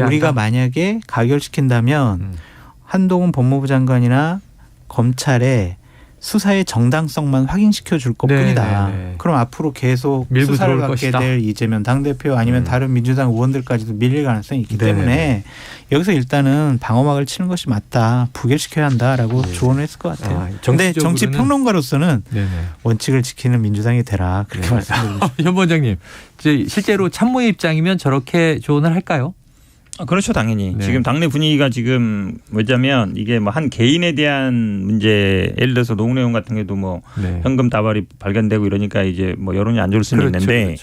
우리가 만약에 가결시킨다면 한동훈 법무부 장관이나 검찰의 수사의 정당성만 확인시켜 줄 것뿐이다. 그럼 앞으로 계속 수사를 받게 될 이재명 당대표 아니면 다른 민주당 의원들까지도 밀릴 가능성이 있기 때문에 여기서 일단은 방어막을 치는 것이 맞다. 부결시켜야 한다라고 조언을 했을 것 같아요. 그런데 정치 평론가로서는 원칙을 지키는 민주당이 되라. 그렇게 말씀드립니다. 현 원장님, 실제로 참모의 입장이면 저렇게 조언을 할까요? 그렇죠, 당연히. 지금 당내 분위기가 지금 뭐냐면 이게 뭐 한 개인에 대한 문제, 예를 들어서 노웅래 의원 같은 경우도 현금 다발이 발견되고 이러니까 이제 뭐 여론이 안 좋을 수는 있는데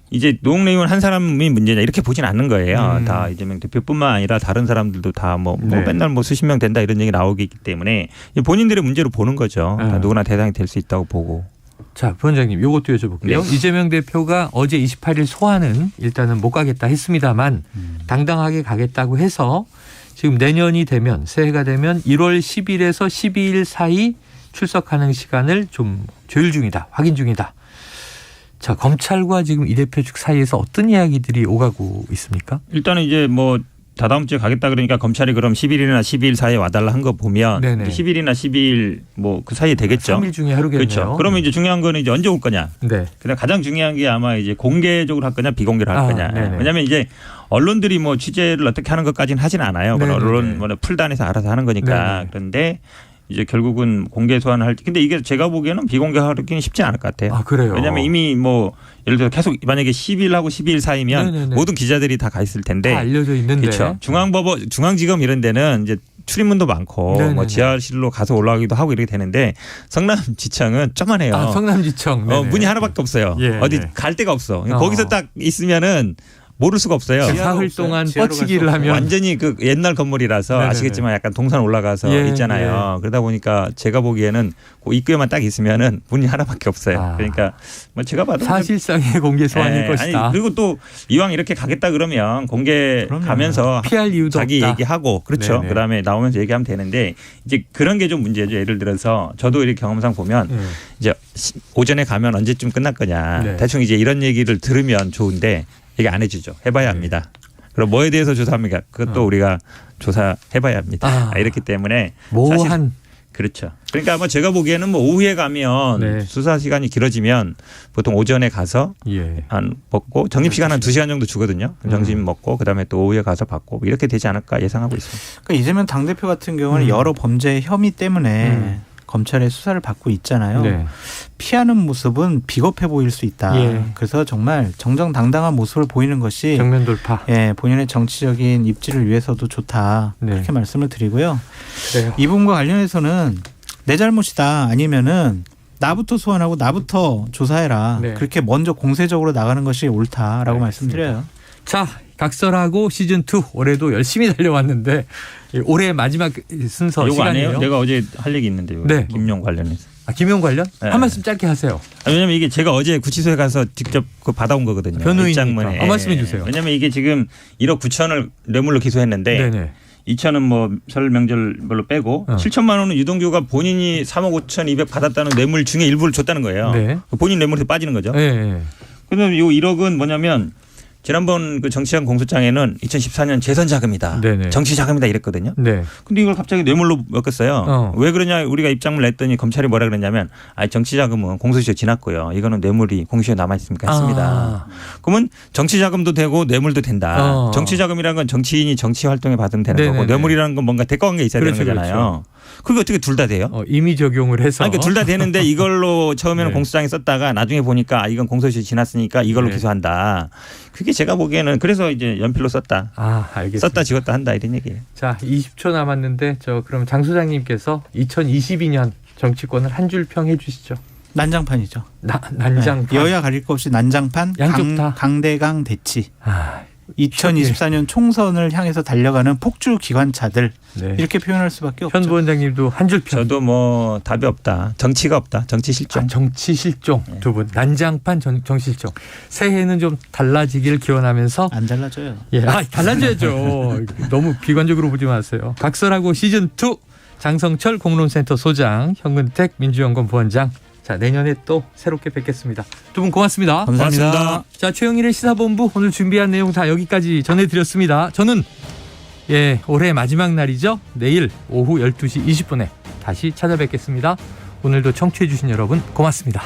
이제 노웅래 의원 한 사람이 문제냐 이렇게 보진 않는 거예요. 다 이재명 대표뿐만 아니라 다른 사람들도 다 맨날 수십 명 된다 이런 얘기 나오기 때문에 본인들의 문제로 보는 거죠. 다 누구나 대상이 될 수 있다고 보고. 자, 부원장님 이것도 여쭤볼게요. 이재명 대표가 어제 28일 소환은 일단은 못 가겠다 했습니다만 당당하게 가겠다고 해서 지금 내년이 되면 새해가 되면 1월 10일에서 12일 사이 출석하는 시간을 좀 조율 중이다. 확인 중이다. 자, 검찰과 지금 이 대표 측 사이에서 어떤 이야기들이 오가고 있습니까? 일단은 이제 다다음 주에 가겠다 그러니까 검찰이 그럼 10일이나 12일 사이에 와달라 한 거 보면 10일이나 12일 그 사이에 되겠죠. 3일 중에 하루겠네요. 그렇죠. 그러면 이제 중요한 거는 이제 언제 올 거냐. 그다음 가장 중요한 게 아마 이제 공개적으로 할 거냐 비공개로 할 거냐. 왜냐하면 이제 언론들이 취재를 어떻게 하는 것까지는 하진 않아요. 언론 풀단에서 알아서 하는 거니까. 그런데 이제 결국은 공개 소환을 근데 이게 제가 보기에는 비공개하기는 쉽지 않을 것 같아요. 그래요? 왜냐하면 이미 예를 들어 계속 만약에 10일하고 12일 사이면 모든 기자들이 다 가 있을 텐데. 다 알려져 있는데. 그렇죠. 중앙지검 이런 데는 이제 출입문도 많고 지하실로 가서 올라가기도 하고 이렇게 되는데 성남지청은 조그만해요. 성남지청. 문이 하나밖에 없어요. 어디 갈 데가 없어. 거기서 딱 있으면은 모를 수가 없어요. 사흘 동안 뻗치기를 하면 완전히 그 옛날 건물이라서 네네네. 아시겠지만 약간 동산 올라가서 예, 있잖아요. 예. 그러다 보니까 제가 보기에는 그 입구에만 딱 있으면은 문이 하나밖에 없어요. 그러니까 뭐 제가 봐도 사실상의 공개 소환일 것이다. 아니, 그리고 또 이왕 이렇게 가겠다 그러면 공개 가면서 피할 이유도 자기 없다. 얘기하고 그렇죠. 네네. 그다음에 나오면서 얘기하면 되는데 이제 그런 게 좀 문제죠. 예를 들어서 저도 이렇게 경험상 보면 이제 오전에 가면 언제쯤 끝날 거냐. 네. 대충 이제 이런 얘기를 들으면 좋은데 얘기 안 해주죠. 해봐야 합니다. 그럼 뭐에 대해서 조사합니까? 그것도 우리가 조사해봐야 합니다. 이렇기 때문에 모호한 그렇죠. 그러니까 아마 제가 보기에는 뭐 오후에 가면 수사 시간이 길어지면 보통 오전에 가서 한 먹고 적립 시간 한 2시간 정도 주거든요. 점심 먹고 그다음에 또 오후에 가서 받고 이렇게 되지 않을까 예상하고 있습니다. 그러니까 이재명 당대표 같은 경우는 여러 범죄 혐의 때문에 검찰의 수사를 받고 있잖아요. 네. 피하는 모습은 비겁해 보일 수 있다. 예. 그래서 정말 정정당당한 모습을 보이는 것이 정면 돌파. 예, 본인의 정치적인 입지를 위해서도 좋다. 그렇게 말씀을 드리고요. 그래요. 이 부분과 관련해서는 내 잘못이다 아니면은 나부터 소환하고 나부터 조사해라. 그렇게 먼저 공세적으로 나가는 것이 옳다라고 말씀드려요. 자, 각설하고 시즌2 올해도 열심히 달려왔는데 올해 마지막 순서 요거 시간이에요. 아니에요? 내가 어제 할 얘기 있는데요. 네. 김용 관련해서. 김용 관련? 네. 한 말씀 짧게 하세요. 왜냐하면 이게 제가 어제 구치소에 가서 직접 그 받아온 거거든요. 변호인이니까. 입장문에. 말씀해 주세요. 왜냐하면 이게 지금 1억 9천을 뇌물로 기소했는데 네네. 2천은 뭐 설 명절별로 빼고 7천만 원은 유동규가 본인이 3억 5천 2백 받았다는 뇌물 중에 일부를 줬다는 거예요. 네. 본인 뇌물에서 빠지는 거죠. 네. 그런데 이 1억은 뭐냐면 지난번 그 정치장 공소장에는 2014년 재선 자금이다. 네네. 정치 자금이다 이랬거든요. 네. 근데 이걸 갑자기 뇌물로 먹었어요. 왜 그러냐 우리가 입장을 냈더니 검찰이 뭐라 그랬냐면 정치 자금은 공소시효 지났고요. 이거는 뇌물이 공소시효 남아 있으니까 했습니다. 그러면 정치 자금도 되고 뇌물도 된다. 정치 자금이라는 건 정치인이 정치 활동에 받으면 되는 네네네. 거고 뇌물이라는 건 뭔가 대가 관계 있어야 되는 거잖아요. 그게 어떻게 둘 다 돼요? 임의 적용을 해서. 그러니까 둘 다 되는데 이걸로 처음에는 공소장에 썼다가 나중에 보니까 이건 공소시효 지났으니까 이걸로 기소한다. 그게 제가 보기에는 그래서 이제 연필로 썼다. 알겠습니다. 썼다 지웠다 한다 이런 얘기예요. 자, 20초 남았는데 그럼 장 소장님께서 2022년 정치권을 한 줄 평해 주시죠. 난장판이죠. 난장판. 네. 여야 가릴 것 없이 난장판. 양쪽 다. 강대강 대치. 2024년 총선을 향해서 달려가는 폭주 기관차들 이렇게 표현할 수밖에 없죠. 현 부원장님도 한 줄 평. 저도 뭐 답이 없다. 정치가 없다. 정치 실종. 정치 실종 두 분. 난장판 정치 실종. 새해는 좀 달라지길 기원하면서. 안 달라져요. 달라져야죠. 너무 비관적으로 보지 마세요. 각설하고 시즌2 장성철 공론센터 소장, 현근택 민주연구원 부원장. 자, 내년에 또 새롭게 뵙겠습니다. 두 분 고맙습니다. 감사합니다. 자, 최영일의 시사본부 오늘 준비한 내용 다 여기까지 전해드렸습니다. 저는 올해 마지막 날이죠. 내일 오후 12시 20분에 다시 찾아뵙겠습니다. 오늘도 청취해 주신 여러분 고맙습니다.